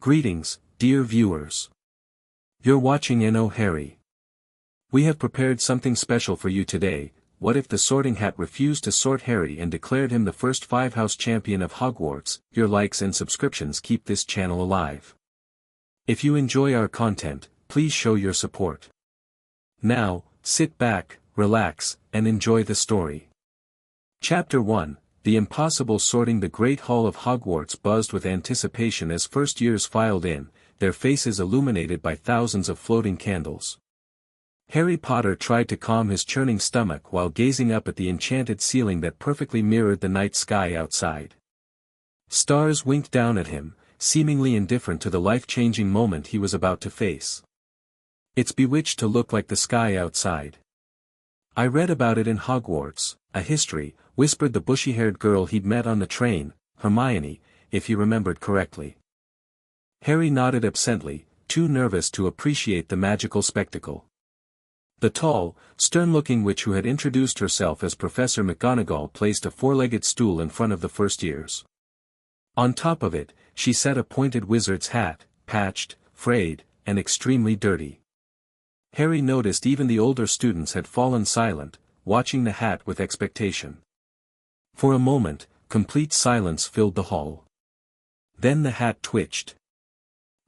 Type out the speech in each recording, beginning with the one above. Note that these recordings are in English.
Greetings, dear viewers. You're watching NO Harry. We have prepared something special for you today. What if the Sorting Hat refused to sort Harry and declared him the first five-house champion of Hogwarts? Your likes and subscriptions keep this channel alive. If you enjoy our content, please show your support. Now, sit back, relax, and enjoy the story. Chapter 1. The impossible sorting. The Great Hall of Hogwarts buzzed with anticipation as first years filed in, their faces illuminated by thousands of floating candles. Harry Potter tried to calm his churning stomach while gazing up at the enchanted ceiling that perfectly mirrored the night sky outside. Stars winked down at him, seemingly indifferent to the life-changing moment he was about to face. It's bewitched to look like the sky outside. I read about it in Hogwarts, a history, whispered the bushy-haired girl he'd met on the train, Hermione, if he remembered correctly. Harry nodded absently, too nervous to appreciate the magical spectacle. The tall, stern-looking witch who had introduced herself as Professor McGonagall placed a four-legged stool in front of the first years. On top of it, she sat a pointed wizard's hat, patched, frayed, and extremely dirty. Harry noticed even the older students had fallen silent, watching the hat with expectation. For a moment, complete silence filled the hall. Then the hat twitched.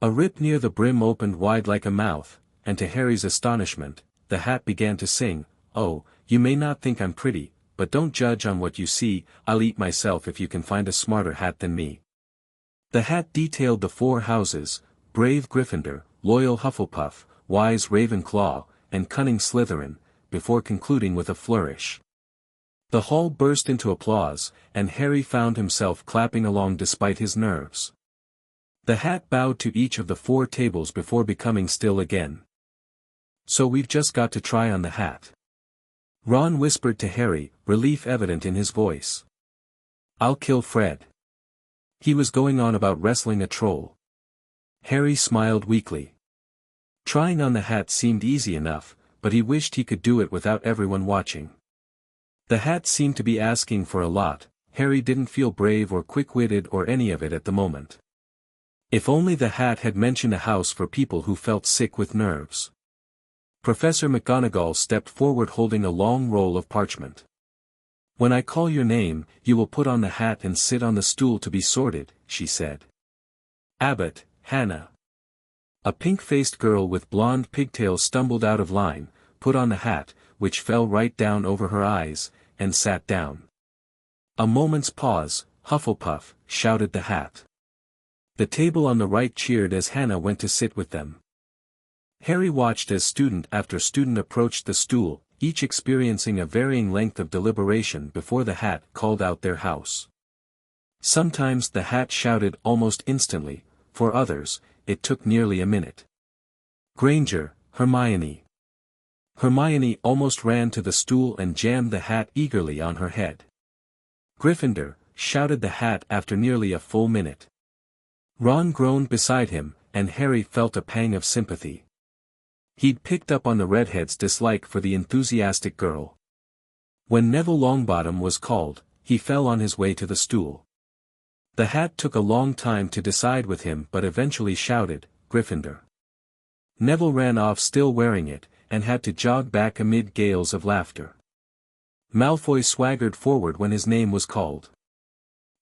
A rip near the brim opened wide like a mouth, and to Harry's astonishment, the hat began to sing, "Oh, you may not think I'm pretty, but don't judge on what you see, I'll eat myself if you can find a smarter hat than me." The hat detailed the four houses, brave Gryffindor, loyal Hufflepuff, wise Ravenclaw, and cunning Slytherin, before concluding with a flourish. The hall burst into applause, and Harry found himself clapping along despite his nerves. The hat bowed to each of the four tables before becoming still again. "So we've just got to try on the hat," Ron whispered to Harry, relief evident in his voice. "I'll kill Fred. He was going on about wrestling a troll." Harry smiled weakly. Trying on the hat seemed easy enough, but he wished he could do it without everyone watching. The hat seemed to be asking for a lot. Harry didn't feel brave or quick-witted or any of it at the moment. If only the hat had mentioned a house for people who felt sick with nerves. Professor McGonagall stepped forward holding a long roll of parchment. "When I call your name, you will put on the hat and sit on the stool to be sorted," she said. "Abbott, Hannah." A pink-faced girl with blonde pigtails stumbled out of line, put on the hat, which fell right down over her eyes, and sat down. A moment's pause. "Hufflepuff," shouted the hat. The table on the right cheered as Hannah went to sit with them. Harry watched as student after student approached the stool, each experiencing a varying length of deliberation before the hat called out their house. Sometimes the hat shouted almost instantly, for others, it took nearly a minute. "Granger, Hermione." Hermione almost ran to the stool and jammed the hat eagerly on her head. "Gryffindor," shouted the hat after nearly a full minute. Ron groaned beside him, and Harry felt a pang of sympathy. He'd picked up on the redhead's dislike for the enthusiastic girl. When Neville Longbottom was called, he fell on his way to the stool. The hat took a long time to decide with him but eventually shouted, "Gryffindor." Neville ran off still wearing it, and had to jog back amid gales of laughter. Malfoy swaggered forward when his name was called.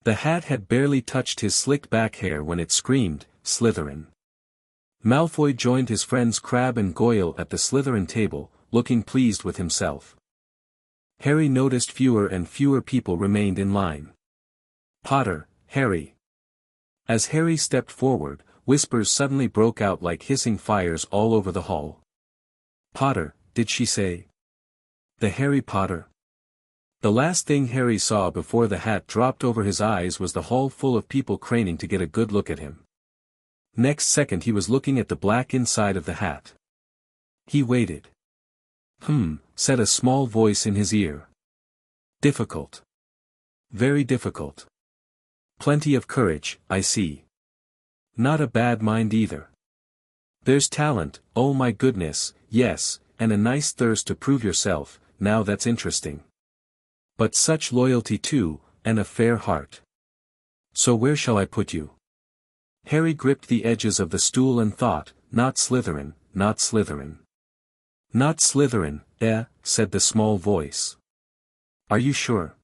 The hat had barely touched his slicked back hair when it screamed, "Slytherin." Malfoy joined his friends Crabbe and Goyle at the Slytherin table, looking pleased with himself. Harry noticed fewer and fewer people remained in line. "Potter, Harry." As Harry stepped forward, whispers suddenly broke out like hissing fires all over the hall. "Potter, did she say? The Harry Potter?" The last thing Harry saw before the hat dropped over his eyes was the hall full of people craning to get a good look at him. Next second he was looking at the black inside of the hat. He waited. Said a small voice in his ear. "Difficult. Very difficult. Plenty of courage, I see. Not a bad mind either. There's talent, oh my goodness, yes, and a nice thirst to prove yourself, now that's interesting. But such loyalty too, and a fair heart. So where shall I put you?" Harry gripped the edges of the stool and thought, not Slytherin, not Slytherin. Not Slytherin, said the small voice. Are you sure?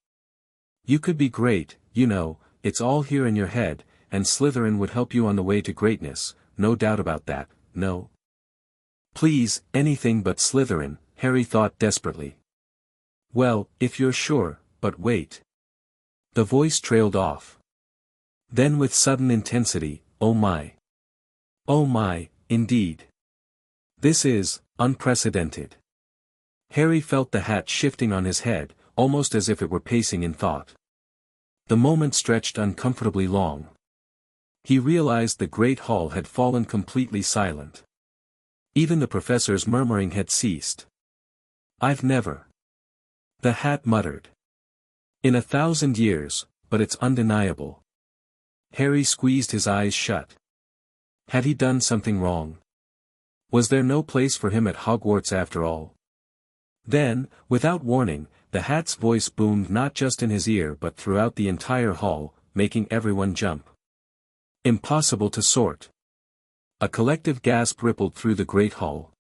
You could be great, you know, it's all here in your head, and Slytherin would help you on the way to greatness, no doubt about that, no? Please, anything but Slytherin, Harry thought desperately. Well, if you're sure, but wait. The voice trailed off. Then with sudden intensity, oh my. Oh my, indeed. This is unprecedented. Harry felt the hat shifting on his head, almost as if it were pacing in thought. The moment stretched uncomfortably long. He realized the great hall had fallen completely silent. Even the professor's murmuring had ceased. I've never. The hat muttered. In 1,000 years, but it's undeniable. Harry squeezed his eyes shut. Had he done something wrong? Was there no place for him at Hogwarts after all? Then, without warning, the hat's voice boomed not just in his ear but throughout the entire hall, making everyone jump. Impossible to sort. A collective gasp rippled through the great hall.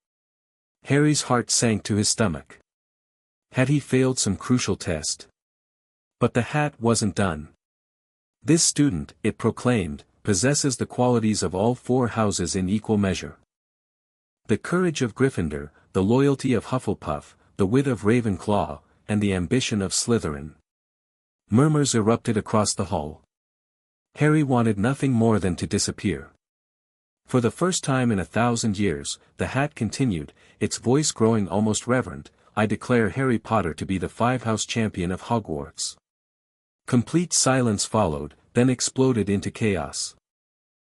Harry's heart sank to his stomach. Had he failed some crucial test? But the hat wasn't done. This student, it proclaimed, possesses the qualities of all 4 houses in equal measure. The courage of Gryffindor, the loyalty of Hufflepuff, the wit of Ravenclaw, and the ambition of Slytherin. Murmurs erupted across the hall. Harry wanted nothing more than to disappear. For the first time in 1,000 years, the hat continued, its voice growing almost reverent, I declare Harry Potter to be the 5-house champion of Hogwarts. Complete silence followed, then exploded into chaos.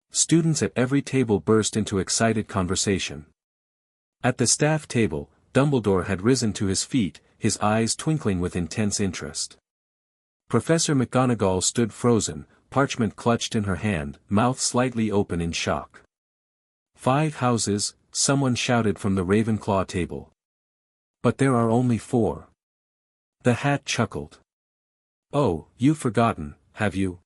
Students at every table burst into excited conversation. At the staff table, Dumbledore had risen to his feet, his eyes twinkling with intense interest. Professor McGonagall stood frozen, parchment clutched in her hand, mouth slightly open in shock. 5 houses, someone shouted from the Ravenclaw table. But there are only 4. The hat chuckled. Oh, you've forgotten, have you?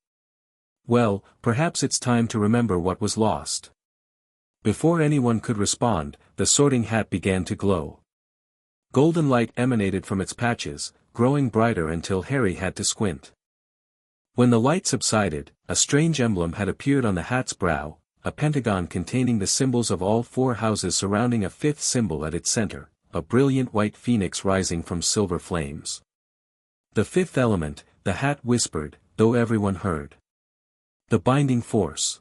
Well, perhaps it's time to remember what was lost. Before anyone could respond, the sorting hat began to glow. Golden light emanated from its patches, growing brighter until Harry had to squint. When the light subsided, a strange emblem had appeared on the hat's brow, a pentagon containing the symbols of all 4 houses surrounding a 5th symbol at its center, a brilliant white phoenix rising from silver flames. The 5th element, the hat whispered, though everyone heard. The binding force.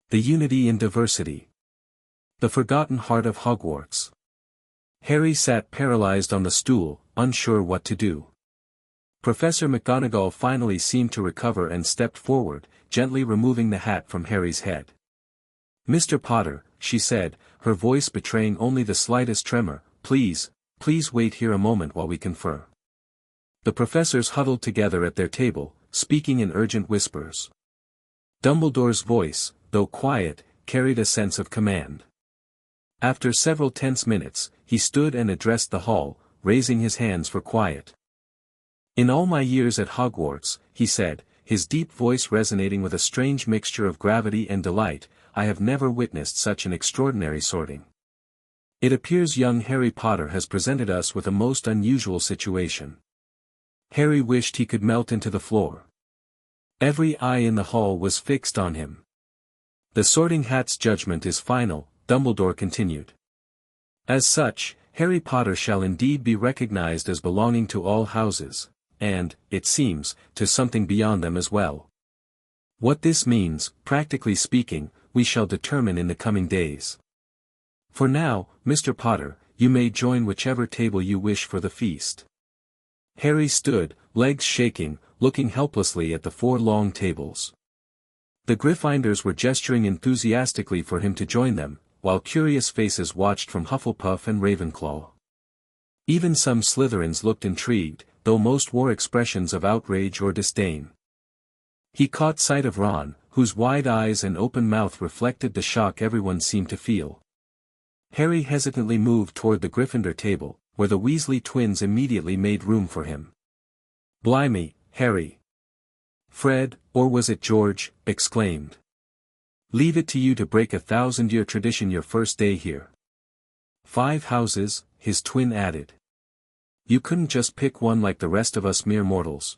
The unity in diversity. The forgotten heart of Hogwarts. Harry sat paralyzed on the stool, unsure what to do. Professor McGonagall finally seemed to recover and stepped forward, gently removing the hat from Harry's head. Mr. Potter, she said, her voice betraying only the slightest tremor, please wait here a moment while we confer. The professors huddled together at their table, speaking in urgent whispers. Dumbledore's voice, though quiet, carried a sense of command. After several tense minutes, he stood and addressed the hall, raising his hands for quiet. In all my years at Hogwarts, he said, his deep voice resonating with a strange mixture of gravity and delight, I have never witnessed such an extraordinary sorting. It appears young Harry Potter has presented us with a most unusual situation. Harry wished he could melt into the floor. Every eye in the hall was fixed on him. The sorting hat's judgment is final, Dumbledore continued. As such, Harry Potter shall indeed be recognized as belonging to all houses, and, it seems, to something beyond them as well. What this means, practically speaking, we shall determine in the coming days. For now, Mr. Potter, you may join whichever table you wish for the feast. Harry stood, legs shaking, looking helplessly at the 4 long tables. The Gryffindors were gesturing enthusiastically for him to join them, while curious faces watched from Hufflepuff and Ravenclaw. Even some Slytherins looked intrigued, though most wore expressions of outrage or disdain. He caught sight of Ron, whose wide eyes and open mouth reflected the shock everyone seemed to feel. Harry hesitantly moved toward the Gryffindor table, where the Weasley twins immediately made room for him. Blimey, Harry! Fred, or was it George, exclaimed. Leave it to you to break a 1,000-year tradition your first day here. 5 houses, his twin added. You couldn't just pick one like the rest of us mere mortals.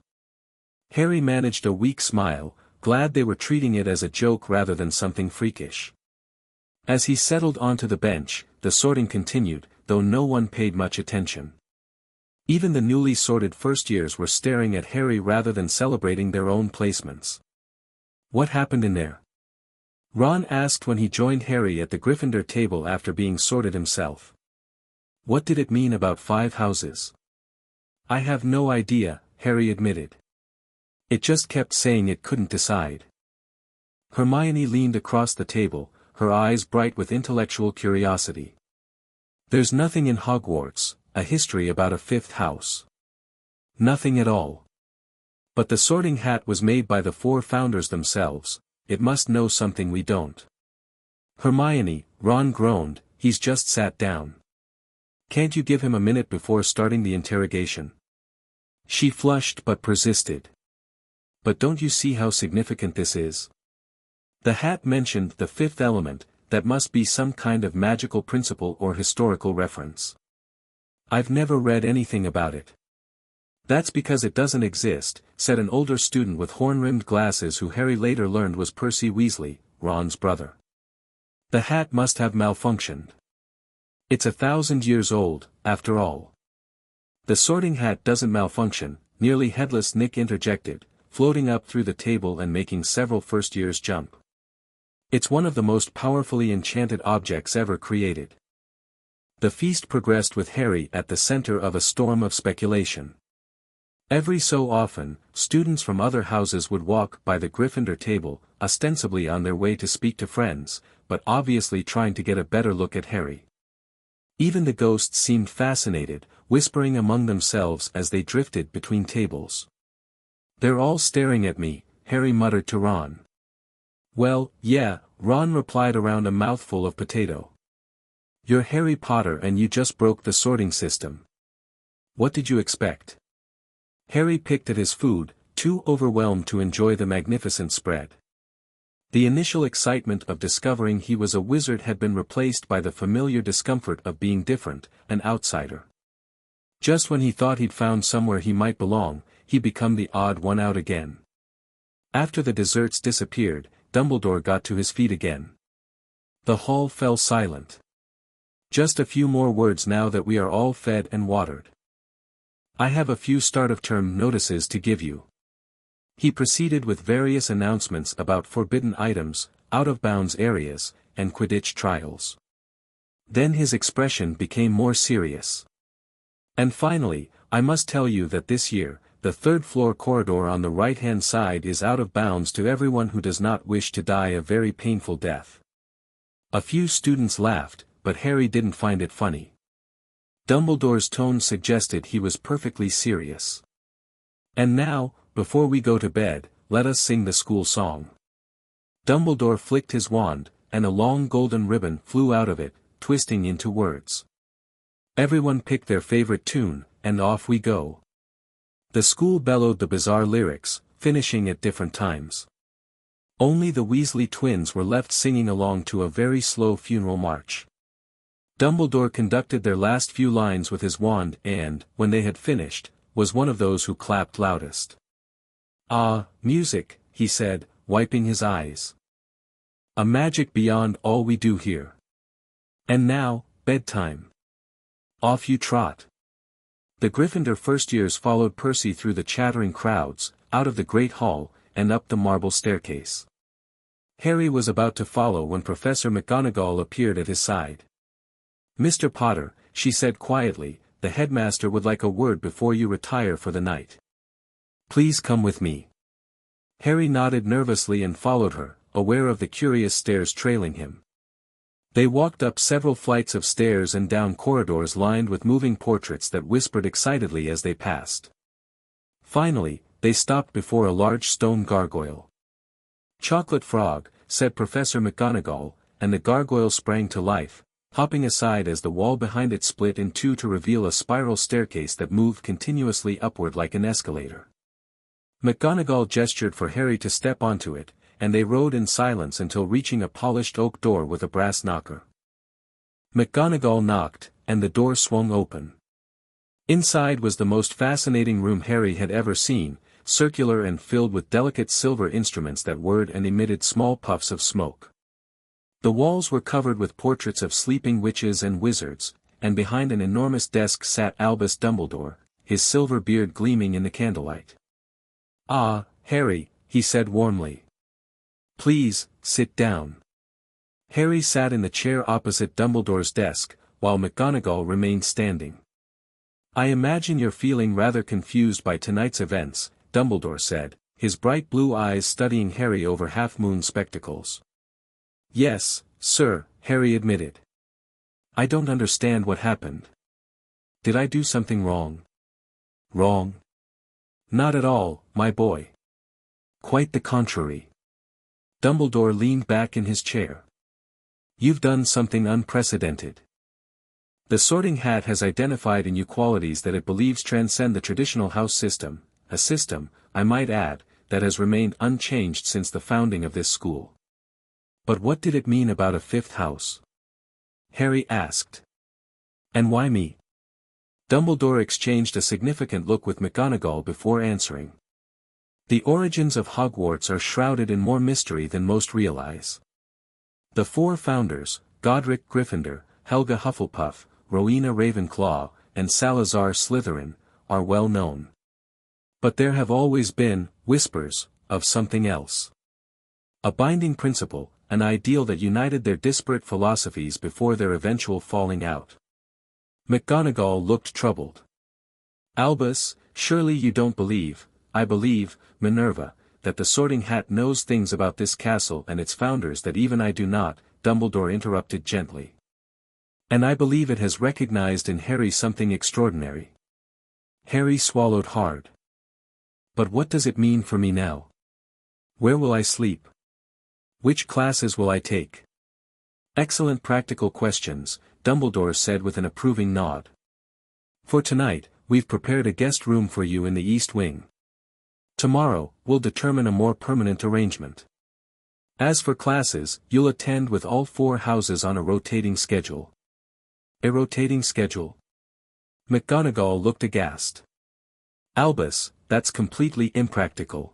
Harry managed a weak smile, glad they were treating it as a joke rather than something freakish. As he settled onto the bench, the sorting continued, though no one paid much attention. Even the newly sorted first years were staring at Harry rather than celebrating their own placements. What happened in there? Ron asked when he joined Harry at the Gryffindor table after being sorted himself. What did it mean about 5 houses? I have no idea, Harry admitted. It just kept saying it couldn't decide. Hermione leaned across the table, her eyes bright with intellectual curiosity. There's nothing in Hogwarts, a history about a 5th house. Nothing at all. But the sorting hat was made by the 4 founders themselves, it must know something we don't. Hermione, Ron groaned, he's just sat down. Can't you give him a minute before starting the interrogation? She flushed but persisted. But don't you see how significant this is? The hat mentioned the 5th element, that must be some kind of magical principle or historical reference. I've never read anything about it. That's because it doesn't exist, said an older student with horn-rimmed glasses who Harry later learned was Percy Weasley, Ron's brother. The hat must have malfunctioned. It's 1,000 years old, after all. The sorting hat doesn't malfunction, nearly headless Nick interjected, floating up through the table and making several first years jump. It's one of the most powerfully enchanted objects ever created. The feast progressed with Harry at the center of a storm of speculation. Every so often, students from other houses would walk by the Gryffindor table, ostensibly on their way to speak to friends, but obviously trying to get a better look at Harry. Even the ghosts seemed fascinated, whispering among themselves as they drifted between tables. They're all staring at me, Harry muttered to Ron. Well, yeah, Ron replied around a mouthful of potato. You're Harry Potter and you just broke the sorting system. What did you expect? Harry picked at his food, too overwhelmed to enjoy the magnificent spread. The initial excitement of discovering he was a wizard had been replaced by the familiar discomfort of being different, an outsider. Just when he thought he'd found somewhere he might belong, he'd become the odd one out again. After the desserts disappeared, Dumbledore got to his feet again. The hall fell silent. Just a few more words now that we are all fed and watered. I have a few start-of-term notices to give you. He proceeded with various announcements about forbidden items, out-of-bounds areas, and Quidditch trials. Then his expression became more serious. And finally, I must tell you that this year, the 3rd-floor corridor on the right-hand side is out of bounds to everyone who does not wish to die a very painful death. A few students laughed, but Harry didn't find it funny. Dumbledore's tone suggested he was perfectly serious. And now, before we go to bed, let us sing the school song. Dumbledore flicked his wand, and a long golden ribbon flew out of it, twisting into words. Everyone picked their favorite tune, and off we go. The school bellowed the bizarre lyrics, finishing at different times. Only the Weasley twins were left singing along to a very slow funeral march. Dumbledore conducted their last few lines with his wand and, when they had finished, was one of those who clapped loudest. Ah, music, he said, wiping his eyes. A magic beyond all we do here. And now, bedtime. Off you trot. The Gryffindor first years followed Percy through the chattering crowds, out of the great hall, and up the marble staircase. Harry was about to follow when Professor McGonagall appeared at his side. Mr. Potter, she said quietly, the headmaster would like a word before you retire for the night. Please come with me. Harry nodded nervously and followed her, aware of the curious stares trailing him. They walked up several flights of stairs and down corridors lined with moving portraits that whispered excitedly as they passed. Finally, they stopped before a large stone gargoyle. Chocolate frog, said Professor McGonagall, and the gargoyle sprang to life, hopping aside as the wall behind it split in two to reveal a spiral staircase that moved continuously upward like an escalator. McGonagall gestured for Harry to step onto it, and they rode in silence until reaching a polished oak door with a brass knocker. McGonagall knocked, and the door swung open. Inside was the most fascinating room Harry had ever seen, circular and filled with delicate silver instruments that whirred and emitted small puffs of smoke. The walls were covered with portraits of sleeping witches and wizards, and behind an enormous desk sat Albus Dumbledore, his silver beard gleaming in the candlelight. "Ah, Harry," he said warmly. "Please, sit down." Harry sat in the chair opposite Dumbledore's desk, while McGonagall remained standing. "I imagine you're feeling rather confused by tonight's events," Dumbledore said, his bright blue eyes studying Harry over half-moon spectacles. "Yes, sir," Harry admitted. "I don't understand what happened. Did I do something wrong?" "Wrong? Not at all, my boy. Quite the contrary." Dumbledore leaned back in his chair. "You've done something unprecedented. The Sorting Hat has identified in you qualities that it believes transcend the traditional house system, a system, I might add, that has remained unchanged since the founding of this school." "But what did it mean about a fifth house?" Harry asked. "And why me?" Dumbledore exchanged a significant look with McGonagall before answering. "The origins of Hogwarts are shrouded in more mystery than most realize. The four founders, Godric Gryffindor, Helga Hufflepuff, Rowena Ravenclaw, and Salazar Slytherin, are well known. But there have always been whispers of something else. A binding principle, an ideal that united their disparate philosophies before their eventual falling out." McGonagall looked troubled. "Albus, surely you don't believe, I believe, Minerva, that the Sorting Hat knows things about this castle and its founders that even I do not," Dumbledore interrupted gently. "And I believe it has recognized in Harry something extraordinary." Harry swallowed hard. "But what does it mean for me now? Where will I sleep? Which classes will I take?" "Excellent practical questions," Dumbledore said with an approving nod. "For tonight, we've prepared a guest room for you in the East Wing. Tomorrow, we'll determine a more permanent arrangement. As for classes, you'll attend with all four houses on a rotating schedule." "A rotating schedule?" McGonagall looked aghast. "Albus, that's completely impractical.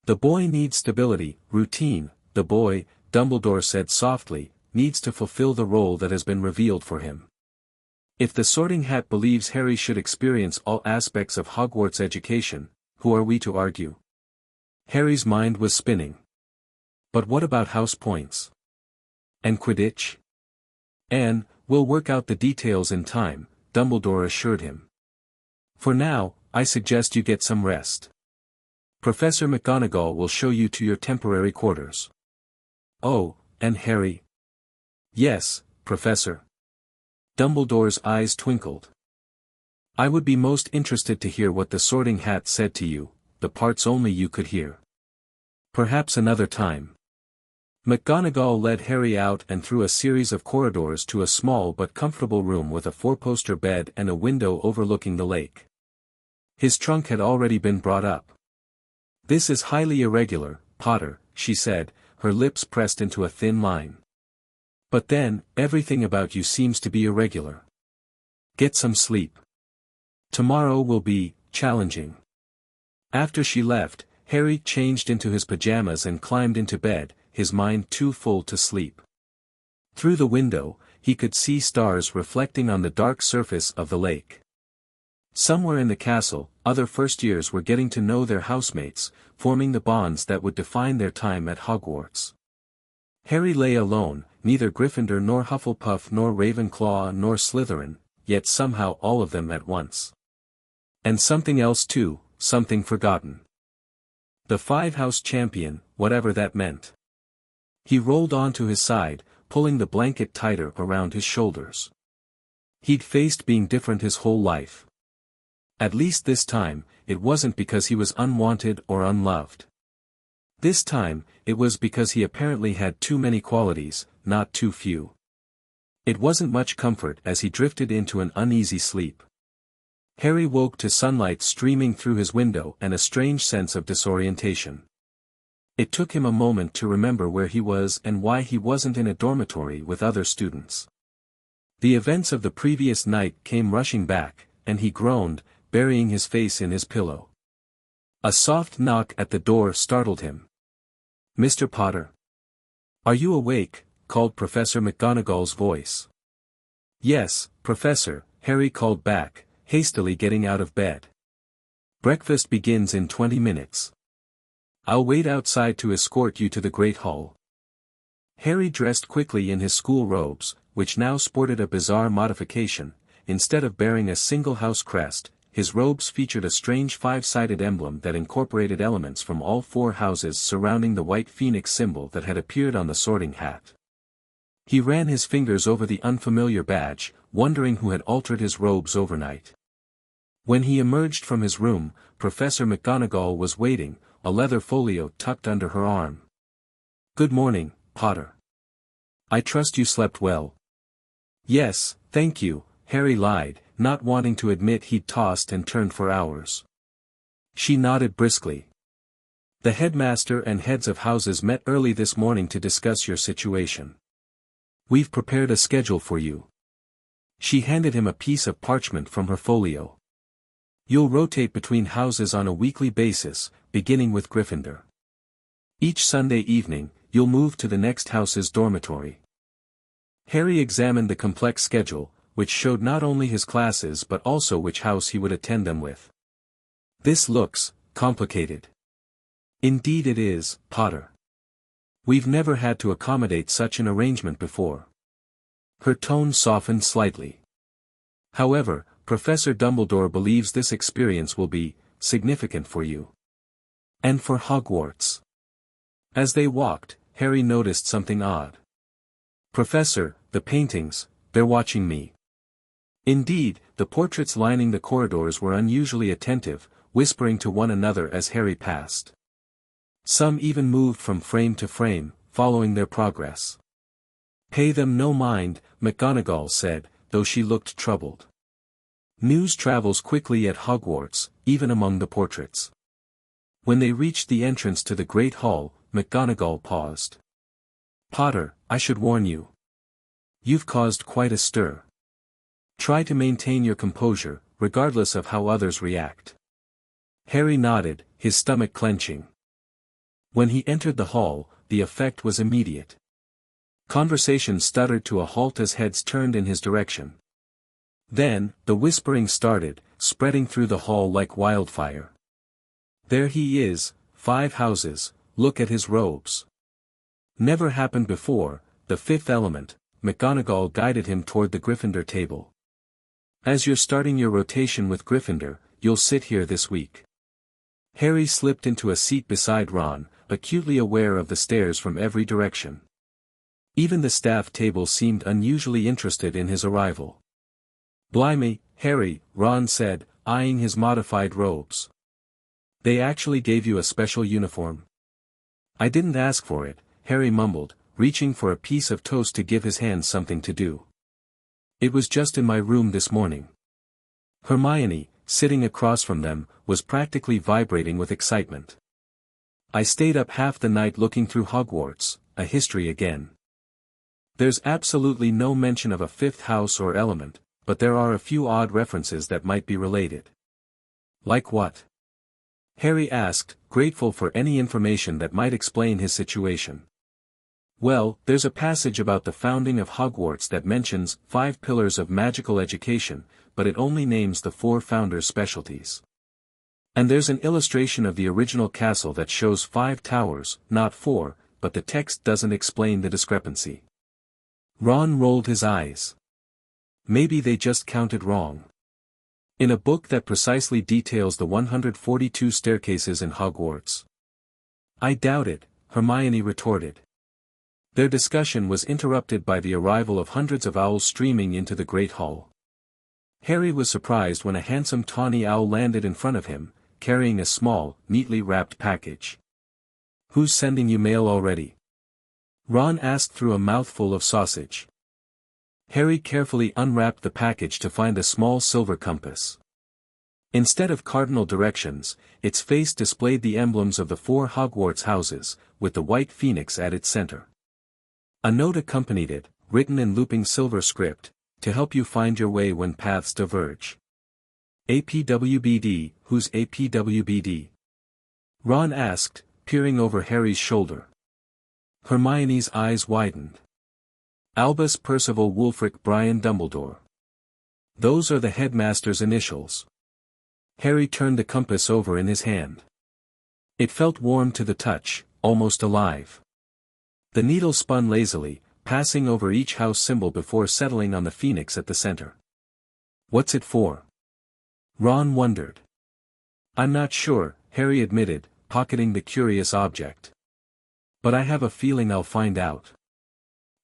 The boy needs stability, routine. The boy," Dumbledore said softly, "needs to fulfill the role that has been revealed for him. If the Sorting Hat believes Harry should experience all aspects of Hogwarts education, who are we to argue?" Harry's mind was spinning. "But what about house points? And Quidditch?" "We'll work out the details in time," Dumbledore assured him. "For now, I suggest you get some rest. Professor McGonagall will show you to your temporary quarters." "Oh, and Harry?" "Yes, Professor." Dumbledore's eyes twinkled. "I would be most interested to hear what the Sorting Hat said to you, the parts only you could hear. Perhaps another time." McGonagall led Harry out and through a series of corridors to a small but comfortable room with a four-poster bed and a window overlooking the lake. His trunk had already been brought up. "This is highly irregular, Potter," she said, her lips pressed into a thin line. "But then, everything about you seems to be irregular. Get some sleep. Tomorrow will be challenging." After she left, Harry changed into his pajamas and climbed into bed, his mind too full to sleep. Through the window, he could see stars reflecting on the dark surface of the lake. Somewhere in the castle, other first-years were getting to know their housemates, forming the bonds that would define their time at Hogwarts. Harry lay alone, neither Gryffindor nor Hufflepuff nor Ravenclaw nor Slytherin, yet somehow all of them at once. And something else too, something forgotten. The five-house champion, whatever that meant. He rolled onto his side, pulling the blanket tighter around his shoulders. He'd faced being different his whole life. At least this time, it wasn't because he was unwanted or unloved. This time, it was because he apparently had too many qualities, not too few. It wasn't much comfort as he drifted into an uneasy sleep. Harry woke to sunlight streaming through his window and a strange sense of disorientation. It took him a moment to remember where he was and why he wasn't in a dormitory with other students. The events of the previous night came rushing back, and he groaned, burying his face in his pillow. A soft knock at the door startled him. "Mr. Potter? Are you awake?" called Professor McGonagall's voice. "Yes, Professor," Harry called back, hastily getting out of bed. "Breakfast begins in 20 minutes. I'll wait outside to escort you to the Great Hall." Harry dressed quickly in his school robes, which now sported a bizarre modification. Instead of bearing a single house crest, his robes featured a strange five-sided emblem that incorporated elements from all four houses surrounding the white phoenix symbol that had appeared on the sorting hat. He ran his fingers over the unfamiliar badge, wondering who had altered his robes overnight. When he emerged from his room, Professor McGonagall was waiting, a leather folio tucked under her arm. "Good morning, Potter. I trust you slept well." "Yes, thank you," Harry lied, not wanting to admit he'd tossed and turned for hours. She nodded briskly. "The headmaster and heads of houses met early this morning to discuss your situation. We've prepared a schedule for you." She handed him a piece of parchment from her folio. "You'll rotate between houses on a weekly basis, beginning with Gryffindor. Each Sunday evening, you'll move to the next house's dormitory." Harry examined the complex schedule, which showed not only his classes but also which house he would attend them with. "This looks complicated." "Indeed it is, Potter. We've never had to accommodate such an arrangement before." Her tone softened slightly. "However, Professor Dumbledore believes this experience will be significant for you. And for Hogwarts." As they walked, Harry noticed something odd. "Professor, the paintings, they're watching me." Indeed, the portraits lining the corridors were unusually attentive, whispering to one another as Harry passed. Some even moved from frame to frame, following their progress. "Pay them no mind," McGonagall said, though she looked troubled. "News travels quickly at Hogwarts, even among the portraits." When they reached the entrance to the Great Hall, McGonagall paused. "Potter, I should warn you. You've caused quite a stir. Try to maintain your composure, regardless of how others react." Harry nodded, his stomach clenching. When he entered the hall, the effect was immediate. Conversation stuttered to a halt as heads turned in his direction. Then, the whispering started, spreading through the hall like wildfire. "There he is, 5 houses, look at his robes." Never happened before, the fifth element. McGonagall guided him toward the Gryffindor table. "As you're starting your rotation with Gryffindor, you'll sit here this week." Harry slipped into a seat beside Ron, acutely aware of the stares from every direction. Even the staff table seemed unusually interested in his arrival. "Blimey, Harry," Ron said, eyeing his modified robes. "They actually gave you a special uniform?" "I didn't ask for it," Harry mumbled, reaching for a piece of toast to give his hands something to do. "It was just in my room this morning." Hermione, sitting across from them, was practically vibrating with excitement. "I stayed up half the night looking through Hogwarts, a history again. There's absolutely no mention of a fifth house or element, but there are a few odd references that might be related." "Like what?" Harry asked, grateful for any information that might explain his situation. "Well, there's a passage about the founding of Hogwarts that mentions 5 pillars of magical education, but it only names the 4 founders' specialties. And there's an illustration of the original castle that shows 5 towers, not 4, but the text doesn't explain the discrepancy." Ron rolled his eyes. Maybe they just counted wrong. In a book that precisely details the 142 staircases in Hogwarts. "I doubt it," Hermione retorted. Their discussion was interrupted by the arrival of hundreds of owls streaming into the Great Hall. Harry was surprised when a handsome tawny owl landed in front of him, carrying a small, neatly wrapped package. "Who's sending you mail already?" Ron asked through a mouthful of sausage. Harry carefully unwrapped the package to find a small silver compass. Instead of cardinal directions, its face displayed the emblems of the 4 Hogwarts houses, with the white phoenix at its center. A note accompanied it, written in looping silver script, to help you find your way when paths diverge. APWBD, who's APWBD? Ron asked, peering over Harry's shoulder. Hermione's eyes widened. Albus Percival Wulfric Brian Dumbledore. Those are the headmaster's initials. Harry turned the compass over in his hand. It felt warm to the touch, almost alive. The needle spun lazily, passing over each house symbol before settling on the phoenix at the center. What's it for? Ron wondered. I'm not sure, Harry admitted, pocketing the curious object. But I have a feeling I'll find out.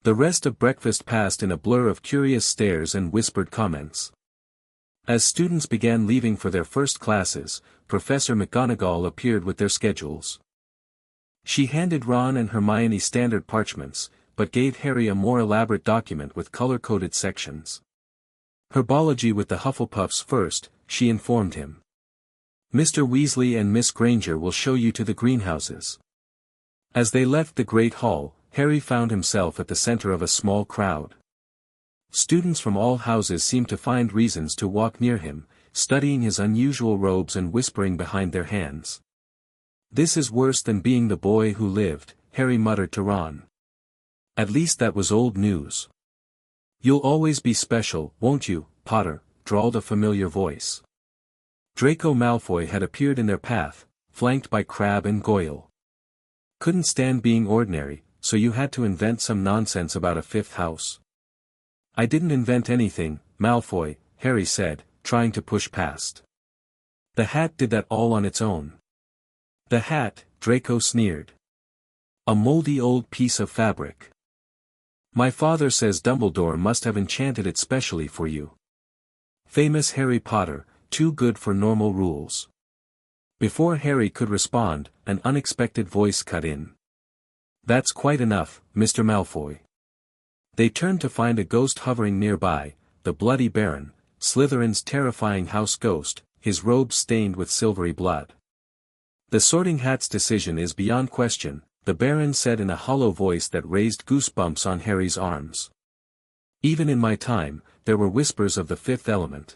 The rest of breakfast passed in a blur of curious stares and whispered comments. As students began leaving for their first classes, Professor McGonagall appeared with their schedules. She handed Ron and Hermione standard parchments, but gave Harry a more elaborate document with color-coded sections. Herbology with the Hufflepuffs first, she informed him. Mr. Weasley and Miss Granger will show you to the greenhouses. As they left the Great Hall, Harry found himself at the center of a small crowd. Students from all houses seemed to find reasons to walk near him, studying his unusual robes and whispering behind their hands. This is worse than being the boy who lived, Harry muttered to Ron. At least that was old news. You'll always be special, won't you, Potter, drawled a familiar voice. Draco Malfoy had appeared in their path, flanked by Crabbe and Goyle. Couldn't stand being ordinary, so you had to invent some nonsense about a fifth house. I didn't invent anything, Malfoy, Harry said, trying to push past. The hat did that all on its own. The hat, Draco sneered. A moldy old piece of fabric. My father says Dumbledore must have enchanted it specially for you. Famous Harry Potter, too good for normal rules. Before Harry could respond, an unexpected voice cut in. That's quite enough, Mr. Malfoy. They turned to find a ghost hovering nearby, the Bloody Baron, Slytherin's terrifying house ghost, his robes stained with silvery blood. The Sorting Hat's decision is beyond question, the Baron said in a hollow voice that raised goosebumps on Harry's arms. Even in my time, there were whispers of the fifth element.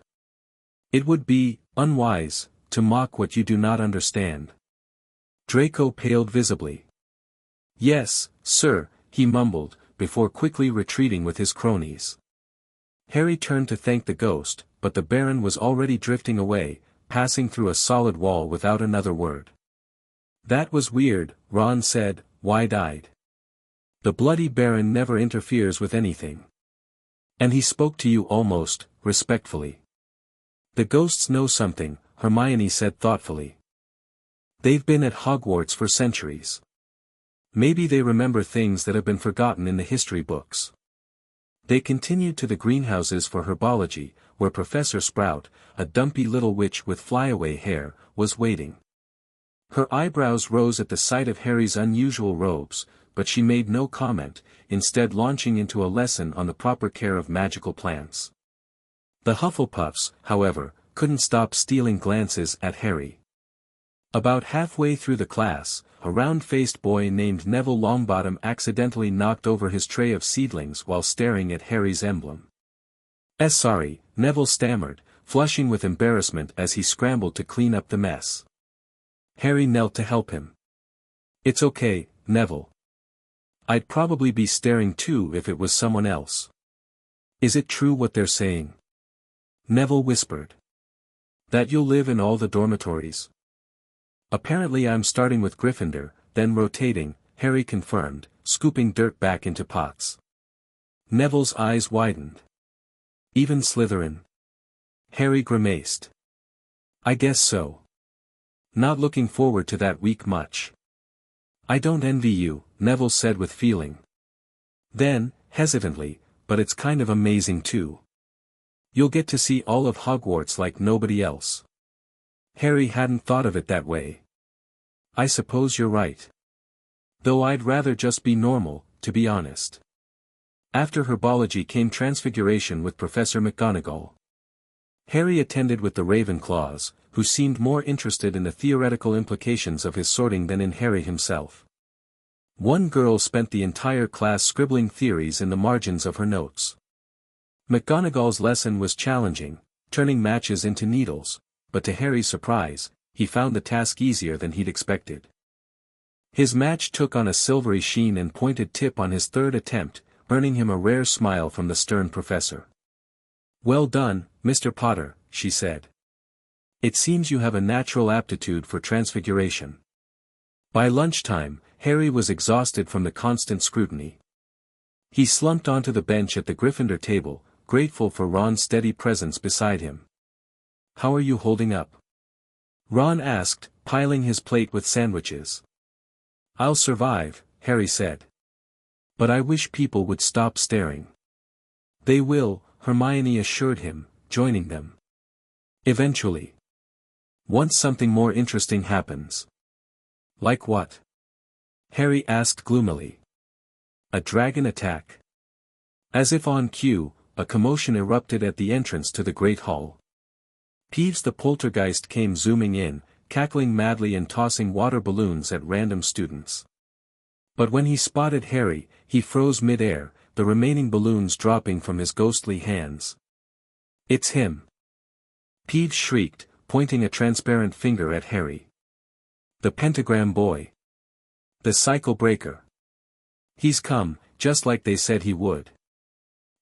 It would be unwise to mock what you do not understand. Draco paled visibly. Yes, sir, he mumbled, before quickly retreating with his cronies. Harry turned to thank the ghost, but the Baron was already drifting away, passing through a solid wall without another word. That was weird, Ron said, wide-eyed. The Bloody Baron never interferes with anything. And he spoke to you almost, respectfully. The ghosts know something, Hermione said thoughtfully. They've been at Hogwarts for centuries. Maybe they remember things that have been forgotten in the history books. They continued to the greenhouses for herbology, where Professor Sprout, a dumpy little witch with flyaway hair, was waiting. Her eyebrows rose at the sight of Harry's unusual robes, but she made no comment, instead launching into a lesson on the proper care of magical plants. The Hufflepuffs, however, couldn't stop stealing glances at Harry. About halfway through the class, a round-faced boy named Neville Longbottom accidentally knocked over his tray of seedlings while staring at Harry's emblem. Sorry, Neville stammered, flushing with embarrassment as he scrambled to clean up the mess. Harry knelt to help him. It's okay, Neville. I'd probably be staring too if it was someone else. Is it true what they're saying? Neville whispered. That you'll live in all the dormitories? Apparently I'm starting with Gryffindor, then rotating, Harry confirmed, scooping dirt back into pots. Neville's eyes widened. Even Slytherin? Harry grimaced. I guess so. Not looking forward to that week much. I don't envy you, Neville said with feeling. Then, hesitantly, but it's kind of amazing too. You'll get to see all of Hogwarts like nobody else. Harry hadn't thought of it that way. I suppose you're right. Though I'd rather just be normal, to be honest. After herbology came Transfiguration with Professor McGonagall. Harry attended with the Ravenclaws, who seemed more interested in the theoretical implications of his sorting than in Harry himself. One girl spent the entire class scribbling theories in the margins of her notes. McGonagall's lesson was challenging, turning matches into needles, but to Harry's surprise, he found the task easier than he'd expected. His match took on a silvery sheen and pointed tip on his third attempt, earning him a rare smile from the stern professor. "Well done, Mr. Potter," she said. "It seems you have a natural aptitude for transfiguration." By lunchtime, Harry was exhausted from the constant scrutiny. He slumped onto the bench at the Gryffindor table, grateful for Ron's steady presence beside him. "How are you holding up?" Ron asked, piling his plate with sandwiches. "I'll survive," Harry said. "But I wish people would stop staring." "They will," Hermione assured him, joining them. "Eventually. Once something more interesting happens." "Like what?" Harry asked gloomily. "A dragon attack." As if on cue, a commotion erupted at the entrance to the Great Hall. Peeves the poltergeist came zooming in, cackling madly and tossing water balloons at random students. But when he spotted Harry, he froze mid-air, the remaining balloons dropping from his ghostly hands. "It's him!" Peeves shrieked, pointing a transparent finger at Harry. "The pentagram boy. The cycle breaker. He's come, just like they said he would."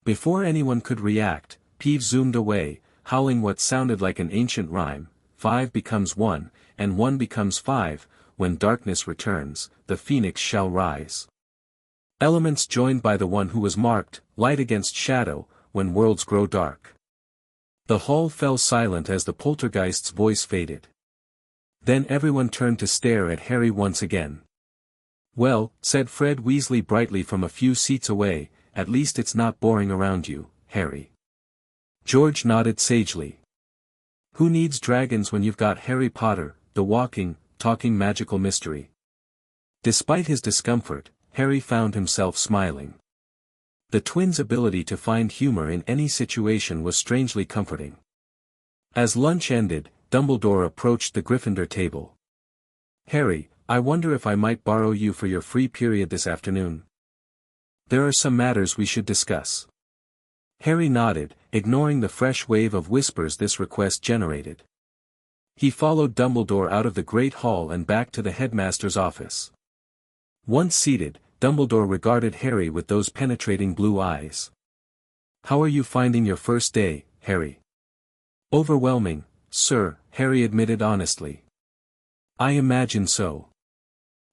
Before anyone could react, Peeves zoomed away, howling what sounded like an ancient rhyme: 5 becomes 1, and 1 becomes 5, when darkness returns, the phoenix shall rise. Elements joined by the one who was marked, light against shadow, when worlds grow dark. The hall fell silent as the poltergeist's voice faded. Then everyone turned to stare at Harry once again. "Well," said Fred Weasley brightly from a few seats away, "at least it's not boring around you, Harry." George nodded sagely. "Who needs dragons when you've got Harry Potter, the walking, talking magical mystery?" Despite his discomfort, Harry found himself smiling. The twins' ability to find humor in any situation was strangely comforting. As lunch ended, Dumbledore approached the Gryffindor table. "Harry, I wonder if I might borrow you for your free period this afternoon. There are some matters we should discuss." Harry nodded, ignoring the fresh wave of whispers this request generated. He followed Dumbledore out of the Great Hall and back to the headmaster's office. Once seated, Dumbledore regarded Harry with those penetrating blue eyes. "How are you finding your first day, Harry?" "Overwhelming, sir," Harry admitted honestly. "I imagine so."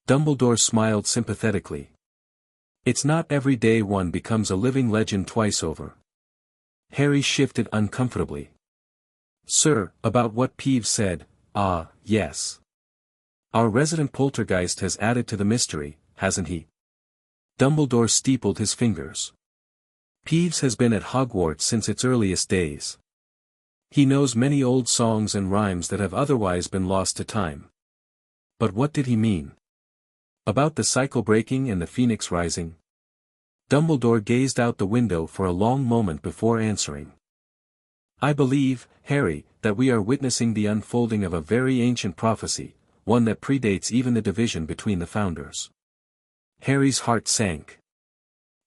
Dumbledore smiled sympathetically. "It's not every day one becomes a living legend twice over." Harry shifted uncomfortably. "Sir, about what Peeves said, yes. Our resident poltergeist has added to the mystery, hasn't he?" Dumbledore steepled his fingers. "Peeves has been at Hogwarts since its earliest days. He knows many old songs and rhymes that have otherwise been lost to time." But what did he mean? About the cycle breaking and the phoenix rising? Dumbledore gazed out the window for a long moment before answering. "I believe, Harry, that we are witnessing the unfolding of a very ancient prophecy, one that predates even the division between the founders." Harry's heart sank.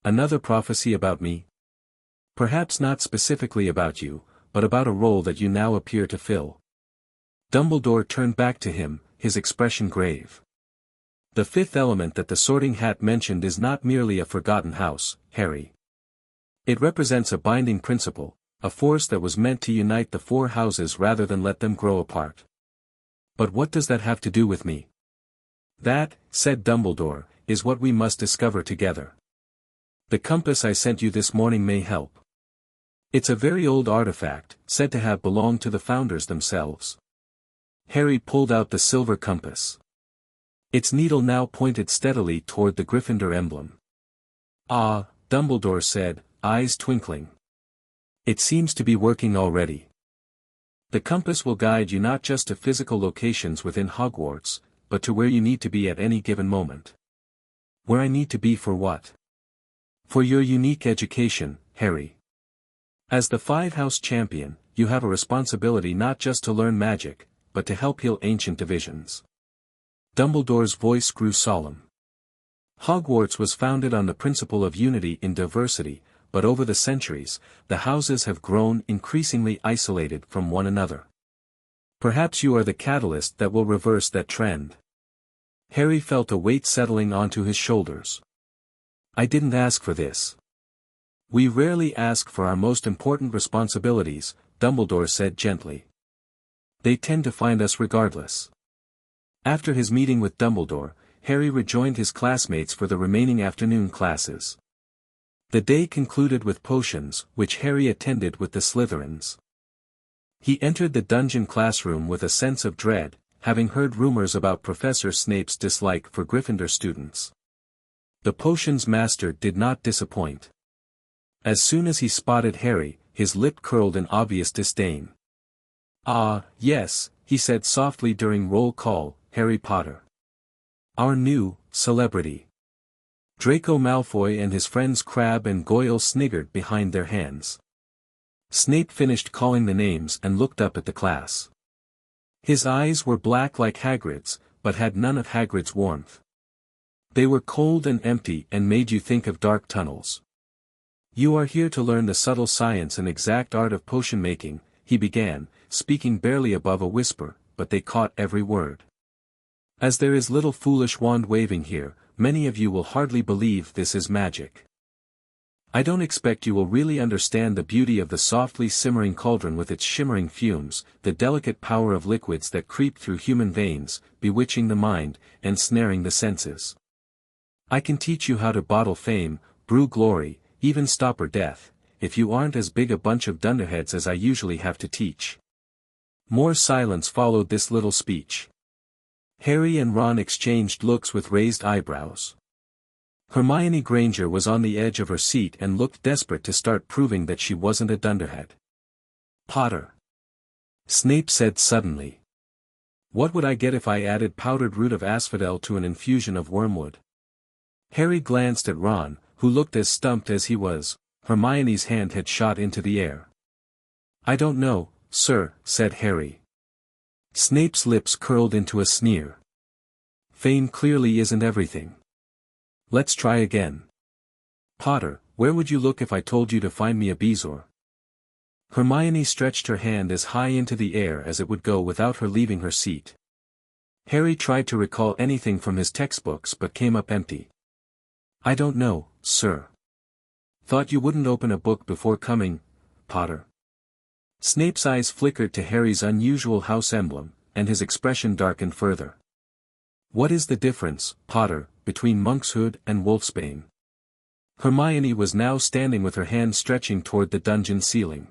"Another prophecy about me? Perhaps not specifically about you, but about a role that you now appear to fill." Dumbledore turned back to him, his expression grave. "The fifth element that the Sorting Hat mentioned is not merely a forgotten house, Harry. It represents a binding principle, a force that was meant to unite the 4 houses rather than let them grow apart." "But what does that have to do with me?" "That," said Dumbledore, "is what we must discover together. The compass I sent you this morning may help. It's a very old artifact, said to have belonged to the founders themselves." Harry pulled out the silver compass. Its needle now pointed steadily toward the Gryffindor emblem. "Ah," Dumbledore said, eyes twinkling. "It seems to be working already. The compass will guide you not just to physical locations within Hogwarts, but to where you need to be at any given moment." "Where I need to be for what?" "For your unique education, Harry. As the 5-house champion, you have a responsibility not just to learn magic, but to help heal ancient divisions." Dumbledore's voice grew solemn. Hogwarts was founded on the principle of unity in diversity, but over the centuries, the houses have grown increasingly isolated from one another. Perhaps you are the catalyst that will reverse that trend. Harry felt a weight settling onto his shoulders. I didn't ask for this. We rarely ask for our most important responsibilities, Dumbledore said gently. They tend to find us regardless. After his meeting with Dumbledore, Harry rejoined his classmates for the remaining afternoon classes. The day concluded with potions, which Harry attended with the Slytherins. He entered the dungeon classroom with a sense of dread, having heard rumors about Professor Snape's dislike for Gryffindor students. The potions master did not disappoint. As soon as he spotted Harry, his lip curled in obvious disdain. "Ah, yes," he said softly during roll call, "Harry Potter. Our new celebrity." Draco Malfoy and his friends Crabbe and Goyle sniggered behind their hands. Snape finished calling the names and looked up at the class. His eyes were black like Hagrid's, but had none of Hagrid's warmth. They were cold and empty and made you think of dark tunnels. "You are here to learn the subtle science and exact art of potion making," he began, speaking barely above a whisper, but they caught every word. "As there is little foolish wand-waving here, many of you will hardly believe this is magic. I don't expect you will really understand the beauty of the softly simmering cauldron with its shimmering fumes, the delicate power of liquids that creep through human veins, bewitching the mind, and snaring the senses. I can teach you how to bottle fame, brew glory, even stopper death, if you aren't as big a bunch of dunderheads as I usually have to teach." More silence followed this little speech. Harry and Ron exchanged looks with raised eyebrows. Hermione Granger was on the edge of her seat and looked desperate to start proving that she wasn't a dunderhead. "Potter," Snape said suddenly. "What would I get if I added powdered root of asphodel to an infusion of wormwood?" Harry glanced at Ron, who looked as stumped as he was. Hermione's hand had shot into the air. "I don't know, sir," said Harry. Snape's lips curled into a sneer. "Fame clearly isn't everything. Let's try again. Potter, where would you look if I told you to find me a bezoar?" Hermione stretched her hand as high into the air as it would go without her leaving her seat. Harry tried to recall anything from his textbooks but came up empty. "I don't know, sir." "Thought you wouldn't open a book before coming, Potter." Snape's eyes flickered to Harry's unusual house emblem, and his expression darkened further. "What is the difference, Potter, between Monkshood and Wolfsbane?" Hermione was now standing with her hand stretching toward the dungeon ceiling.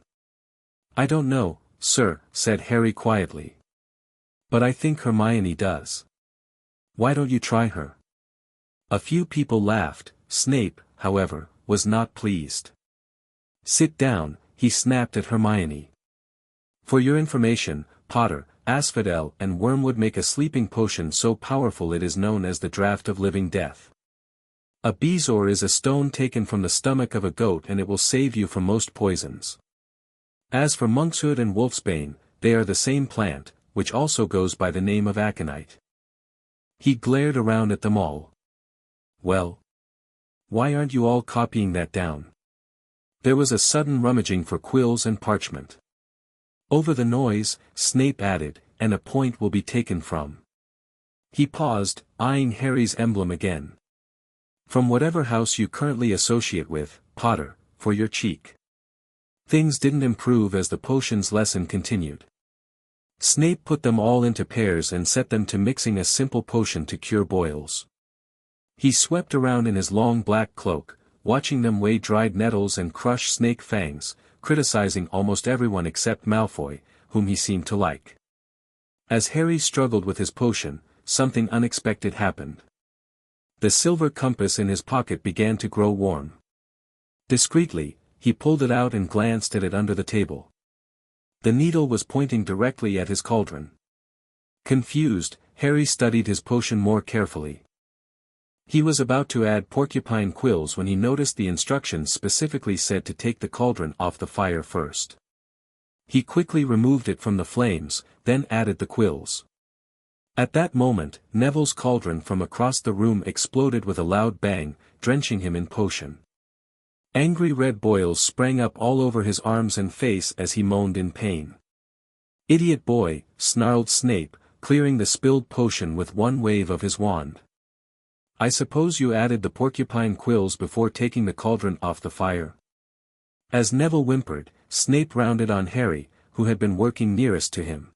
"I don't know, sir," said Harry quietly. "But I think Hermione does. Why don't you try her?" A few people laughed. Snape, however, was not pleased. "Sit down," he snapped at Hermione. "For your information, Potter, asphodel and wormwood make a sleeping potion so powerful it is known as the draught of living death. A bezoar is a stone taken from the stomach of a goat and it will save you from most poisons. As for monkshood and wolfsbane, they are the same plant, which also goes by the name of aconite." He glared around at them all. "Well, why aren't you all copying that down?" There was a sudden rummaging for quills and parchment. Over the noise, Snape added, "and a point will be taken from." He paused, eyeing Harry's emblem again. "From whatever house you currently associate with, Potter, for your cheek." Things didn't improve as the potions lesson continued. Snape put them all into pairs and set them to mixing a simple potion to cure boils. He swept around in his long black cloak, watching them weigh dried nettles and crush snake fangs, criticizing almost everyone except Malfoy, whom he seemed to like. As Harry struggled with his potion, something unexpected happened. The silver compass in his pocket began to grow warm. Discreetly, he pulled it out and glanced at it under the table. The needle was pointing directly at his cauldron. Confused, Harry studied his potion more carefully. He was about to add porcupine quills when he noticed the instructions specifically said to take the cauldron off the fire first. He quickly removed it from the flames, then added the quills. At that moment, Neville's cauldron from across the room exploded with a loud bang, drenching him in potion. Angry red boils sprang up all over his arms and face as he moaned in pain. "Idiot boy," snarled Snape, clearing the spilled potion with one wave of his wand. "I suppose you added the porcupine quills before taking the cauldron off the fire?" As Neville whimpered, Snape rounded on Harry, who had been working nearest to him.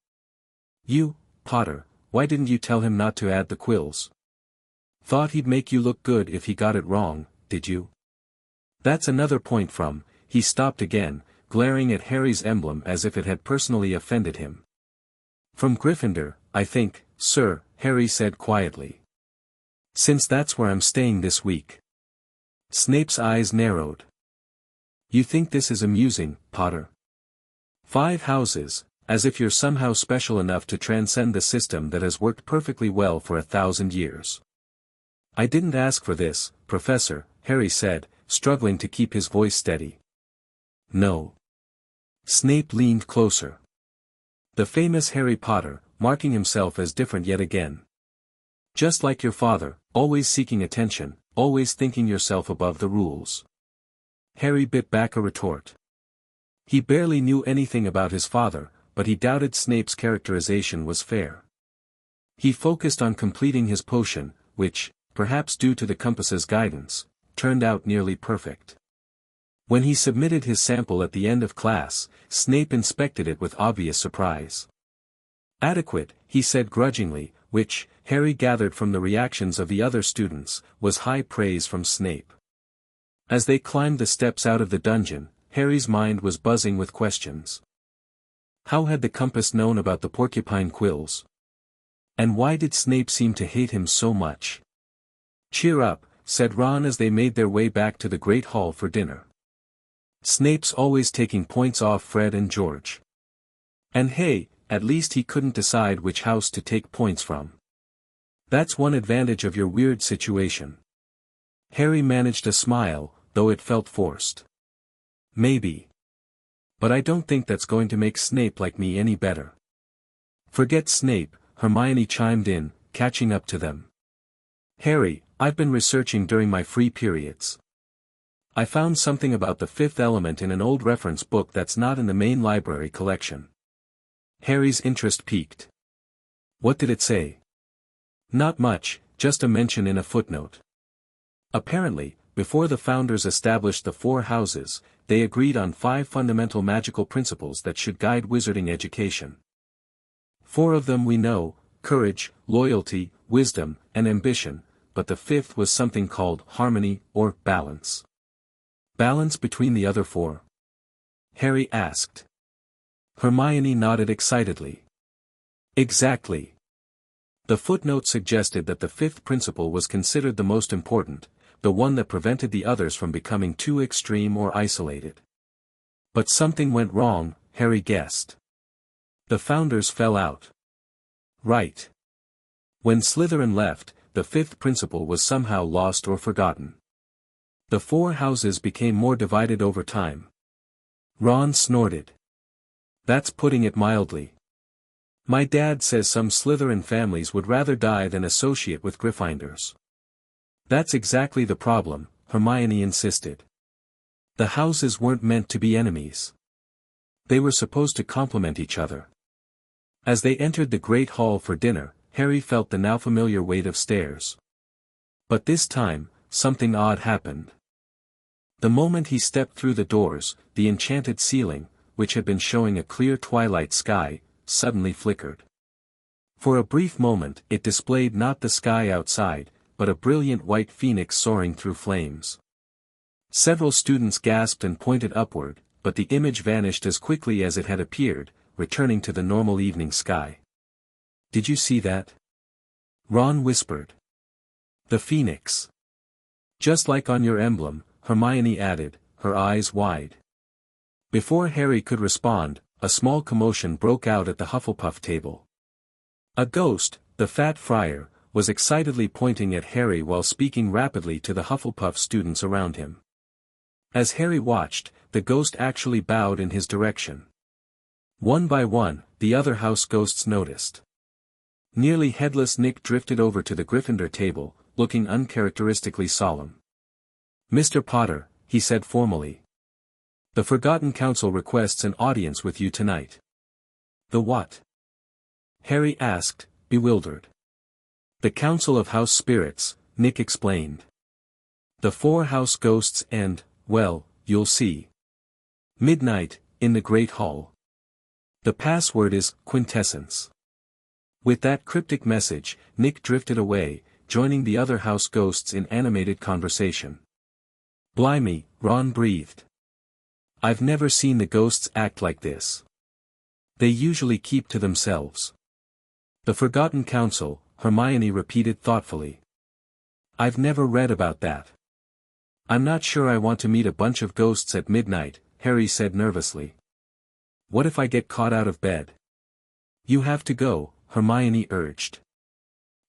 "You, Potter, why didn't you tell him not to add the quills? Thought he'd make you look good if he got it wrong, did you?" "That's another point from," he stopped again, glaring at Harry's emblem as if it had personally offended him. "From Gryffindor, I think, sir," Harry said quietly. "Since that's where I'm staying this week." Snape's eyes narrowed. "You think this is amusing, Potter? 5 houses, as if you're somehow special enough to transcend the system that has worked perfectly well for 1,000 years. "I didn't ask for this, Professor," Harry said, struggling to keep his voice steady. "No." Snape leaned closer. The famous Harry Potter, marking himself as different yet again. "Just like your father, always seeking attention, always thinking yourself above the rules." Harry bit back a retort. He barely knew anything about his father, but he doubted Snape's characterization was fair. He focused on completing his potion, which, perhaps due to the compass's guidance, turned out nearly perfect. When he submitted his sample at the end of class, Snape inspected it with obvious surprise. "Adequate," he said grudgingly, which, Harry gathered from the reactions of the other students, was high praise from Snape. As they climbed the steps out of the dungeon, Harry's mind was buzzing with questions. How had the compass known about the porcupine quills? And why did Snape seem to hate him so much? "Cheer up," said Ron as they made their way back to the Great Hall for dinner. "Snape's always taking points off Fred and George. And hey, at least he couldn't decide which house to take points from. That's one advantage of your weird situation." Harry managed a smile, though it felt forced. "Maybe. But I don't think that's going to make Snape like me any better." "Forget Snape," Hermione chimed in, catching up to them. "Harry, I've been researching during my free periods. I found something about the fifth element in an old reference book that's not in the main library collection." Harry's interest piqued. "What did it say?" "Not much, just a mention in a footnote. Apparently, before the founders established the 4 houses, they agreed on 5 fundamental magical principles that should guide wizarding education. 4 of them we know: courage, loyalty, wisdom, and ambition, but the 5th was something called harmony, or balance." "Balance between the other 4?" Harry asked. Hermione nodded excitedly. "Exactly. The footnote suggested that the 5th principle was considered the most important, the one that prevented the others from becoming too extreme or isolated. But something went wrong, Harry guessed. The founders fell out." "Right. When Slytherin left, the 5th principle was somehow lost or forgotten. The 4 houses became more divided over time." Ron snorted. "That's putting it mildly. My dad says some Slytherin families would rather die than associate with Gryffindors." "That's exactly the problem," Hermione insisted. "The houses weren't meant to be enemies. They were supposed to complement each other." As they entered the Great Hall for dinner, Harry felt the now familiar weight of stairs. But this time, something odd happened. The moment he stepped through the doors, the enchanted ceiling, which had been showing a clear twilight sky, suddenly flickered. For a brief moment it displayed not the sky outside, but a brilliant white phoenix soaring through flames. Several students gasped and pointed upward, but the image vanished as quickly as it had appeared, returning to the normal evening sky. "Did you see that?" Ron whispered. "The phoenix. Just like on your emblem," Hermione added, her eyes wide. Before Harry could respond, a small commotion broke out at the Hufflepuff table. A ghost, the Fat Friar, was excitedly pointing at Harry while speaking rapidly to the Hufflepuff students around him. As Harry watched, the ghost actually bowed in his direction. One by one, the other house ghosts noticed. Nearly headless Nick drifted over to the Gryffindor table, looking uncharacteristically solemn. "Mr. Potter," he said formally. "The Forgotten Council requests an audience with you tonight." "The what?" Harry asked, bewildered. "The Council of House Spirits," Nick explained. "The 4 house ghosts and, well, you'll see. Midnight, in the Great Hall. The password is quintessence." With that cryptic message, Nick drifted away, joining the other house ghosts in animated conversation. "Blimey," Ron breathed. "I've never seen the ghosts act like this. They usually keep to themselves." "The Forgotten Council," Hermione repeated thoughtfully. "I've never read about that." "I'm not sure I want to meet a bunch of ghosts at midnight," Harry said nervously. "What if I get caught out of bed?" "You have to go," Hermione urged.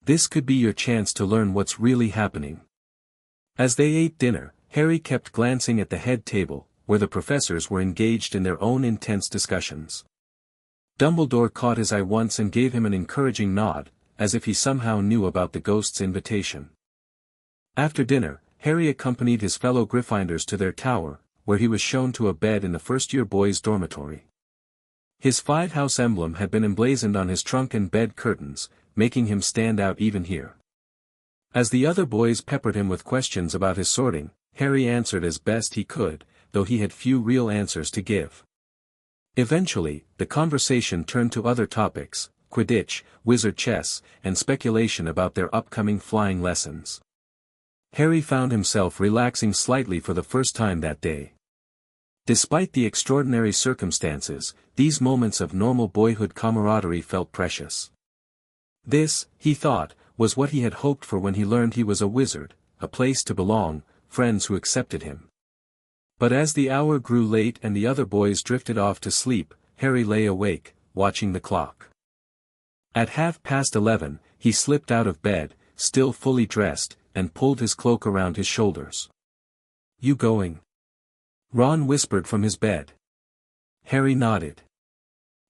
"This could be your chance to learn what's really happening." As they ate dinner, Harry kept glancing at the head table, where the professors were engaged in their own intense discussions. Dumbledore caught his eye once and gave him an encouraging nod, as if he somehow knew about the ghost's invitation. After dinner, Harry accompanied his fellow Gryffindors to their tower, where he was shown to a bed in the first-year boys' dormitory. His 5-house emblem had been emblazoned on his trunk and bed curtains, making him stand out even here. As the other boys peppered him with questions about his sorting, Harry answered as best he could, though he had few real answers to give. Eventually, the conversation turned to other topics: Quidditch, wizard chess, and speculation about their upcoming flying lessons. Harry found himself relaxing slightly for the first time that day. Despite the extraordinary circumstances, these moments of normal boyhood camaraderie felt precious. This, he thought, was what he had hoped for when he learned he was a wizard: a place to belong, friends who accepted him. But as the hour grew late and the other boys drifted off to sleep, Harry lay awake, watching the clock. At 11:30, he slipped out of bed, still fully dressed, and pulled his cloak around his shoulders. "You going?" Ron whispered from his bed. Harry nodded.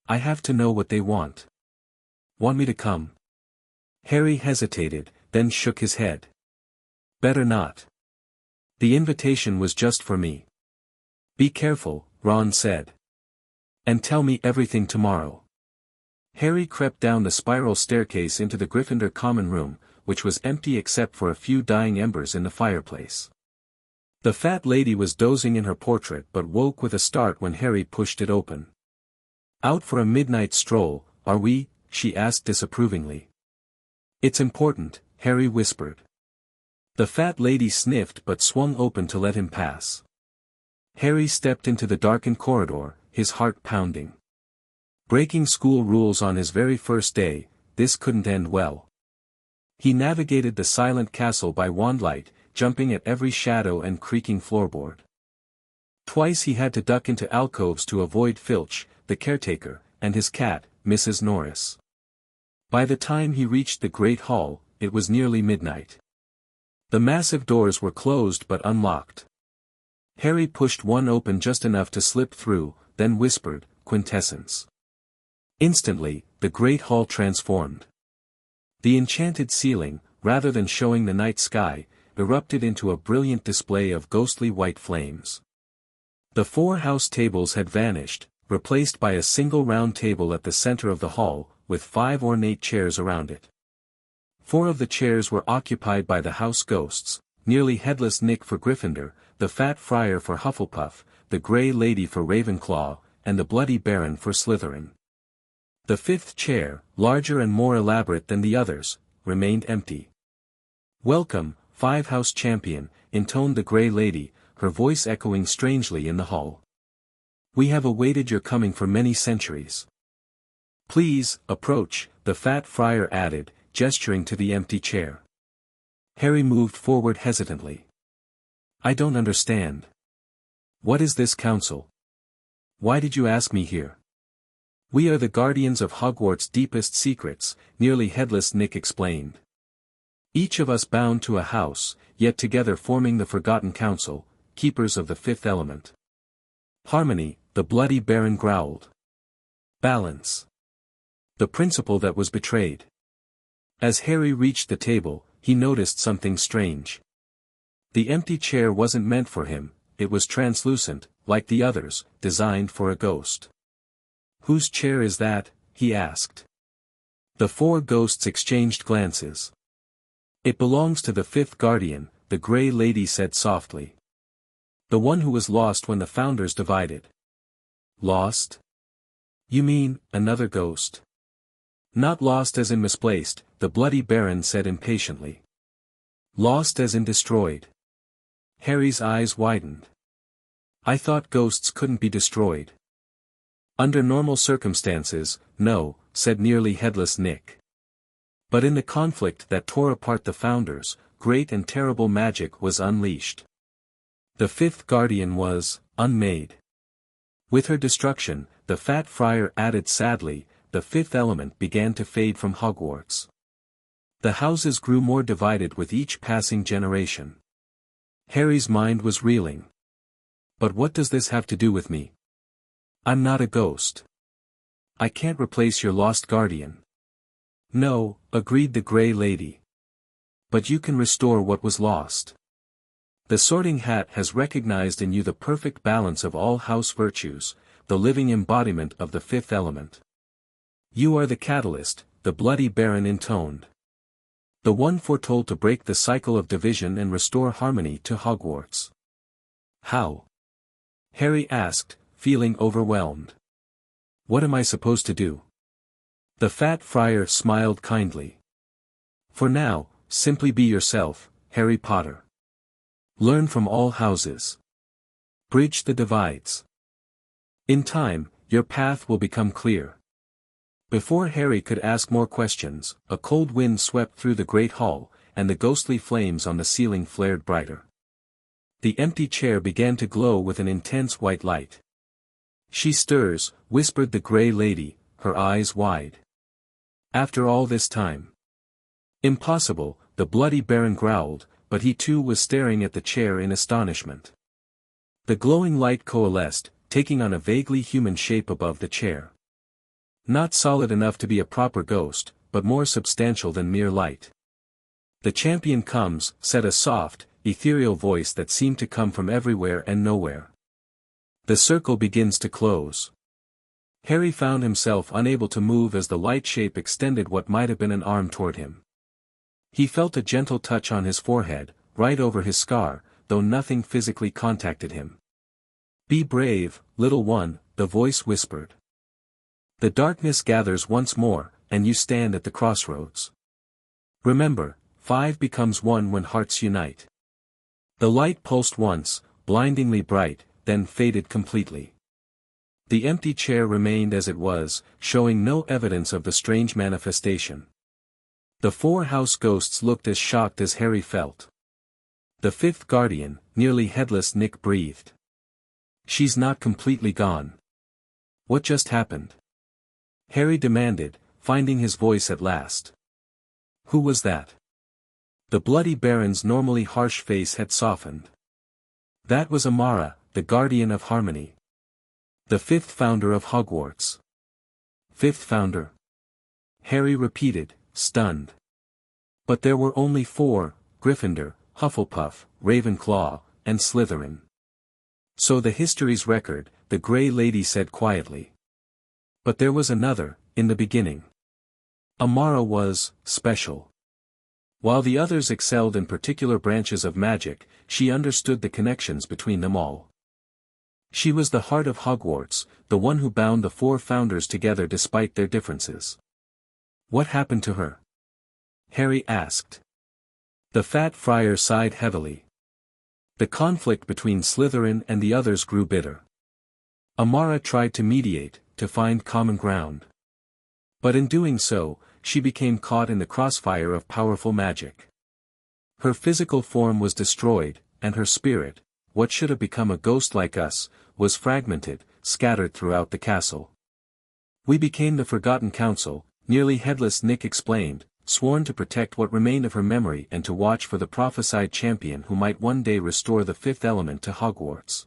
"I have to know what they want." "Want me to come?" Harry hesitated, then shook his head. "Better not. The invitation was just for me." "Be careful," Ron said. "And tell me everything tomorrow." Harry crept down the spiral staircase into the Gryffindor common room, which was empty except for a few dying embers in the fireplace. The fat lady was dozing in her portrait but woke with a start when Harry pushed it open. "Out for a midnight stroll, are we?" she asked disapprovingly. "It's important," Harry whispered. The fat lady sniffed but swung open to let him pass. Harry stepped into the darkened corridor, his heart pounding. Breaking school rules on his very first day, this couldn't end well. He navigated the silent castle by wandlight, jumping at every shadow and creaking floorboard. Twice he had to duck into alcoves to avoid Filch, the caretaker, and his cat, Mrs. Norris. By the time he reached the Great Hall, it was nearly midnight. The massive doors were closed but unlocked. Harry pushed one open just enough to slip through, then whispered, "Quintessence." Instantly, the Great Hall transformed. The enchanted ceiling, rather than showing the night sky, erupted into a brilliant display of ghostly white flames. The 4 house tables had vanished, replaced by a single round table at the center of the hall, with 5 ornate chairs around it. 4 of the chairs were occupied by the house ghosts: nearly headless Nick for Gryffindor, the fat friar for Hufflepuff, the grey lady for Ravenclaw, and the bloody baron for Slytherin. The 5th chair, larger and more elaborate than the others, remained empty. "Welcome, 5-house champion," intoned the grey lady, her voice echoing strangely in the hall. "We have awaited your coming for many centuries." "Please, approach," the fat friar added, gesturing to the empty chair. Harry moved forward hesitantly. "I don't understand. What is this council? Why did you ask me here?" "We are the guardians of Hogwarts' deepest secrets," nearly headless Nick explained. "Each of us bound to a house, yet together forming the Forgotten Council, keepers of the 5th element. Harmony," the bloody baron growled. "Balance. The principle that was betrayed." As Harry reached the table, he noticed something strange. The empty chair wasn't meant for him, it was translucent, like the others, designed for a ghost. "Whose chair is that?" he asked. The four ghosts exchanged glances. "It belongs to the fifth guardian," the Grey Lady said softly. "The one who was lost when the founders divided." "Lost? You mean, another ghost?" "Not lost as in misplaced," the Bloody Baron said impatiently. "Lost as in destroyed." Harry's eyes widened. "I thought ghosts couldn't be destroyed." "Under normal circumstances, no," said nearly headless Nick. "But in the conflict that tore apart the founders, great and terrible magic was unleashed. The fifth guardian was unmade. With her destruction," the Fat Friar added sadly, "the fifth element began to fade from Hogwarts. The houses grew more divided with each passing generation." Harry's mind was reeling. "But what does this have to do with me? I'm not a ghost. I can't replace your lost guardian." "No," agreed the Grey Lady. "But you can restore what was lost. The Sorting Hat has recognized in you the perfect balance of all house virtues, the living embodiment of the fifth element. You are the catalyst," the Bloody Baron intoned. "The one foretold to break the cycle of division and restore harmony to Hogwarts." "How?" Harry asked, feeling overwhelmed. "What am I supposed to do?" The Fat Friar smiled kindly. "For now, simply be yourself, Harry Potter. Learn from all houses. Bridge the divides. In time, your path will become clear." Before Harry could ask more questions, a cold wind swept through the great hall, and the ghostly flames on the ceiling flared brighter. The empty chair began to glow with an intense white light. "She stirs," whispered the Grey Lady, her eyes wide. "After all this time?" "Impossible," the Bloody Baron growled, but he too was staring at the chair in astonishment. The glowing light coalesced, taking on a vaguely human shape above the chair. Not solid enough to be a proper ghost, but more substantial than mere light. "The champion comes," said a soft, ethereal voice that seemed to come from everywhere and nowhere. "The circle begins to close." Harry found himself unable to move as the light shape extended what might have been an arm toward him. He felt a gentle touch on his forehead, right over his scar, though nothing physically contacted him. "Be brave, little one," the voice whispered. "The darkness gathers once more, and you stand at the crossroads. Remember, 5 becomes 1 when hearts unite." The light pulsed once, blindingly bright, then faded completely. The empty chair remained as it was, showing no evidence of the strange manifestation. The 4 house ghosts looked as shocked as Harry felt. The fifth guardian, nearly headless Nick breathed. "She's not completely gone. What just happened?" Harry demanded, finding his voice at last. "Who was that?" The Bloody Baron's normally harsh face had softened. "That was Amara, the guardian of harmony. The fifth founder of Hogwarts." "Fifth founder?" Harry repeated, stunned. But there were only 4, Gryffindor, Hufflepuff, Ravenclaw, and Slytherin. "So the history's record," the Grey Lady said quietly. "But there was another, in the beginning. Amara was special. While the others excelled in particular branches of magic, she understood the connections between them all. She was the heart of Hogwarts, the one who bound the 4 founders together despite their differences." "What happened to her?" Harry asked. The Fat Friar sighed heavily. "The conflict between Slytherin and the others grew bitter. Amara tried to mediate, to find common ground. But in doing so, she became caught in the crossfire of powerful magic. Her physical form was destroyed, and her spirit, what should have become a ghost like us, was fragmented, scattered throughout the castle. We became the Forgotten Council," nearly headless Nick explained, "sworn to protect what remained of her memory and to watch for the prophesied champion who might one day restore the fifth element to Hogwarts."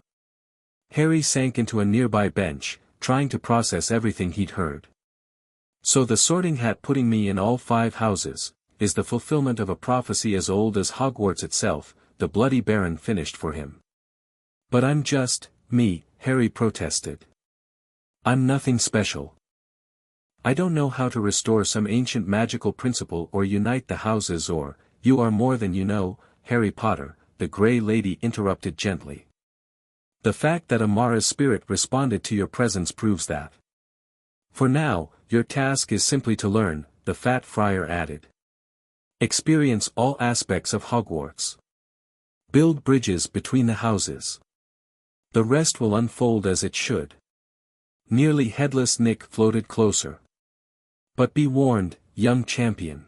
Harry sank into a nearby bench, trying to process everything he'd heard. "So the Sorting Hat putting me in all 5 houses," is the fulfillment of a prophecy as old as Hogwarts itself, the Bloody Baron finished for him. But I'm just me, Harry protested. I'm nothing special. I don't know how to restore some ancient magical principle or unite the houses or, you are more than you know, Harry Potter, the Grey Lady interrupted gently. The fact that Amara's spirit responded to your presence proves that. For now, your task is simply to learn, the Fat Friar added. Experience all aspects of Hogwarts. Build bridges between the houses. The rest will unfold as it should. Nearly headless Nick floated closer. But be warned, young champion.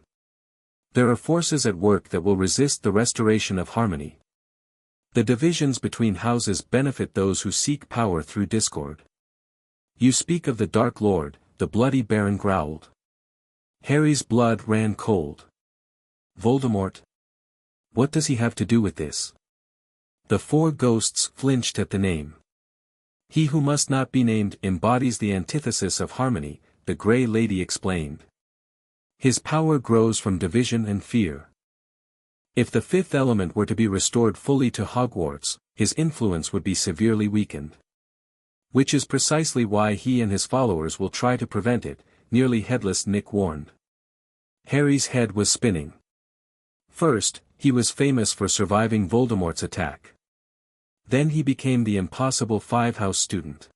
There are forces at work that will resist the restoration of harmony. The divisions between houses benefit those who seek power through discord. You speak of the Dark Lord, the Bloody Baron growled. Harry's blood ran cold. Voldemort? What does he have to do with this? The four ghosts flinched at the name. He who must not be named embodies the antithesis of harmony, the Grey Lady explained. His power grows from division and fear. If the fifth element were to be restored fully to Hogwarts, his influence would be severely weakened. Which is precisely why he and his followers will try to prevent it, nearly headless Nick warned. Harry's head was spinning. First, he was famous for surviving Voldemort's attack. Then he became the impossible five-house student.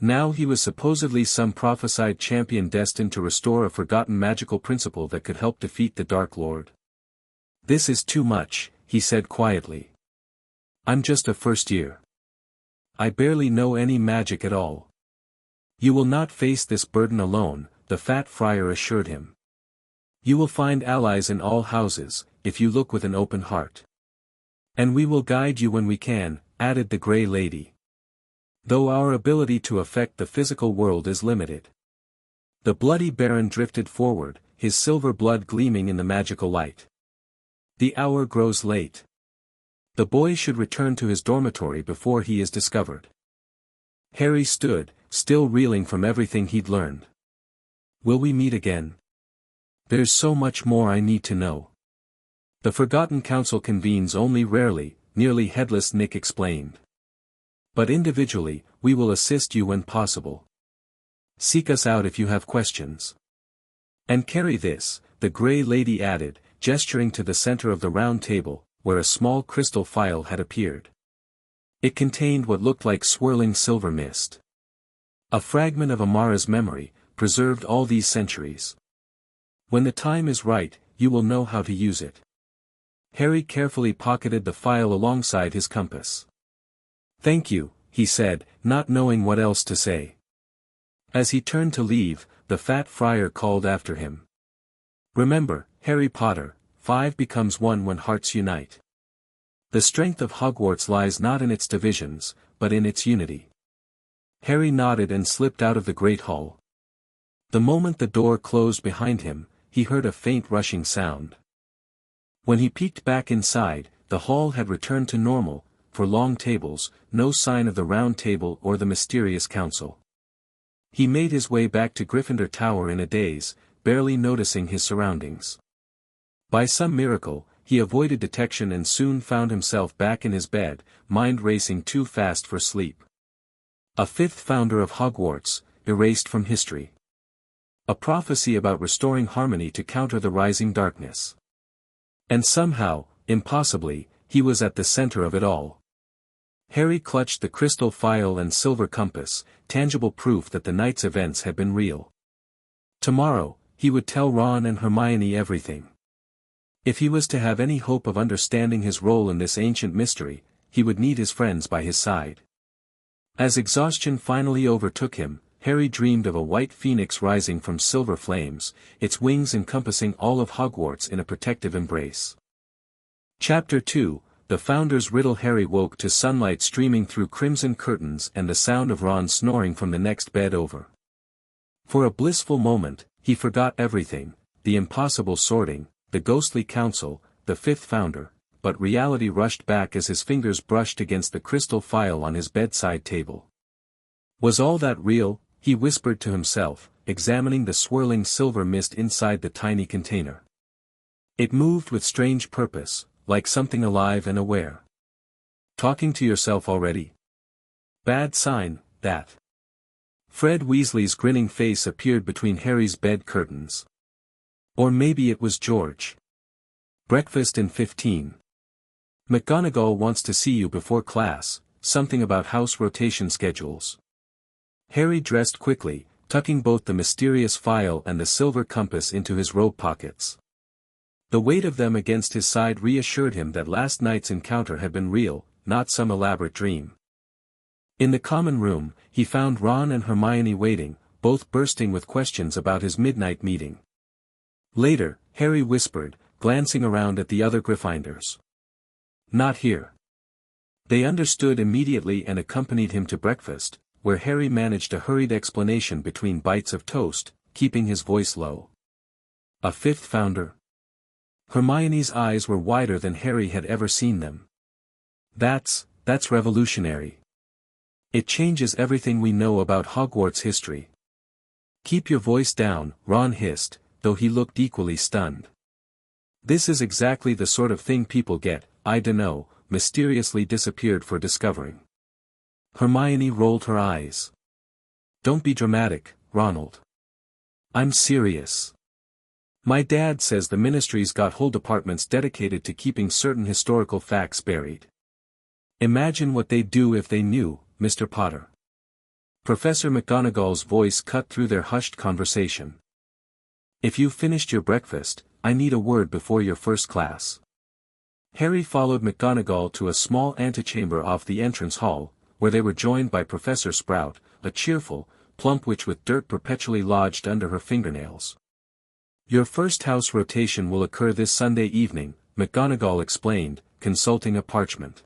Now he was supposedly some prophesied champion destined to restore a forgotten magical principle that could help defeat the Dark Lord. This is too much, he said quietly. I'm just a first year. I barely know any magic at all. You will not face this burden alone, the Fat Friar assured him. You will find allies in all houses, if you look with an open heart. And we will guide you when we can, added the Grey Lady. Though our ability to affect the physical world is limited. The Bloody Baron drifted forward, his silver blood gleaming in the magical light. The hour grows late. The boy should return to his dormitory before he is discovered. Harry stood, still reeling from everything he'd learned. Will we meet again? There's so much more I need to know. The Forgotten Council convenes only rarely, nearly headless Nick explained. But individually, we will assist you when possible. Seek us out if you have questions. And carry this, the Grey Lady added, gesturing to the center of the round table, where a small crystal phial had appeared. It contained what looked like swirling silver mist. A fragment of Amara's memory, preserved all these centuries. When the time is right, you will know how to use it. Harry carefully pocketed the phial alongside his compass. Thank you, he said, not knowing what else to say. As he turned to leave, the Fat Friar called after him. Remember, Harry Potter, 5 becomes 1 when hearts unite. The strength of Hogwarts lies not in its divisions, but in its unity. Harry nodded and slipped out of the great hall. The moment the door closed behind him, he heard a faint rushing sound. When he peeked back inside, the hall had returned to normal, for long tables, no sign of the Round Table or the mysterious council. He made his way back to Gryffindor Tower in a daze, barely noticing his surroundings. By some miracle, he avoided detection and soon found himself back in his bed, mind racing too fast for sleep. A fifth founder of Hogwarts, erased from history. A prophecy about restoring harmony to counter the rising darkness. And somehow, impossibly, he was at the center of it all. Harry clutched the crystal phial and silver compass, tangible proof that the night's events had been real. Tomorrow, he would tell Ron and Hermione everything. If he was to have any hope of understanding his role in this ancient mystery, he would need his friends by his side. As exhaustion finally overtook him, Harry dreamed of a white phoenix rising from silver flames, its wings encompassing all of Hogwarts in a protective embrace. Chapter 2, The Founder's Riddle. Harry woke to sunlight streaming through crimson curtains and the sound of Ron snoring from the next bed over. For a blissful moment, he forgot everything, the impossible sorting, the ghostly council, the fifth founder, but reality rushed back as his fingers brushed against the crystal phial on his bedside table. Was all that real? He whispered to himself, examining the swirling silver mist inside the tiny container. It moved with strange purpose, like something alive and aware. Talking to yourself already? Bad sign, that. Fred Weasley's grinning face appeared between Harry's bed curtains. Or maybe it was George. Breakfast in 15. McGonagall wants to see you before class, something about house rotation schedules. Harry dressed quickly, tucking both the mysterious file and the silver compass into his robe pockets. The weight of them against his side reassured him that last night's encounter had been real, not some elaborate dream. In the common room, he found Ron and Hermione waiting, both bursting with questions about his midnight meeting. Later, Harry whispered, glancing around at the other Gryffindors. Not here. They understood immediately and accompanied him to breakfast, where Harry managed a hurried explanation between bites of toast, keeping his voice low. A fifth founder? Hermione's eyes were wider than Harry had ever seen them. That's revolutionary. It changes everything we know about Hogwarts history. Keep your voice down, Ron hissed, though he looked equally stunned. This is exactly the sort of thing people get, I dunno, mysteriously disappeared for discovering. Hermione rolled her eyes. Don't be dramatic, Ronald. I'm serious. My dad says the ministry's got whole departments dedicated to keeping certain historical facts buried. Imagine what they'd do if they knew, Mr. Potter. Professor McGonagall's voice cut through their hushed conversation. If you've finished your breakfast, I need a word before your first class. Harry followed McGonagall to a small antechamber off the entrance hall, where they were joined by Professor Sprout, a cheerful, plump witch with dirt perpetually lodged under her fingernails. Your first house rotation will occur this Sunday evening, McGonagall explained, consulting a parchment.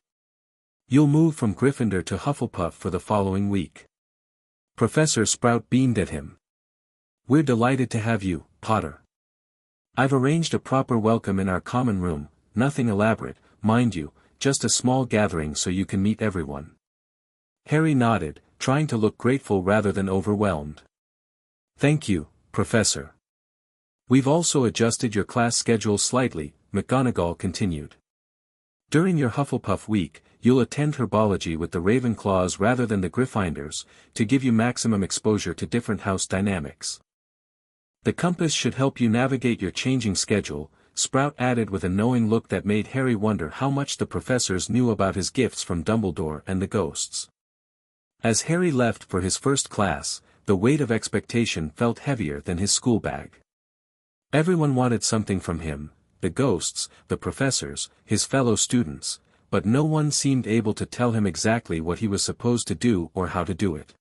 You'll move from Gryffindor to Hufflepuff for the following week. Professor Sprout beamed at him. We're delighted to have you, Potter. I've arranged a proper welcome in our common room, nothing elaborate, mind you, just a small gathering so you can meet everyone. Harry nodded, trying to look grateful rather than overwhelmed. Thank you, Professor. We've also adjusted your class schedule slightly, McGonagall continued. During your Hufflepuff week, you'll attend herbology with the Ravenclaws rather than the Gryffindors, to give you maximum exposure to different house dynamics. The compass should help you navigate your changing schedule, Sprout added with a knowing look that made Harry wonder how much the professors knew about his gifts from Dumbledore and the ghosts. As Harry left for his first class, the weight of expectation felt heavier than his school bag. Everyone wanted something from him, the ghosts, the professors, his fellow students, but no one seemed able to tell him exactly what he was supposed to do or how to do it.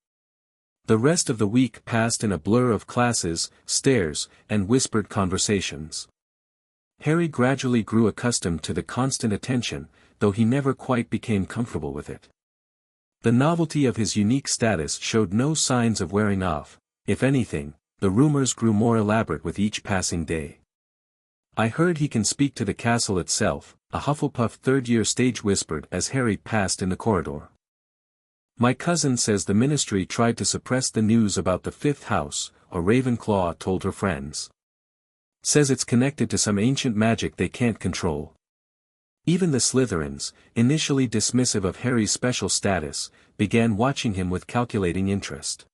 The rest of the week passed in a blur of classes, stares, and whispered conversations. Harry gradually grew accustomed to the constant attention, though he never quite became comfortable with it. The novelty of his unique status showed no signs of wearing off. If anything, the rumors grew more elaborate with each passing day. I heard he can speak to the castle itself, a Hufflepuff third-year stage whispered as Harry passed in the corridor. My cousin says the ministry tried to suppress the news about the fifth house, a Ravenclaw told her friends. Says it's connected to some ancient magic they can't control. Even the Slytherins, initially dismissive of Harry's special status, began watching him with calculating interest.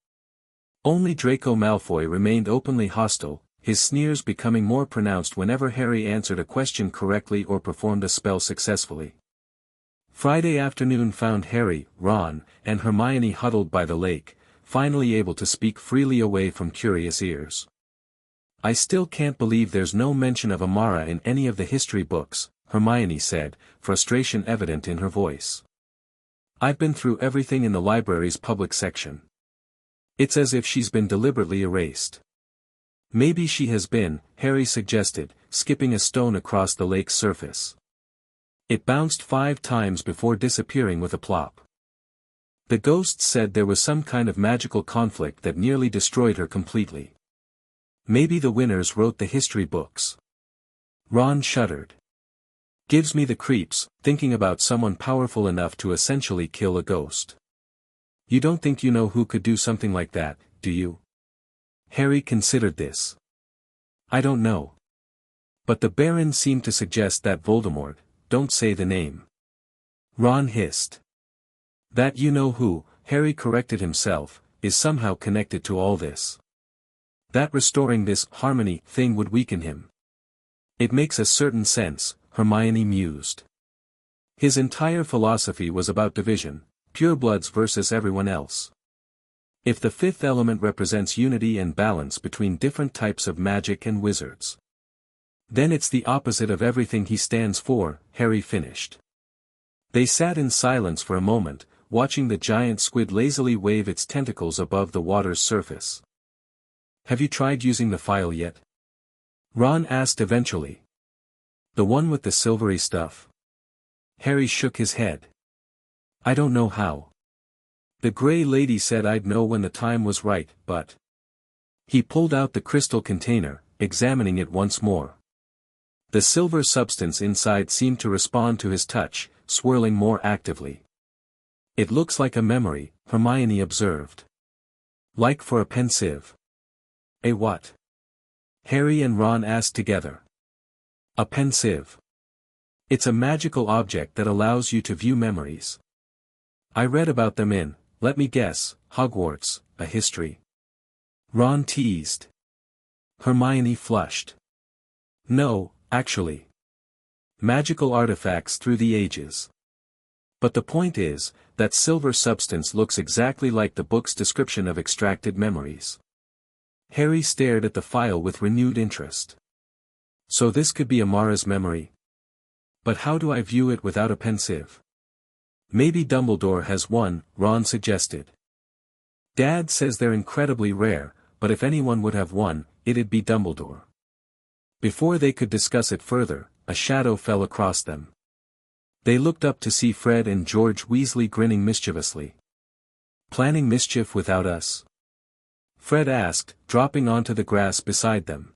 Only Draco Malfoy remained openly hostile, his sneers becoming more pronounced whenever Harry answered a question correctly or performed a spell successfully. Friday afternoon found Harry, Ron, and Hermione huddled by the lake, finally able to speak freely away from curious ears. I still can't believe there's no mention of Amara in any of the history books, Hermione said, frustration evident in her voice. I've been through everything in the library's public section. It's as if she's been deliberately erased. Maybe she has been, Harry suggested, skipping a stone across the lake's surface. It bounced 5 times before disappearing with a plop. The ghosts said there was some kind of magical conflict that nearly destroyed her completely. Maybe the winners wrote the history books. Ron shuddered. Gives me the creeps, thinking about someone powerful enough to essentially kill a ghost. You don't think you know who could do something like that, do you? Harry considered this. I don't know. But the Baron seemed to suggest that Voldemort, don't say the name. Ron hissed. That you-know-who, Harry corrected himself, is somehow connected to all this. That restoring this harmony thing would weaken him. It makes a certain sense, Hermione mused. His entire philosophy was about division, purebloods versus everyone else. If the fifth element represents unity and balance between different types of magic and wizards, then it's the opposite of everything he stands for, Harry finished. They sat in silence for a moment, watching the giant squid lazily wave its tentacles above the water's surface. Have you tried using the file yet? Ron asked eventually. The one with the silvery stuff? Harry shook his head. I don't know how. The Grey Lady said I'd know when the time was right, but... He pulled out the crystal container, examining it once more. The silver substance inside seemed to respond to his touch, swirling more actively. It looks like a memory, Hermione observed. Like for a pensieve. A what? Harry and Ron asked together. A pensieve. It's a magical object that allows you to view memories. I read about them in, let me guess, Hogwarts, a history. Ron teased. Hermione flushed. No, actually. Magical artifacts through the ages. But the point is, that silver substance looks exactly like the book's description of extracted memories. Harry stared at the file with renewed interest. So this could be Amara's memory? But how do I view it without a pensieve? Maybe Dumbledore has one, Ron suggested. Dad says they're incredibly rare, but if anyone would have one, it'd be Dumbledore. Before they could discuss it further, a shadow fell across them. They looked up to see Fred and George Weasley grinning mischievously. Planning mischief without us? Fred asked, dropping onto the grass beside them.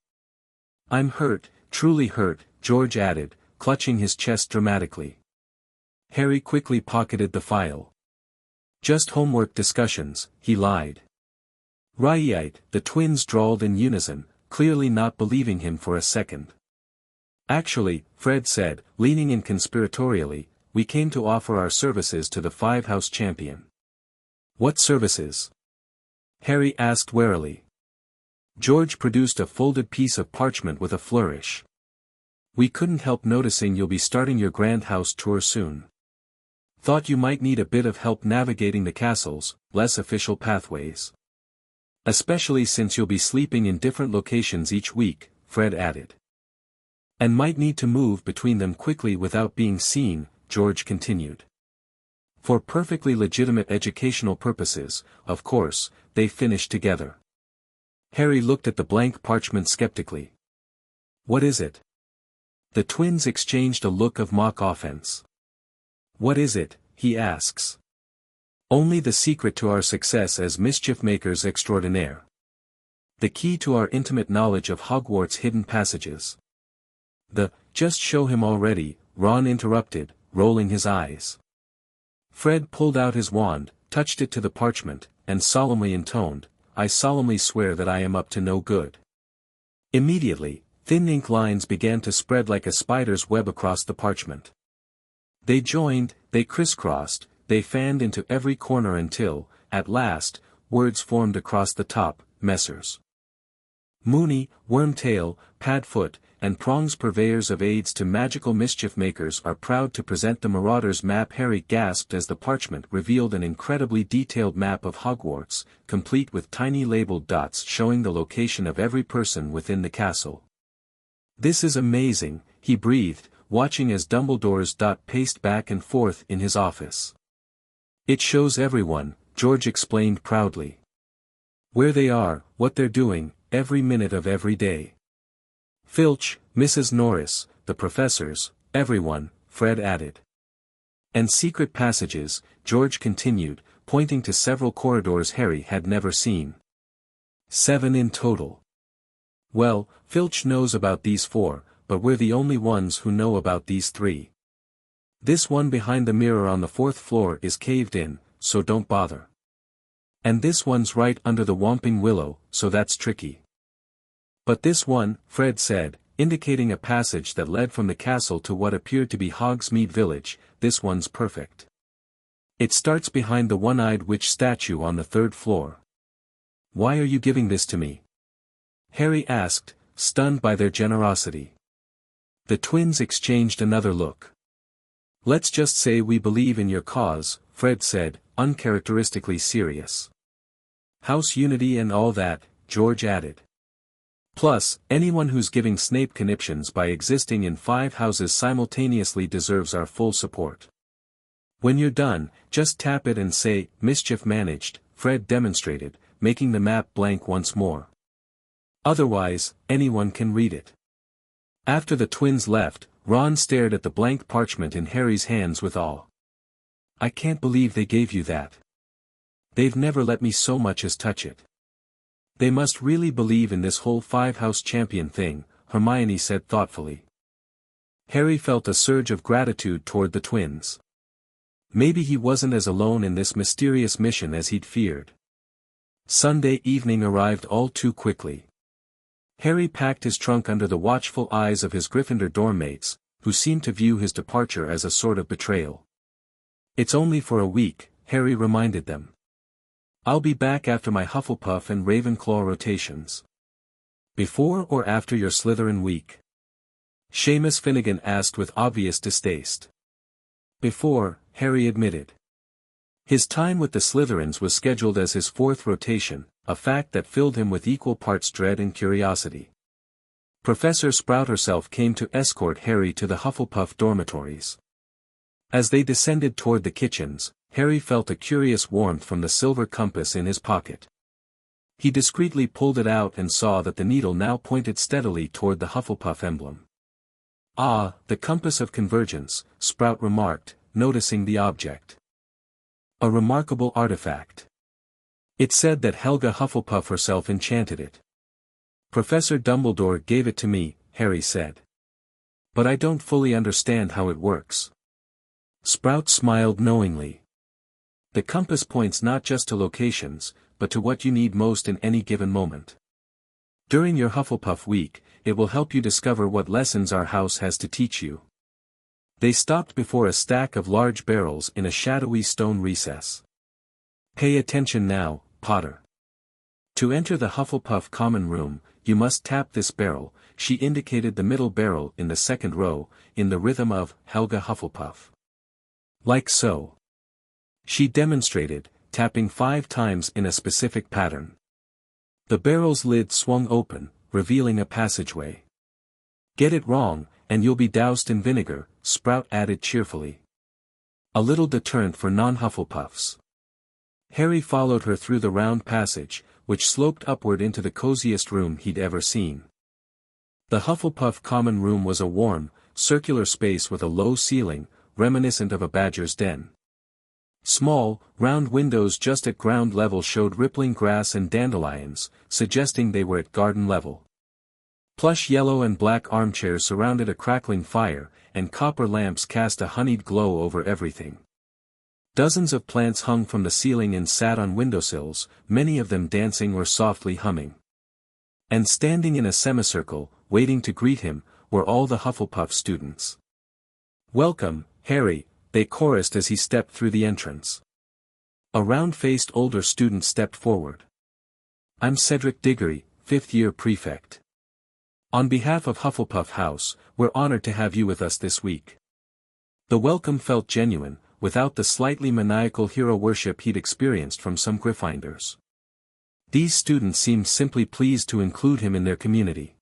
I'm hurt, truly hurt, George added, clutching his chest dramatically. Harry quickly pocketed the file. Just homework discussions, he lied. Right, the twins drawled in unison, clearly not believing him for a second. Actually, Fred said, leaning in conspiratorially, we came to offer our services to the five-house champion. What services? Harry asked warily. George produced a folded piece of parchment with a flourish. We couldn't help noticing you'll be starting your grand house tour soon. Thought you might need a bit of help navigating the castle's, less official pathways. Especially since you'll be sleeping in different locations each week, Fred added. And might need to move between them quickly without being seen, George continued. For perfectly legitimate educational purposes, of course, they finished together. Harry looked at the blank parchment skeptically. What is it? The twins exchanged a look of mock offense. What is it, he asks. Only the secret to our success as mischief makers extraordinaire. The key to our intimate knowledge of Hogwarts' hidden passages. Just show him already, Ron interrupted, rolling his eyes. Fred pulled out his wand, touched it to the parchment, and solemnly intoned, I solemnly swear that I am up to no good. Immediately, thin ink lines began to spread like a spider's web across the parchment. They joined, they crisscrossed, they fanned into every corner until, at last, words formed across the top, Messrs. Moony, Wormtail, Padfoot, and Prongs, purveyors of aids to magical mischief makers, are proud to present the Marauders map. Harry gasped as the parchment revealed an incredibly detailed map of Hogwarts, complete with tiny labeled dots showing the location of every person within the castle. This is amazing, he breathed, watching as Dumbledore's dot paced back and forth in his office. It shows everyone, George explained proudly. Where they are, what they're doing, every minute of every day. Filch, Mrs. Norris, the professors, everyone, Fred added. And secret passages, George continued, pointing to several corridors Harry had never seen. 7 in total. Well, Filch knows about these 4, but we're the only ones who know about these 3. This one behind the mirror on the 4th floor is caved in, so don't bother. And this one's right under the Whomping Willow, so that's tricky. But this one, Fred said, indicating a passage that led from the castle to what appeared to be Hogsmeade Village. "This one's perfect. It starts behind the one-eyed witch statue on the third floor." "Why are you giving this to me?" Harry asked, stunned by their generosity. The twins exchanged another look. "Let's just say we believe in your cause," Fred said, uncharacteristically serious. "House unity and all that," George added. "Plus, anyone who's giving Snape conniptions by existing in 5 houses simultaneously deserves our full support. When you're done, just tap it and say, 'Mischief managed,'" Fred demonstrated, making the map blank once more. "Otherwise, anyone can read it." After the twins left, Ron stared at the blank parchment in Harry's hands with awe. "I can't believe they gave you that. They've never let me so much as touch it." "They must really believe in this whole 5-house champion thing," Hermione said thoughtfully. Harry felt a surge of gratitude toward the twins. Maybe he wasn't as alone in this mysterious mission as he'd feared. Sunday evening arrived all too quickly. Harry packed his trunk under the watchful eyes of his Gryffindor dorm mates, who seemed to view his departure as a sort of betrayal. "It's only for a week," Harry reminded them. "I'll be back after my Hufflepuff and Ravenclaw rotations." "Before or after your Slytherin week?" Seamus Finnegan asked with obvious distaste. "Before," Harry admitted. His time with the Slytherins was scheduled as his 4th rotation, a fact that filled him with equal parts dread and curiosity. Professor Sprout herself came to escort Harry to the Hufflepuff dormitories. As they descended toward the kitchens, Harry felt a curious warmth from the silver compass in his pocket. He discreetly pulled it out and saw that the needle now pointed steadily toward the Hufflepuff emblem. "Ah, the compass of convergence," Sprout remarked, noticing the object. "A remarkable artifact. It said that Helga Hufflepuff herself enchanted it." "Professor Dumbledore gave it to me," Harry said. "But I don't fully understand how it works." Sprout smiled knowingly. "The compass points not just to locations, but to what you need most in any given moment. During your Hufflepuff week, it will help you discover what lessons our house has to teach you." They stopped before a stack of large barrels in a shadowy stone recess. "Pay attention now, Potter. To enter the Hufflepuff common room, you must tap this barrel," she indicated the middle barrel in the second row, in the rhythm of Helga Hufflepuff. "Like so." She demonstrated, tapping 5 times in a specific pattern. The barrel's lid swung open, revealing a passageway. "Get it wrong, and you'll be doused in vinegar," Sprout added cheerfully. A little deterrent for non-Hufflepuffs. Harry followed her through the round passage, which sloped upward into the coziest room he'd ever seen. The Hufflepuff common room was a warm, circular space with a low ceiling, reminiscent of a badger's den. Small, round windows just at ground level showed rippling grass and dandelions, suggesting they were at garden level. Plush yellow and black armchairs surrounded a crackling fire, and copper lamps cast a honeyed glow over everything. Dozens of plants hung from the ceiling and sat on windowsills, many of them dancing or softly humming. And standing in a semicircle, waiting to greet him, were all the Hufflepuff students. "Welcome, Harry," they chorused as he stepped through the entrance. A round-faced older student stepped forward. "I'm Cedric Diggory, 5th-year prefect. On behalf of Hufflepuff House, we're honored to have you with us this week." The welcome felt genuine, without the slightly maniacal hero worship he'd experienced from some Gryffindors. These students seemed simply pleased to include him in their community.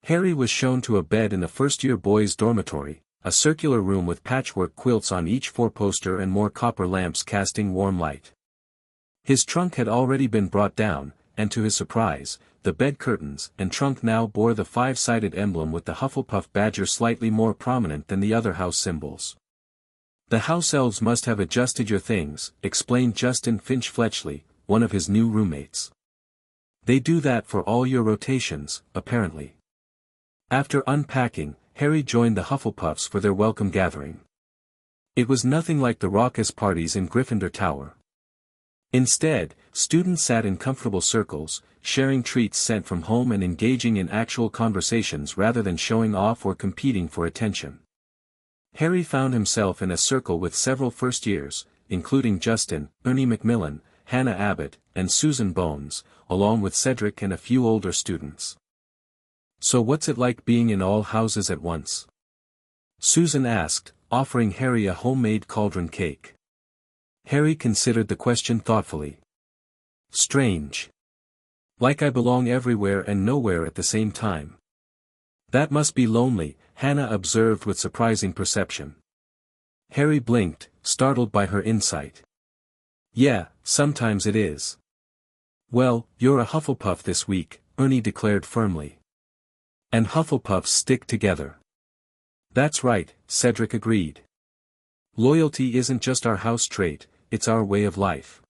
Harry was shown to a bed in the first-year boys' dormitory, a circular room with patchwork quilts on each four-poster and more copper lamps casting warm light. His trunk had already been brought down, and to his surprise, the bed curtains and trunk now bore the 5-sided emblem with the Hufflepuff badger slightly more prominent than the other house symbols. "The house elves must have adjusted your things," explained Justin Finch-Fletchley, one of his new roommates. "They do that for all your rotations, apparently." After unpacking, Harry joined the Hufflepuffs for their welcome gathering. It was nothing like the raucous parties in Gryffindor Tower. Instead, students sat in comfortable circles, sharing treats sent from home and engaging in actual conversations rather than showing off or competing for attention. Harry found himself in a circle with several first years, including Justin, Ernie Macmillan, Hannah Abbott, and Susan Bones, along with Cedric and a few older students. "So what's it like being in all houses at once?" Susan asked, offering Harry a homemade cauldron cake. Harry considered the question thoughtfully. "Strange. Like I belong everywhere and nowhere at the same time." "That must be lonely," Hannah observed with surprising perception. Harry blinked, startled by her insight. "Yeah, sometimes it is." "Well, you're a Hufflepuff this week," Ernie declared firmly. "And Hufflepuffs stick together." "That's right," Cedric agreed. "Loyalty isn't just our house trait, it's our way of life.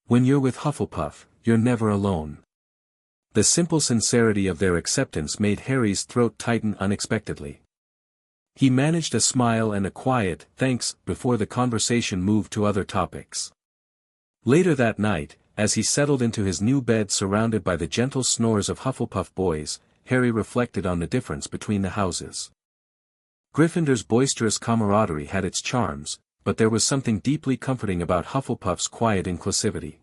When you're with Hufflepuff, you're never alone." The simple sincerity of their acceptance made Harry's throat tighten unexpectedly. He managed a smile and a quiet "thanks" before the conversation moved to other topics. Later that night, as he settled into his new bed surrounded by the gentle snores of Hufflepuff boys, Harry reflected on the difference between the houses. Gryffindor's boisterous camaraderie had its charms, but there was something deeply comforting about Hufflepuff's quiet inclusivity.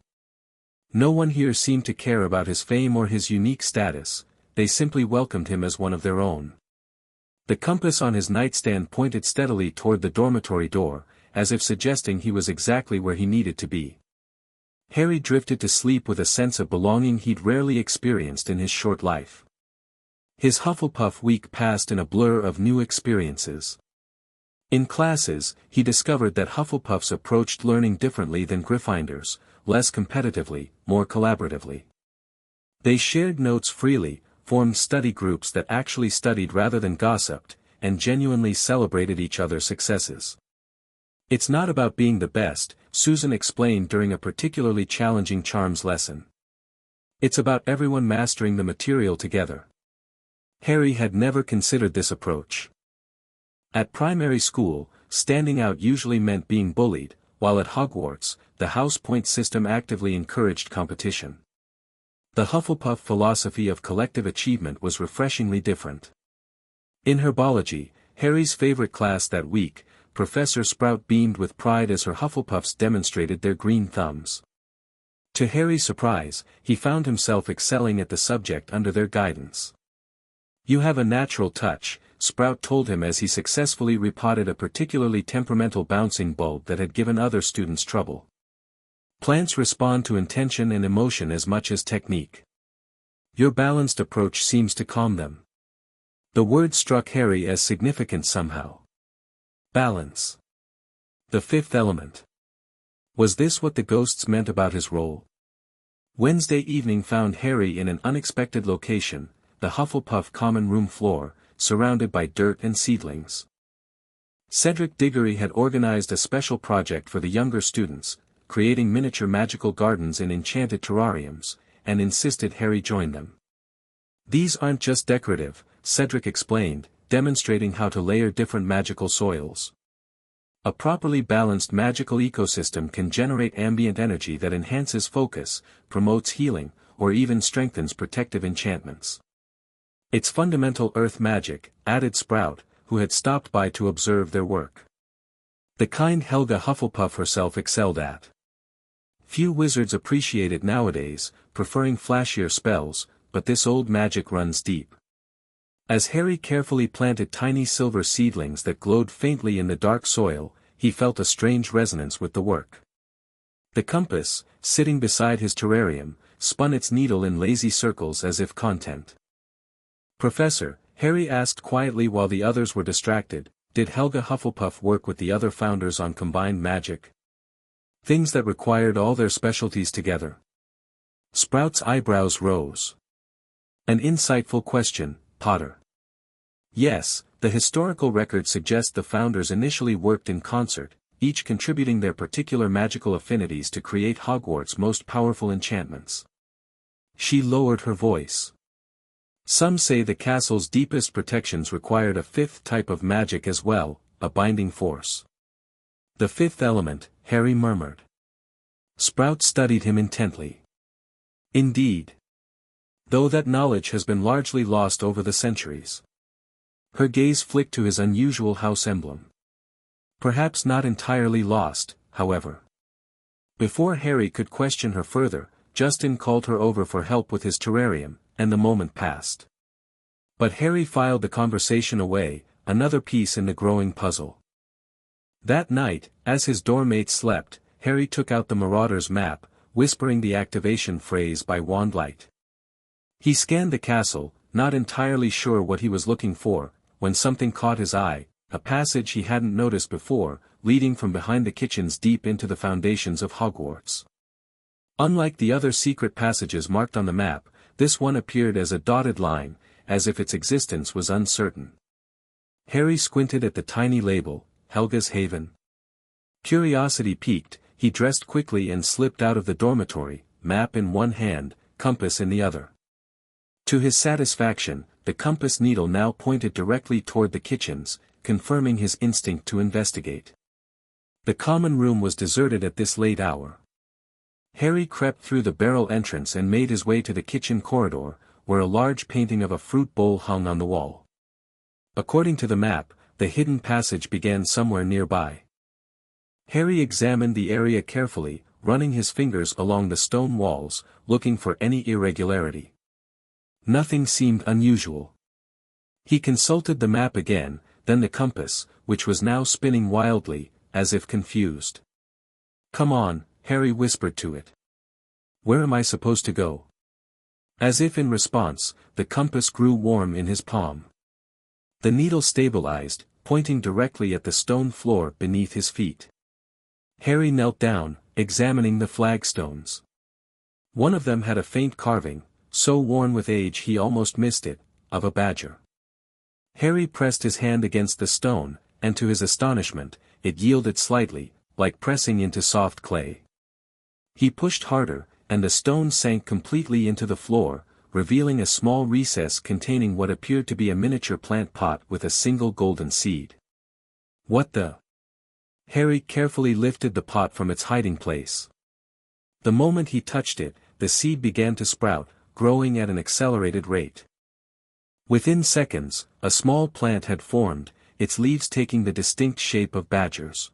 No one here seemed to care about his fame or his unique status, they simply welcomed him as one of their own. The compass on his nightstand pointed steadily toward the dormitory door, as if suggesting he was exactly where he needed to be. Harry drifted to sleep with a sense of belonging he'd rarely experienced in his short life. His Hufflepuff week passed in a blur of new experiences. In classes, he discovered that Hufflepuffs approached learning differently than Gryffindors, less competitively, more collaboratively. They shared notes freely, formed study groups that actually studied rather than gossiped, and genuinely celebrated each other's successes. "It's not about being the best," Susan explained during a particularly challenging charms lesson. "It's about everyone mastering the material together." Harry had never considered this approach. At primary school, standing out usually meant being bullied, while at Hogwarts, the house point system actively encouraged competition. The Hufflepuff philosophy of collective achievement was refreshingly different. In herbology, Harry's favorite class that week, Professor Sprout beamed with pride as her Hufflepuffs demonstrated their green thumbs. To Harry's surprise, he found himself excelling at the subject under their guidance. "You have a natural touch," Sprout told him as he successfully repotted a particularly temperamental bouncing bulb that had given other students trouble. "Plants respond to intention and emotion as much as technique. Your balanced approach seems to calm them." The word struck Harry as significant somehow. Balance. The fifth element. Was this what the ghosts meant about his role? Wednesday evening found Harry in an unexpected location, the Hufflepuff common room floor, surrounded by dirt and seedlings. Cedric Diggory had organized a special project for the younger students, creating miniature magical gardens in enchanted terrariums, and insisted Harry join them. "These aren't just decorative," Cedric explained, demonstrating how to layer different magical soils. "A properly balanced magical ecosystem can generate ambient energy that enhances focus, promotes healing, or even strengthens protective enchantments. It's fundamental earth magic," added Sprout, who had stopped by to observe their work. "The kind Helga Hufflepuff herself excelled at. Few wizards appreciate it nowadays, preferring flashier spells, but this old magic runs deep." As Harry carefully planted tiny silver seedlings that glowed faintly in the dark soil, he felt a strange resonance with the work. The compass, sitting beside his terrarium, spun its needle in lazy circles as if content. "Professor," Harry asked quietly while the others were distracted, "did Helga Hufflepuff work with the other founders on combined magic? Things that required all their specialties together?" Sprout's eyebrows rose. "An insightful question, Potter. Yes, the historical records suggest the founders initially worked in concert, each contributing their particular magical affinities to create Hogwarts' most powerful enchantments." She lowered her voice. "Some say the castle's deepest protections required a fifth type of magic as well, a binding force." "The fifth element," Harry murmured. Sprout studied him intently. Indeed. Though that knowledge has been largely lost over the centuries. Her gaze flicked to his unusual house emblem. Perhaps not entirely lost, however. Before Harry could question her further, Justin called her over for help with his terrarium, and the moment passed. But Harry filed the conversation away, another piece in the growing puzzle. That night, as his dorm-mates slept, Harry took out the Marauder's map, whispering the activation phrase by wand light. He scanned the castle, not entirely sure what he was looking for, when something caught his eye, a passage he hadn't noticed before, leading from behind the kitchens deep into the foundations of Hogwarts. Unlike the other secret passages marked on the map, this one appeared as a dotted line, as if its existence was uncertain. Harry squinted at the tiny label, Helga's Haven. Curiosity piqued, he dressed quickly and slipped out of the dormitory, map in one hand, compass in the other. To his satisfaction, the compass needle now pointed directly toward the kitchens, confirming his instinct to investigate. The common room was deserted at this late hour. Harry crept through the barrel entrance and made his way to the kitchen corridor, where a large painting of a fruit bowl hung on the wall. According to the map, the hidden passage began somewhere nearby. Harry examined the area carefully, running his fingers along the stone walls, looking for any irregularity. Nothing seemed unusual. He consulted the map again, then the compass, which was now spinning wildly, as if confused. "Come on," Harry whispered to it. "Where am I supposed to go?" As if in response, the compass grew warm in his palm. The needle stabilized, pointing directly at the stone floor beneath his feet. Harry knelt down, examining the flagstones. One of them had a faint carving, so worn with age he almost missed it, of a badger. Harry pressed his hand against the stone, and to his astonishment, it yielded slightly, like pressing into soft clay. He pushed harder, and the stone sank completely into the floor, revealing a small recess containing what appeared to be a miniature plant pot with a single golden seed. What the? Harry carefully lifted the pot from its hiding place. The moment he touched it, the seed began to sprout, growing at an accelerated rate. Within seconds, a small plant had formed, its leaves taking the distinct shape of badgers.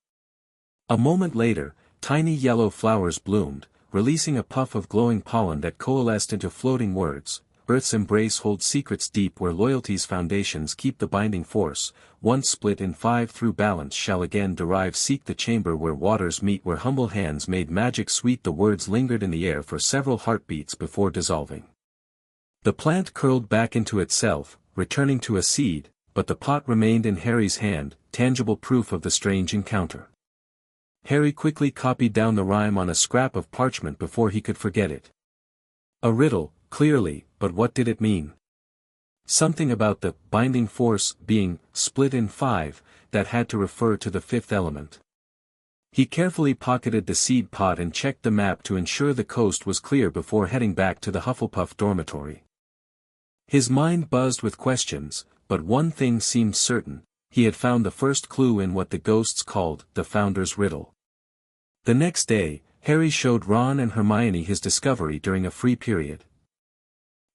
A moment later, tiny yellow flowers bloomed, releasing a puff of glowing pollen that coalesced into floating words. Earth's embrace holds secrets deep where loyalty's foundations keep the binding force, once split in 5 through balance shall again derive seek the chamber where waters meet where humble hands made magic sweet the words lingered in the air for several heartbeats before dissolving. The plant curled back into itself, returning to a seed, but the pot remained in Harry's hand, tangible proof of the strange encounter. Harry quickly copied down the rhyme on a scrap of parchment before he could forget it. A riddle, clearly, but what did it mean? Something about the binding force being split in 5, that had to refer to the 5th element. He carefully pocketed the seed pod and checked the map to ensure the coast was clear before heading back to the Hufflepuff dormitory. His mind buzzed with questions, but one thing seemed certain, he had found the first clue in what the ghosts called the Founder's Riddle. The next day, Harry showed Ron and Hermione his discovery during a free period.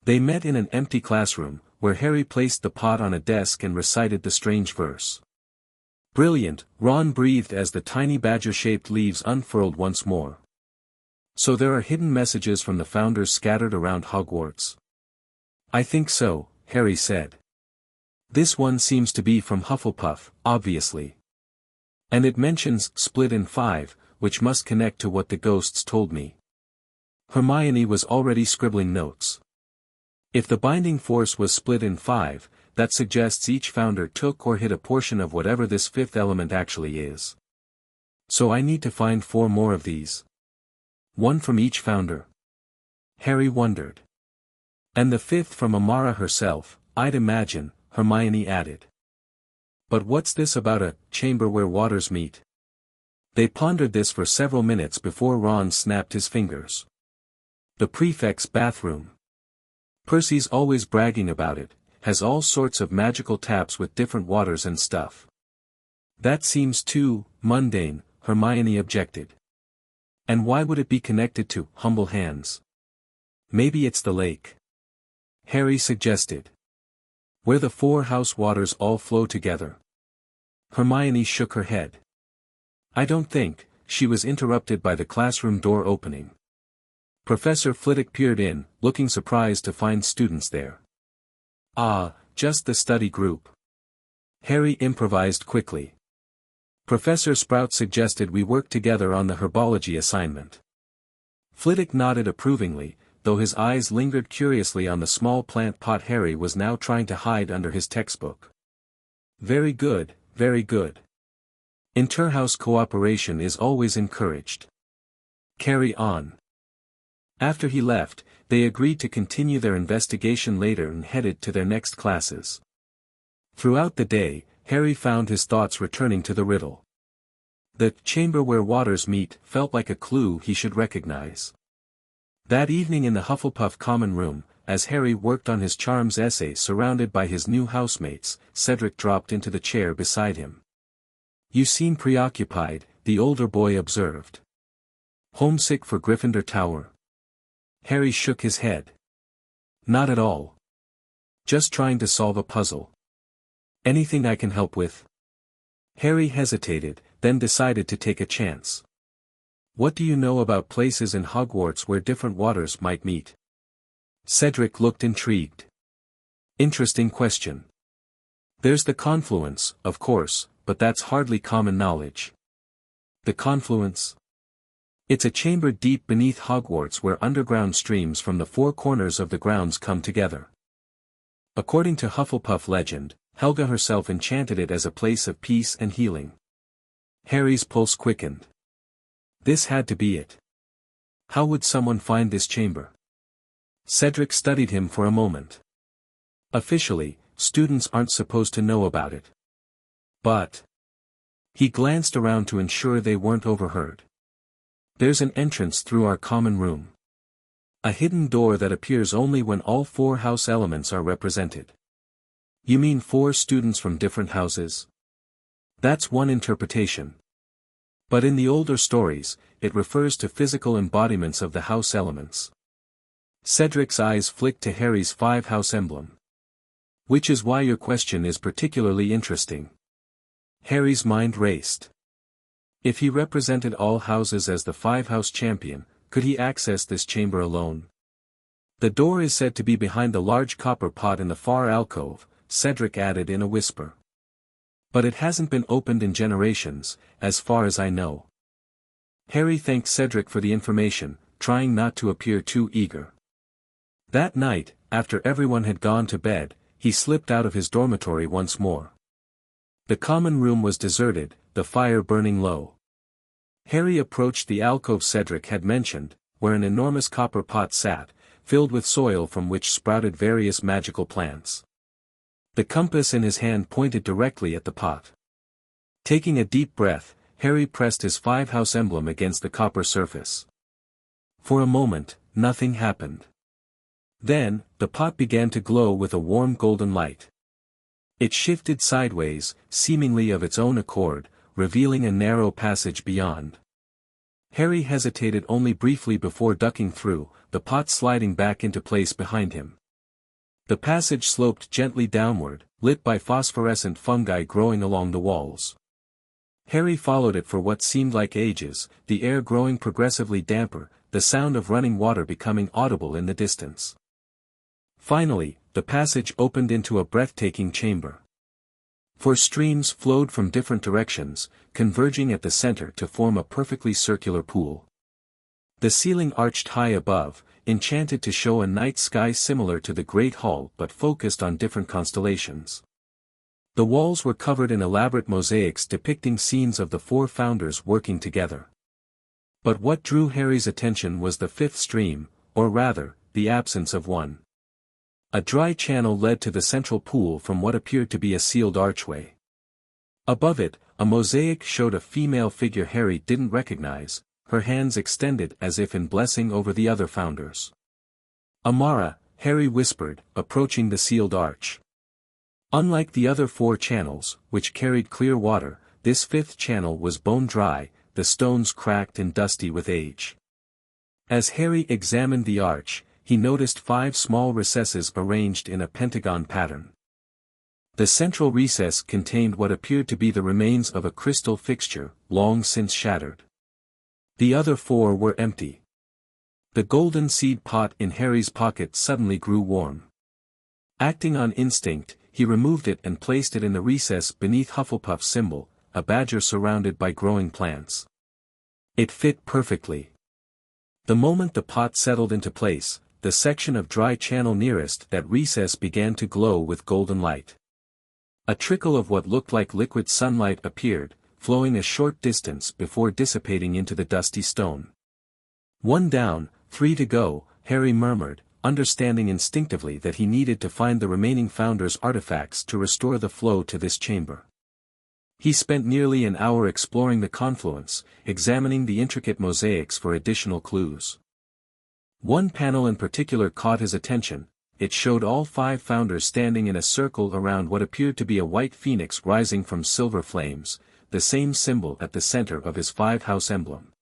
They met in an empty classroom, where Harry placed the pot on a desk and recited the strange verse. "Brilliant," Ron breathed as the tiny badger-shaped leaves unfurled once more. "So there are hidden messages from the Founders scattered around Hogwarts?" "I think so," Harry said. "This one seems to be from Hufflepuff, obviously. And it mentions split in 5, which must connect to what the ghosts told me." Hermione was already scribbling notes. If the binding force was split in 5, that suggests each founder took or hid a portion of whatever this 5th element actually is. So I need to find 4 more of these. One from each founder. Harry wondered. And the 5th from Amara herself, I'd imagine, Hermione added. But what's this about a chamber where waters meet? They pondered this for several minutes before Ron snapped his fingers. The prefect's bathroom. Percy's always bragging about it, has all sorts of magical taps with different waters and stuff. That seems too mundane, Hermione objected. And why would it be connected to humble hands? Maybe it's the lake. Harry suggested. Where the 4 house waters all flow together. Hermione shook her head. I don't think. She was interrupted by the classroom door opening. Professor Flitwick peered in, looking surprised to find students there. Ah, just the study group. Harry improvised quickly. Professor Sprout suggested we work together on the herbology assignment. Flitwick nodded approvingly, though his eyes lingered curiously on the small plant pot Harry was now trying to hide under his textbook. Very good, very good. Inter-house cooperation is always encouraged. Carry on. After he left, they agreed to continue their investigation later and headed to their next classes. Throughout the day, Harry found his thoughts returning to the riddle. The chamber where waters meet felt like a clue he should recognize. That evening in the Hufflepuff common room, as Harry worked on his charms essay surrounded by his new housemates, Cedric dropped into the chair beside him. You seem preoccupied, the older boy observed. Homesick for Gryffindor Tower? Harry shook his head. Not at all. Just trying to solve a puzzle. Anything I can help with? Harry hesitated, then decided to take a chance. What do you know about places in Hogwarts where different waters might meet? Cedric looked intrigued. Interesting question. There's the confluence, of course, but that's hardly common knowledge. The confluence? It's a chamber deep beneath Hogwarts where underground streams from the 4 corners of the grounds come together. According to Hufflepuff legend, Helga herself enchanted it as a place of peace and healing. Harry's pulse quickened. This had to be it. How would someone find this chamber? Cedric studied him for a moment. Officially, students aren't supposed to know about it. But he glanced around to ensure they weren't overheard. There's an entrance through our common room. A hidden door that appears only when all 4 house elements are represented. You mean 4 students from different houses? That's one interpretation. But in the older stories, it refers to physical embodiments of the house elements. Cedric's eyes flicked to Harry's 5-house emblem. Which is why your question is particularly interesting. Harry's mind raced. If he represented all houses as the 5-house champion, could he access this chamber alone? The door is said to be behind the large copper pot in the far alcove, Cedric added in a whisper. But it hasn't been opened in generations, as far as I know. Harry thanked Cedric for the information, trying not to appear too eager. That night, after everyone had gone to bed, he slipped out of his dormitory once more. The common room was deserted, the fire burning low. Harry approached the alcove Cedric had mentioned, where an enormous copper pot sat, filled with soil from which sprouted various magical plants. The compass in his hand pointed directly at the pot. Taking a deep breath, Harry pressed his 5-house emblem against the copper surface. For a moment, nothing happened. Then, the pot began to glow with a warm golden light. It shifted sideways, seemingly of its own accord, revealing a narrow passage beyond. Harry hesitated only briefly before ducking through, the pot sliding back into place behind him. The passage sloped gently downward, lit by phosphorescent fungi growing along the walls. Harry followed it for what seemed like ages, the air growing progressively damper, the sound of running water becoming audible in the distance. Finally, the passage opened into a breathtaking chamber. 4 streams flowed from different directions, converging at the center to form a perfectly circular pool. The ceiling arched high above, enchanted to show a night sky similar to the Great Hall but focused on different constellations. The walls were covered in elaborate mosaics depicting scenes of the 4 founders working together. But what drew Harry's attention was the 5th stream, or rather, the absence of one. A dry channel led to the central pool from what appeared to be a sealed archway. Above it, a mosaic showed a female figure Harry didn't recognize, her hands extended as if in blessing over the other founders. Amara, Harry whispered, approaching the sealed arch. Unlike the other 4 channels, which carried clear water, this 5th channel was bone dry, the the stones cracked and dusty with age. As Harry examined the arch, he noticed 5 small recesses arranged in a pentagon pattern. The central recess contained what appeared to be the remains of a crystal fixture, long since shattered. The other 4 were empty. The golden seed pot in Harry's pocket suddenly grew warm. Acting on instinct, he removed it and placed it in the recess beneath Hufflepuff's symbol, a badger surrounded by growing plants. It fit perfectly. The moment the pot settled into place, the section of dry channel nearest that recess began to glow with golden light. A trickle of what looked like liquid sunlight appeared, flowing a short distance before dissipating into the dusty stone. 1 down, 3 to go, Harry murmured, understanding instinctively that he needed to find the remaining Founder's artifacts to restore the flow to this chamber. He spent nearly an hour exploring the confluence, examining the intricate mosaics for additional clues. One panel in particular caught his attention. It showed all 5 Founders standing in a circle around what appeared to be a white phoenix rising from silver flames, the same symbol at the center of his 5-house emblem.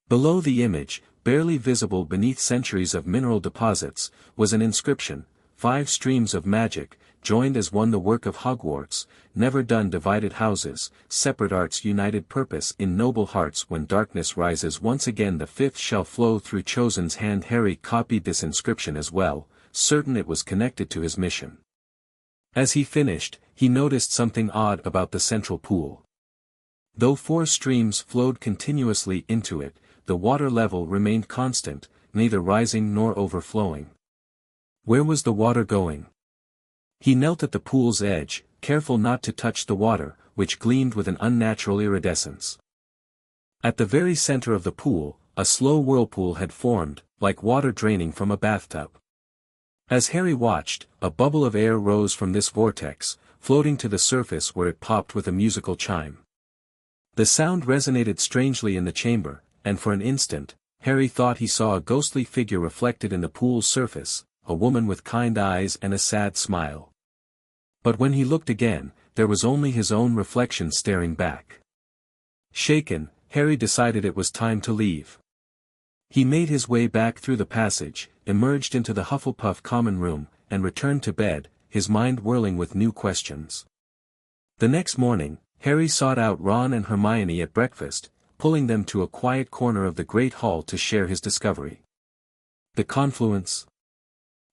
Below the image, barely visible beneath centuries of mineral deposits, was an inscription, 5 streams of magic, joined as one, the work of Hogwarts, never done, divided houses, separate arts, united purpose in noble hearts, when darkness rises once again the 5th shall flow through chosen's hand. Harry copied this inscription as well, certain it was connected to his mission. As he finished, he noticed something odd about the central pool. Though 4 streams flowed continuously into it, the water level remained constant, neither rising nor overflowing. Where was the water going? He knelt at the pool's edge, careful not to touch the water, which gleamed with an unnatural iridescence. At the very center of the pool, a slow whirlpool had formed, like water draining from a bathtub. As Harry watched, a bubble of air rose from this vortex, floating to the surface where it popped with a musical chime. The sound resonated strangely in the chamber, and for an instant, Harry thought he saw a ghostly figure reflected in the pool's surface, a woman with kind eyes and a sad smile. But when he looked again, there was only his own reflection staring back. Shaken, Harry decided it was time to leave. He made his way back through the passage, emerged into the Hufflepuff common room, and returned to bed, his mind whirling with new questions. The next morning, Harry sought out Ron and Hermione at breakfast, pulling them to a quiet corner of the great hall to share his discovery. The confluence?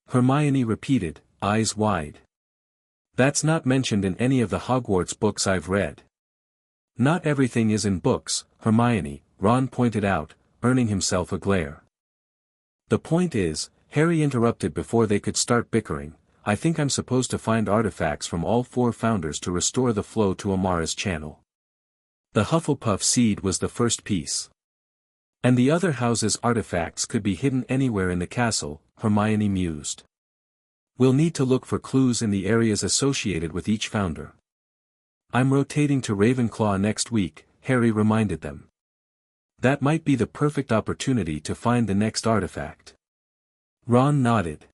Hermione repeated, eyes wide. That's not mentioned in any of the Hogwarts books I've read. Not everything is in books, Hermione, Ron pointed out, earning himself a glare. The point is, Harry interrupted before they could start bickering, I think I'm supposed to find artifacts from all 4 Founders to restore the flow to Amara's channel. The Hufflepuff seed was the first piece. And the other houses' artifacts could be hidden anywhere in the castle, Hermione mused. We'll need to look for clues in the areas associated with each Founder. I'm rotating to Ravenclaw next week, Harry reminded them. That might be the perfect opportunity to find the next artifact. Ron nodded.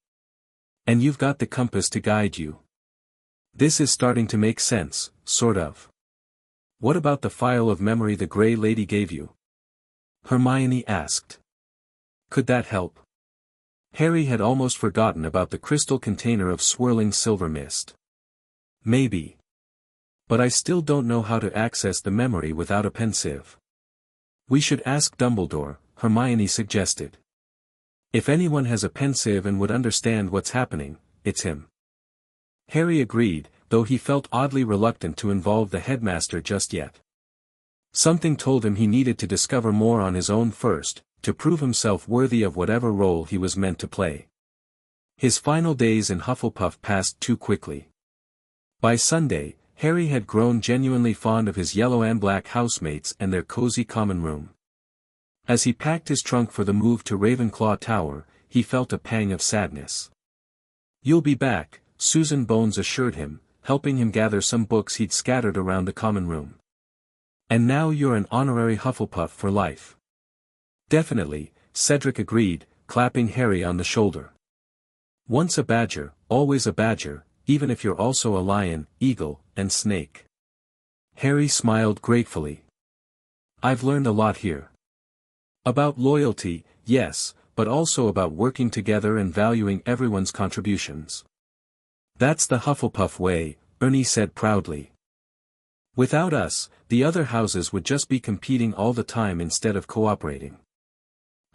And you've got the compass to guide you. This is starting to make sense, sort of. What about the file of memory the Grey Lady gave you? Hermione asked. Could that help? Harry had almost forgotten about the crystal container of swirling silver mist. Maybe. But I still don't know how to access the memory without a pensieve. We should ask Dumbledore, Hermione suggested. If anyone has a pensieve and would understand what's happening, it's him. Harry agreed, though he felt oddly reluctant to involve the headmaster just yet. Something told him he needed to discover more on his own first, to prove himself worthy of whatever role he was meant to play. His final days in Hufflepuff passed too quickly. By Sunday, Harry had grown genuinely fond of his yellow and black housemates and their cozy common room. As he packed his trunk for the move to Ravenclaw Tower, he felt a pang of sadness. You'll be back, Susan Bones assured him, helping him gather some books he'd scattered around the common room. And now you're an honorary Hufflepuff for life. Definitely, Cedric agreed, clapping Harry on the shoulder. Once a badger, always a badger, even if you're also a lion, eagle, and snake. Harry smiled gratefully. I've learned a lot here. About loyalty, yes, but also about working together and valuing everyone's contributions. That's the Hufflepuff way, Ernie said proudly. Without us, the other houses would just be competing all the time instead of cooperating.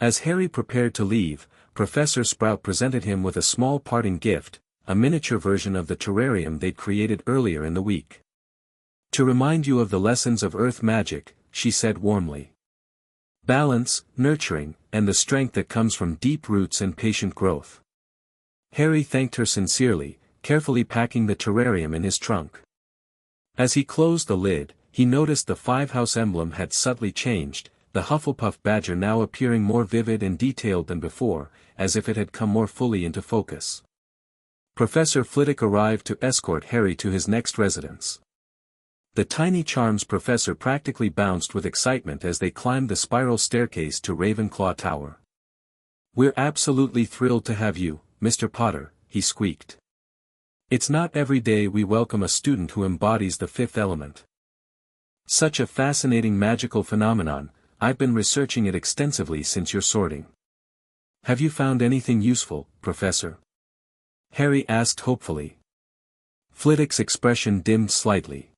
As Harry prepared to leave, Professor Sprout presented him with a small parting gift, a miniature version of the terrarium they'd created earlier in the week. To remind you of the lessons of earth magic, she said warmly. Balance, nurturing, and the strength that comes from deep roots and patient growth. Harry thanked her sincerely, carefully packing the terrarium in his trunk. As he closed the lid, he noticed the five-house emblem had subtly changed, the Hufflepuff badger now appearing more vivid and detailed than before, as if it had come more fully into focus. Professor Flitwick arrived to escort Harry to his next residence. The tiny charms professor practically bounced with excitement as they climbed the spiral staircase to Ravenclaw Tower. "We're absolutely thrilled to have you, Mr. Potter," he squeaked. "It's not every day we welcome a student who embodies the fifth element. Such a fascinating magical phenomenon, I've been researching it extensively since your sorting." "Have you found anything useful, Professor?" Harry asked hopefully. Flitwick's expression dimmed slightly.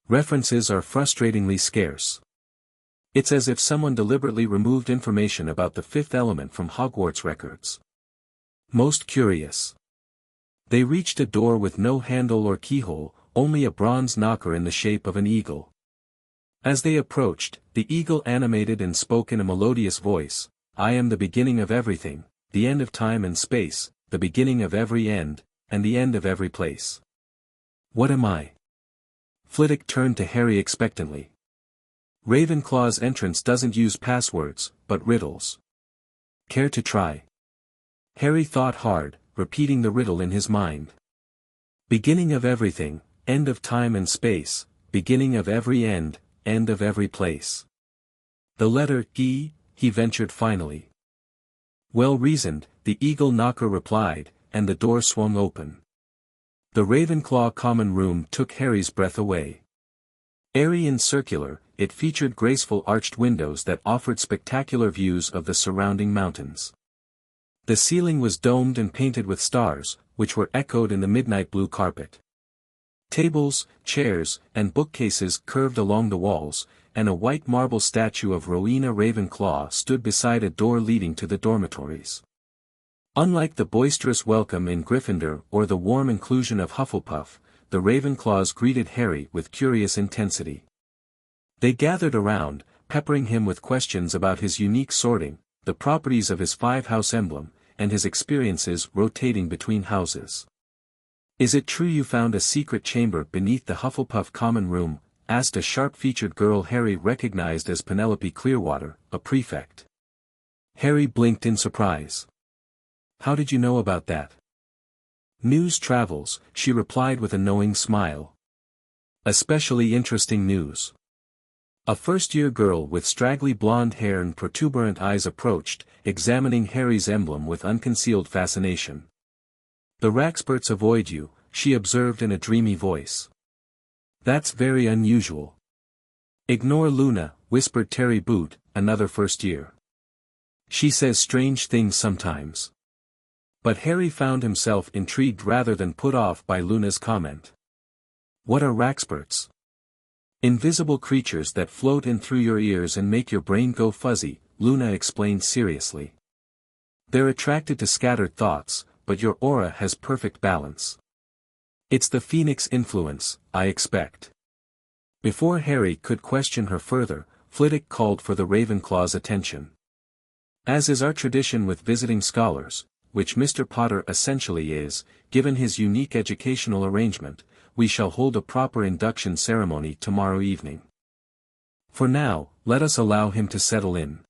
"References are frustratingly scarce. It's as if someone deliberately removed information about the fifth element from Hogwarts records. Most curious." They reached a door with no handle or keyhole, only a bronze knocker in the shape of an eagle. As they approached, the eagle animated and spoke in a melodious voice, "I am the beginning of everything, the end of time and space, the beginning of every end, and the end of every place." "What am I?" Flitwick turned to Harry expectantly. "Ravenclaw's entrance doesn't use passwords, but riddles. Care to try?" Harry thought hard, repeating the riddle in his mind. "Beginning of everything, end of time and space, beginning of every end of every place." "The letter E," he ventured finally. "Well reasoned," the eagle knocker replied, and the door swung open. The Ravenclaw common room took Harry's breath away. Airy and circular, it featured graceful arched windows that offered spectacular views of the surrounding mountains. The ceiling was domed and painted with stars, which were echoed in the midnight blue carpet. Tables, chairs, and bookcases curved along the walls, and a white marble statue of Rowena Ravenclaw stood beside a door leading to the dormitories. Unlike the boisterous welcome in Gryffindor or the warm inclusion of Hufflepuff, the Ravenclaws greeted Harry with curious intensity. They gathered around, peppering him with questions about his unique sorting, the properties of his five-house emblem, and his experiences rotating between houses. "Is it true you found a secret chamber beneath the Hufflepuff common room?" asked a sharp-featured girl Harry recognized as Penelope Clearwater, a prefect. Harry blinked in surprise. "How did you know about that?" "News travels," she replied with a knowing smile. "Especially interesting news." A first-year girl with straggly blonde hair and protuberant eyes approached, examining Harry's emblem with unconcealed fascination. "The Raxperts avoid you," she observed in a dreamy voice. "That's very unusual." "Ignore Luna," whispered Terry Boot, another first-year. "She says strange things sometimes." But Harry found himself intrigued rather than put off by Luna's comment. "What are Raxperts?" "Invisible creatures that float in through your ears and make your brain go fuzzy," Luna explained seriously. "They're attracted to scattered thoughts, but your aura has perfect balance. It's the Phoenix influence, I expect." Before Harry could question her further, Flitwick called for the Ravenclaw's attention. "As is our tradition with visiting scholars, which Mr. Potter essentially is, given his unique educational arrangement, we shall hold a proper induction ceremony tomorrow evening. For now, let us allow him to settle in."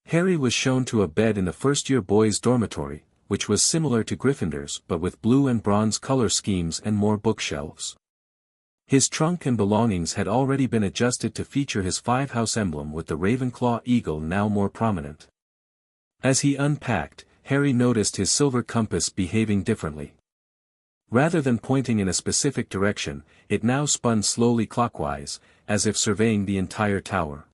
Harry was shown to a bed in the first-year boys' dormitory, which was similar to Gryffindor's but with blue and bronze color schemes and more bookshelves. His trunk and belongings had already been adjusted to feature his five-house emblem with the Ravenclaw eagle now more prominent. As he unpacked, Harry noticed his silver compass behaving differently. Rather than pointing in a specific direction, it now spun slowly clockwise, as if surveying the entire tower.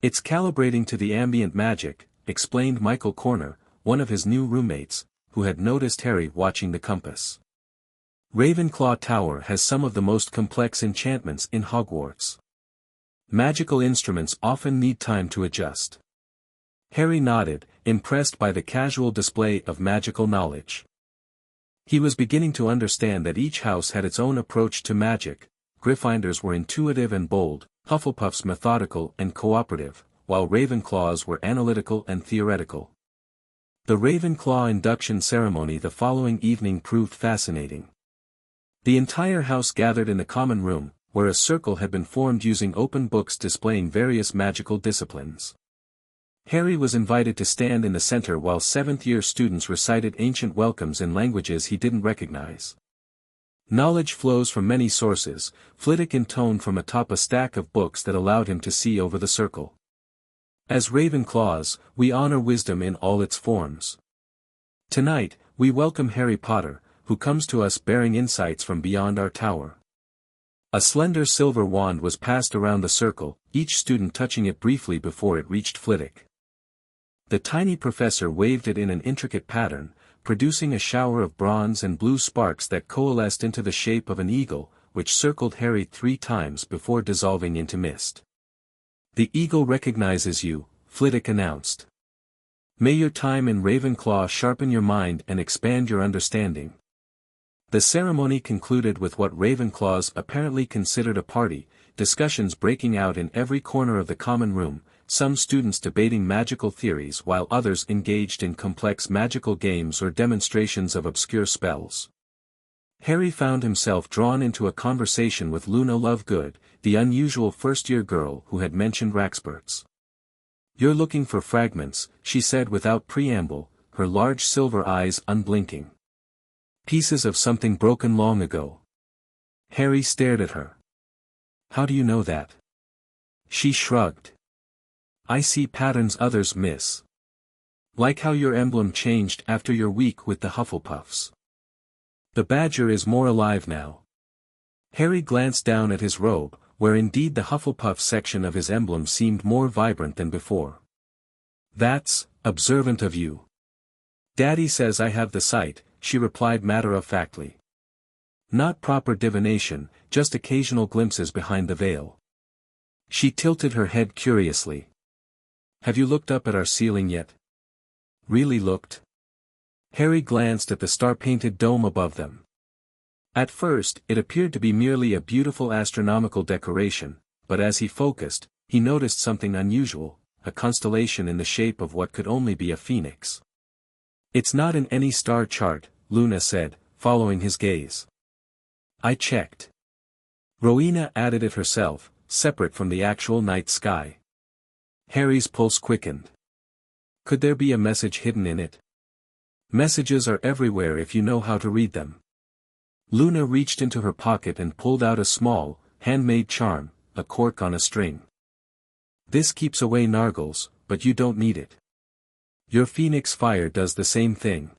It's calibrating to the ambient magic, explained Michael Corner, one of his new roommates, who had noticed Harry watching the compass. Ravenclaw Tower has some of the most complex enchantments in Hogwarts. Magical instruments often need time to adjust. Harry nodded, impressed by the casual display of magical knowledge. He was beginning to understand that each house had its own approach to magic. Gryffindors were intuitive and bold, Hufflepuffs methodical and cooperative, while Ravenclaws were analytical and theoretical. The Ravenclaw induction ceremony the following evening proved fascinating. The entire house gathered in the common room, where a circle had been formed using open books displaying various magical disciplines. Harry was invited to stand in the center while seventh-year students recited ancient welcomes in languages he didn't recognize. Knowledge flows from many sources, Flitwick intoned from atop a stack of books that allowed him to see over the circle. As Ravenclaws, we honor wisdom in all its forms. Tonight, we welcome Harry Potter, who comes to us bearing insights from beyond our tower. A slender silver wand was passed around the circle, each student touching it briefly before it reached Flitwick. The tiny professor waved it in an intricate pattern, producing a shower of bronze and blue sparks that coalesced into the shape of an eagle, which circled Harry 3 times before dissolving into mist. "The eagle recognizes you," Flitwick announced. "May your time in Ravenclaw sharpen your mind and expand your understanding." The ceremony concluded with what Ravenclaws apparently considered a party, discussions breaking out in every corner of the common room, some students debating magical theories while others engaged in complex magical games or demonstrations of obscure spells. Harry found himself drawn into a conversation with Luna Lovegood, the unusual first-year girl who had mentioned Raxburts. "You're looking for fragments," she said without preamble, her large silver eyes unblinking. "Pieces of something broken long ago." Harry stared at her. "How do you know that?" She shrugged. "I see patterns others miss. Like how your emblem changed after your week with the Hufflepuffs. The badger is more alive now." Harry glanced down at his robe, where indeed the Hufflepuff section of his emblem seemed more vibrant than before. "That's observant of you." "Daddy says I have the sight," she replied matter-of-factly. "Not proper divination, just occasional glimpses behind the veil." She tilted her head curiously. "Have you looked up at our ceiling yet?" "Really looked?" Harry glanced at the star-painted dome above them. At first, it appeared to be merely a beautiful astronomical decoration, but as he focused, he noticed something unusual, a constellation in the shape of what could only be a phoenix. "It's not in any star chart," Luna said, following his gaze. "I checked. Rowena added it herself, separate from the actual night sky." Harry's pulse quickened. Could there be a message hidden in it? Messages are everywhere if you know how to read them. Luna reached into her pocket and pulled out a small, handmade charm, a cork on a string. "This keeps away nargles, but you don't need it. Your phoenix fire does the same thing."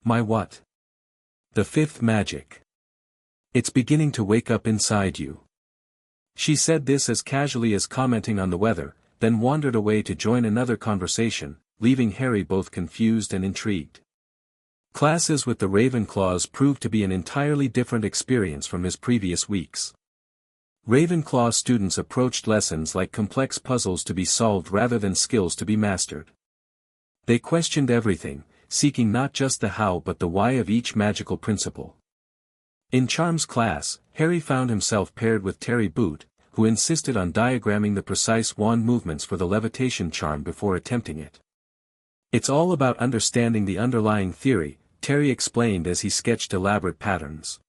"My what?" "The 5th magic. It's beginning to wake up inside you." She said this as casually as commenting on the weather, then wandered away to join another conversation, leaving Harry both confused and intrigued. Classes with the Ravenclaws proved to be an entirely different experience from his previous weeks. Ravenclaw students approached lessons like complex puzzles to be solved rather than skills to be mastered. They questioned everything, seeking not just the how but the why of each magical principle. In Charms class, Harry found himself paired with Terry Boot, who insisted on diagramming the precise wand movements for the levitation charm before attempting it. "It's all about understanding the underlying theory," Terry explained as he sketched elaborate patterns.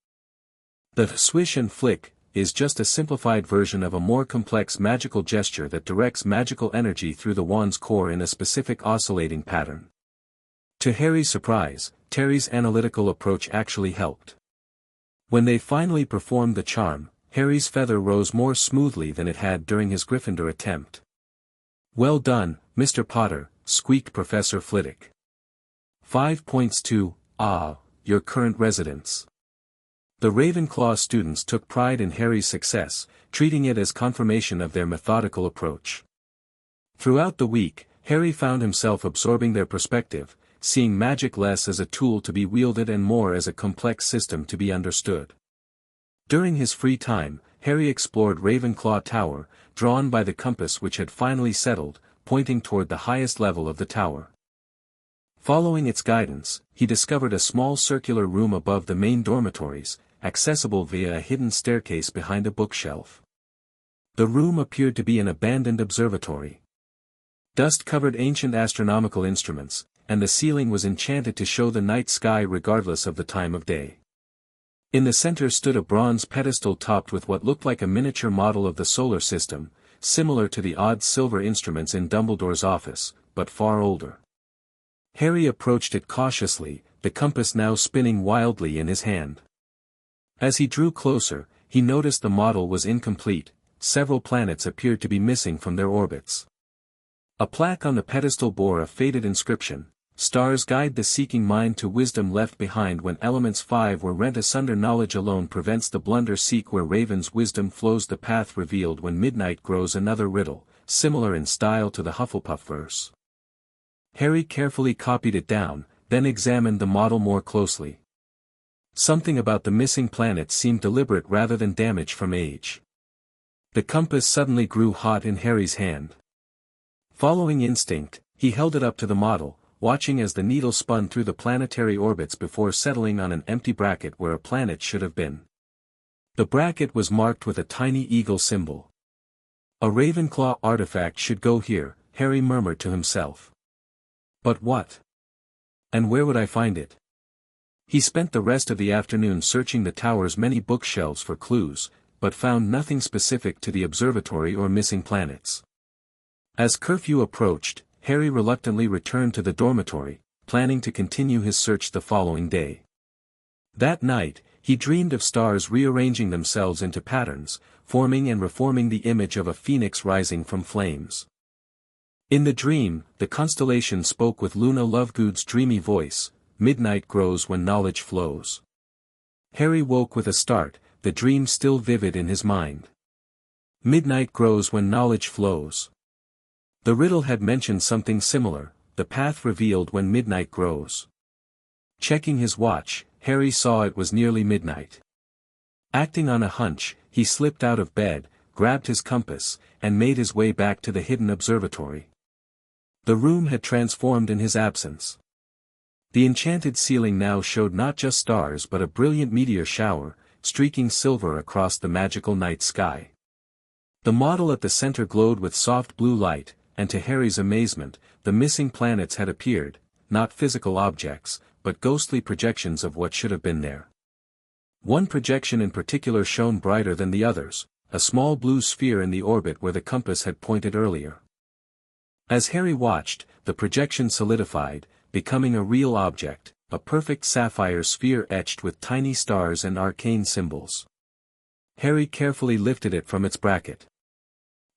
"The swish and flick is just a simplified version of a more complex magical gesture that directs magical energy through the wand's core in a specific oscillating pattern." To Harry's surprise, Terry's analytical approach actually helped. When they finally performed the charm, Harry's feather rose more smoothly than it had during his Gryffindor attempt. "Well done, Mr. Potter," squeaked Professor Flitwick. 5 points to, your current residence." The Ravenclaw students took pride in Harry's success, treating it as confirmation of their methodical approach. Throughout the week, Harry found himself absorbing their perspective, seeing magic less as a tool to be wielded and more as a complex system to be understood. During his free time, Harry explored Ravenclaw Tower, drawn by the compass which had finally settled, pointing toward the highest level of the tower. Following its guidance, he discovered a small circular room above the main dormitories, accessible via a hidden staircase behind a bookshelf. The room appeared to be an abandoned observatory. Dust covered ancient astronomical instruments, and the ceiling was enchanted to show the night sky regardless of the time of day. In the center stood a bronze pedestal topped with what looked like a miniature model of the solar system, similar to the odd silver instruments in Dumbledore's office, but far older. Harry approached it cautiously, the compass now spinning wildly in his hand. As he drew closer, he noticed the model was incomplete, several planets appeared to be missing from their orbits. A plaque on the pedestal bore a faded inscription: "Stars guide the seeking mind to wisdom left behind when elements 5 were rent asunder. Knowledge alone prevents the blunder. Seek where raven's wisdom flows. The path revealed when midnight grows." Another riddle, similar in style to the Hufflepuff verse. Harry carefully copied it down, then examined the model more closely. Something about the missing planets seemed deliberate rather than damage from age. The compass suddenly grew hot in Harry's hand. Following instinct, he held it up to the model, watching as the needle spun through the planetary orbits before settling on an empty bracket where a planet should have been. The bracket was marked with a tiny eagle symbol. A Ravenclaw artifact should go here, Harry murmured to himself. But what? And where would I find it? He spent the rest of the afternoon searching the tower's many bookshelves for clues, but found nothing specific to the observatory or missing planets. As curfew approached, Harry reluctantly returned to the dormitory, planning to continue his search the following day. That night, he dreamed of stars rearranging themselves into patterns, forming and reforming the image of a phoenix rising from flames. In the dream, the constellation spoke with Luna Lovegood's dreamy voice: "Midnight grows when knowledge flows." Harry woke with a start, the dream still vivid in his mind. Midnight grows when knowledge flows. The riddle had mentioned something similar: the path revealed when midnight grows. Checking his watch, Harry saw it was nearly midnight. Acting on a hunch, he slipped out of bed, grabbed his compass, and made his way back to the hidden observatory. The room had transformed in his absence. The enchanted ceiling now showed not just stars but a brilliant meteor shower, streaking silver across the magical night sky. The model at the center glowed with soft blue light, and to Harry's amazement, the missing planets had appeared, not physical objects, but ghostly projections of what should have been there. One projection in particular shone brighter than the others, a small blue sphere in the orbit where the compass had pointed earlier. As Harry watched, the projection solidified, becoming a real object, a perfect sapphire sphere etched with tiny stars and arcane symbols. Harry carefully lifted it from its bracket.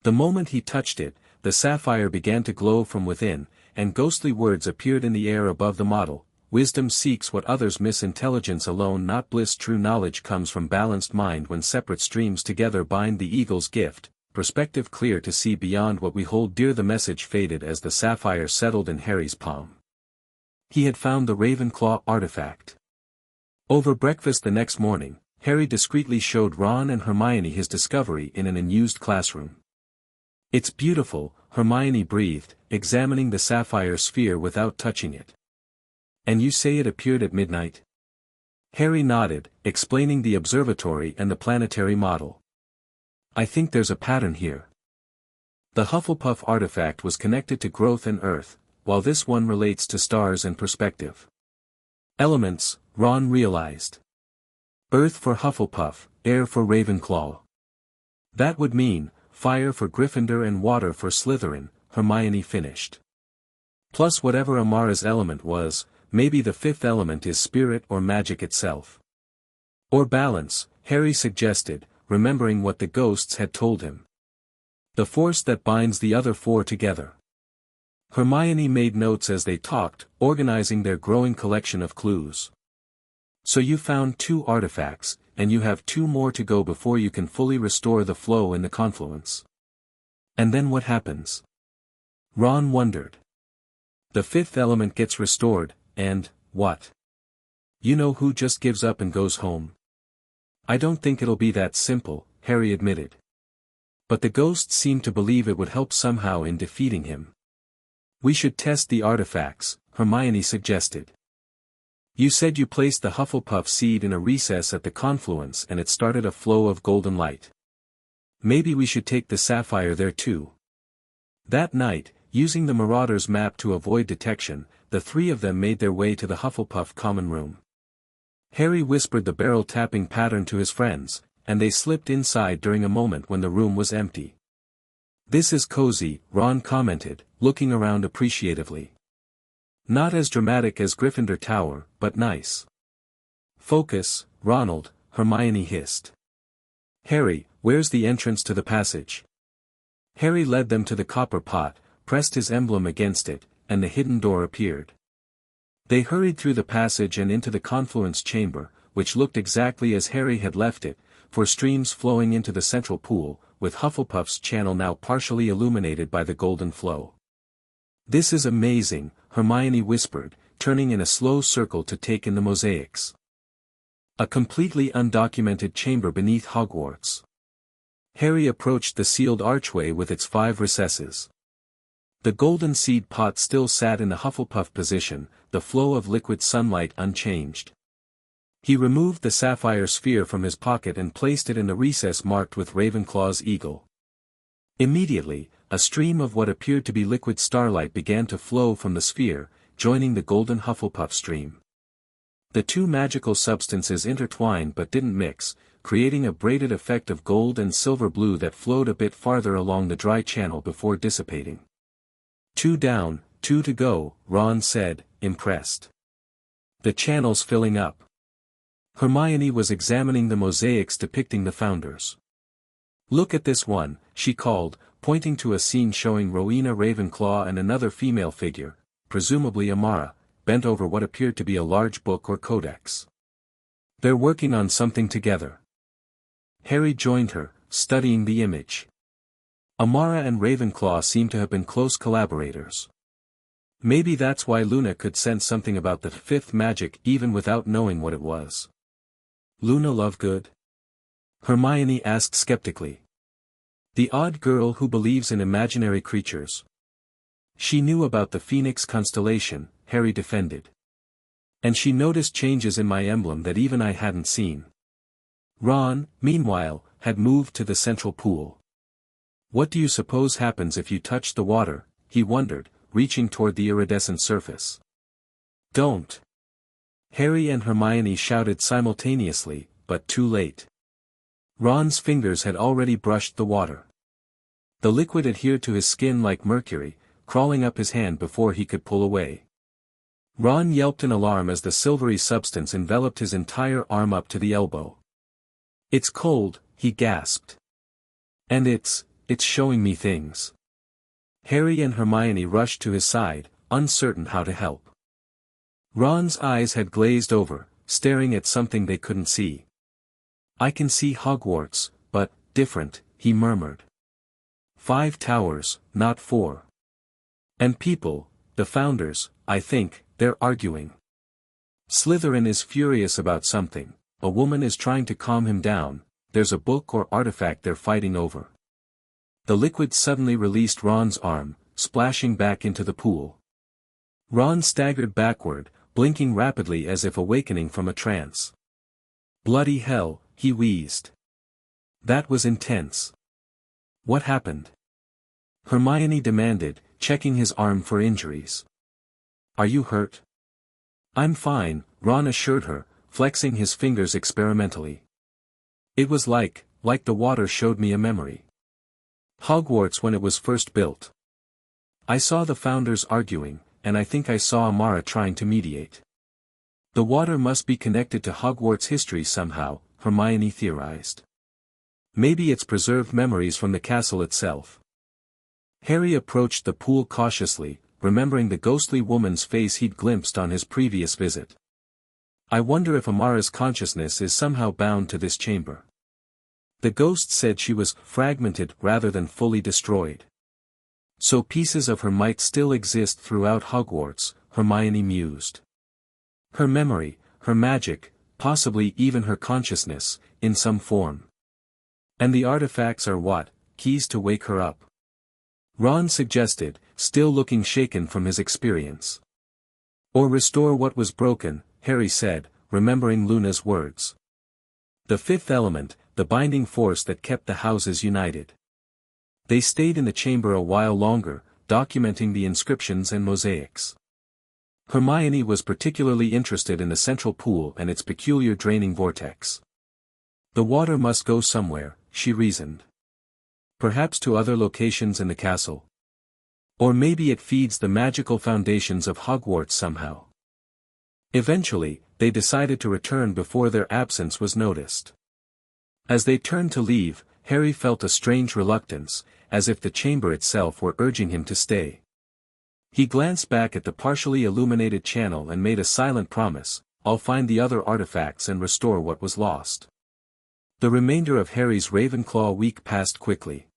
The moment he touched it, the sapphire began to glow from within, and ghostly words appeared in the air above the model: "Wisdom seeks what others miss. Intelligence alone not bliss. True knowledge comes from balanced mind. When separate streams together bind. The eagle's gift, perspective clear to see beyond what we hold dear." The message faded as the sapphire settled in Harry's palm. He had found the Ravenclaw artifact. Over breakfast the next morning, Harry discreetly showed Ron and Hermione his discovery in an unused classroom. "It's beautiful," Hermione breathed, examining the sapphire sphere without touching it. "And you say it appeared at midnight?" Harry nodded, explaining the observatory and the planetary model. "I think there's a pattern here. The Hufflepuff artifact was connected to growth and earth, while this one relates to stars and perspective. Elements, Ron realized. Earth for Hufflepuff, air for Ravenclaw. That would mean, fire for Gryffindor and water for Slytherin, Hermione finished. Plus whatever Amara's element was, maybe the fifth element is spirit or magic itself. Or balance, Harry suggested, remembering what the ghosts had told him. The force that binds the other four together. Hermione made notes as they talked, organizing their growing collection of clues. "So you found 2 artifacts, and you have 2 more to go before you can fully restore the flow in the confluence. And then what happens?" Ron wondered. The fifth element gets restored, and, what? You know who just gives up and goes home? I don't think it'll be that simple, Harry admitted. But the ghosts seem to believe it would help somehow in defeating him. We should test the artifacts, Hermione suggested. You said you placed the Hufflepuff seed in a recess at the confluence and it started a flow of golden light. Maybe we should take the sapphire there too. That night, using the Marauder's map to avoid detection, the three of them made their way to the Hufflepuff common room. Harry whispered the barrel tapping pattern to his friends, and they slipped inside during a moment when the room was empty. This is cozy, Ron commented, looking around appreciatively. Not as dramatic as Gryffindor Tower, but nice. Focus, Ronald, Hermione hissed. Harry, where's the entrance to the passage? Harry led them to the copper pot, pressed his emblem against it, and the hidden door appeared. They hurried through the passage and into the confluence chamber, which looked exactly as Harry had left it, for streams flowing into the central pool, with Hufflepuff's channel now partially illuminated by the golden flow. This is amazing, Hermione whispered, turning in a slow circle to take in the mosaics. A completely undocumented chamber beneath Hogwarts. Harry approached the sealed archway with its 5 recesses. The golden seed pot still sat in the Hufflepuff position, the flow of liquid sunlight unchanged. He removed the sapphire sphere from his pocket and placed it in the recess marked with Ravenclaw's eagle. Immediately, a stream of what appeared to be liquid starlight began to flow from the sphere, joining the golden Hufflepuff stream. The two magical substances intertwined but didn't mix, creating a braided effect of gold and silver blue that flowed a bit farther along the dry channel before dissipating. 2 down, 2 to go, Ron said, impressed. The channel's filling up. Hermione was examining the mosaics depicting the founders. Look at this one, she called, pointing to a scene showing Rowena Ravenclaw and another female figure, presumably Amara, bent over what appeared to be a large book or codex. They're working on something together. Harry joined her, studying the image. Amara and Ravenclaw seem to have been close collaborators. Maybe that's why Luna could sense something about the fifth magic even without knowing what it was. Luna Lovegood? Hermione asked skeptically. The odd girl who believes in imaginary creatures. She knew about the Phoenix constellation, Harry defended. And she noticed changes in my emblem that even I hadn't seen. Ron, meanwhile, had moved to the central pool. What do you suppose happens if you touch the water, he wondered, reaching toward the iridescent surface. Don't. Harry and Hermione shouted simultaneously, but too late. Ron's fingers had already brushed the water. The liquid adhered to his skin like mercury, crawling up his hand before he could pull away. Ron yelped in alarm as the silvery substance enveloped his entire arm up to the elbow. It's cold, he gasped. And it's showing me things. Harry and Hermione rushed to his side, uncertain how to help. Ron's eyes had glazed over, staring at something they couldn't see. I can see Hogwarts, but different, he murmured. 5 towers, not 4. And people, the founders, I think, they're arguing. Slytherin is furious about something, a woman is trying to calm him down, there's a book or artifact they're fighting over. The liquid suddenly released Ron's arm, splashing back into the pool. Ron staggered backward, blinking rapidly as if awakening from a trance. Bloody hell, he wheezed. That was intense. What happened? Hermione demanded, checking his arm for injuries. Are you hurt? I'm fine, Ron assured her, flexing his fingers experimentally. It was like the water showed me a memory. Hogwarts when it was first built. I saw the founders arguing, and I think I saw Amara trying to mediate. The water must be connected to Hogwarts history somehow, Hermione theorized. Maybe it's preserved memories from the castle itself. Harry approached the pool cautiously, remembering the ghostly woman's face he'd glimpsed on his previous visit. I wonder if Amara's consciousness is somehow bound to this chamber. The ghost said she was fragmented rather than fully destroyed. So pieces of her might still exist throughout Hogwarts, Hermione mused. Her memory, her magic, possibly even her consciousness, in some form. And the artifacts are what, keys to wake her up? Ron suggested, still looking shaken from his experience. Or restore what was broken, Harry said, remembering Luna's words. The fifth element, the binding force that kept the houses united. They stayed in the chamber a while longer, documenting the inscriptions and mosaics. Hermione was particularly interested in the central pool and its peculiar draining vortex. The water must go somewhere, she reasoned. Perhaps to other locations in the castle. Or maybe it feeds the magical foundations of Hogwarts somehow. Eventually, they decided to return before their absence was noticed. As they turned to leave, Harry felt a strange reluctance, as if the chamber itself were urging him to stay. He glanced back at the partially illuminated channel and made a silent promise, "I'll find the other artifacts and restore what was lost." The remainder of Harry's Ravenclaw week passed quickly.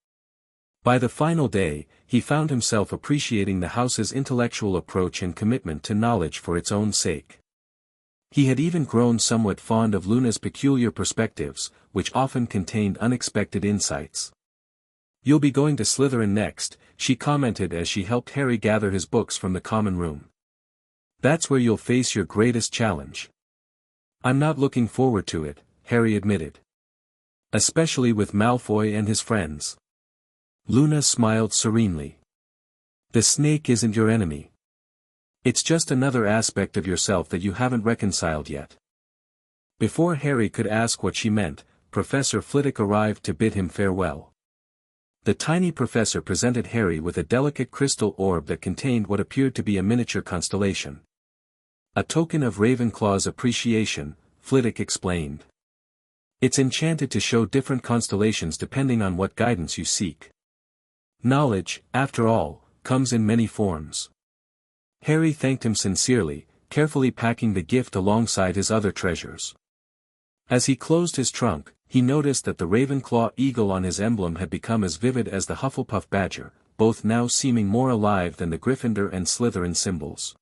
By the final day, he found himself appreciating the house's intellectual approach and commitment to knowledge for its own sake. He had even grown somewhat fond of Luna's peculiar perspectives, which often contained unexpected insights. "You'll be going to Slytherin next," she commented as she helped Harry gather his books from the common room. "That's where you'll face your greatest challenge." "I'm not looking forward to it," Harry admitted. "Especially with Malfoy and his friends." Luna smiled serenely. "The snake isn't your enemy. It's just another aspect of yourself that you haven't reconciled yet." Before Harry could ask what she meant, Professor Flitwick arrived to bid him farewell. The tiny professor presented Harry with a delicate crystal orb that contained what appeared to be a miniature constellation. "A token of Ravenclaw's appreciation," Flitwick explained. "It's enchanted to show different constellations depending on what guidance you seek. Knowledge, after all, comes in many forms." Harry thanked him sincerely, carefully packing the gift alongside his other treasures. As he closed his trunk, he noticed that the Ravenclaw eagle on his emblem had become as vivid as the Hufflepuff badger, both now seeming more alive than the Gryffindor and Slytherin symbols.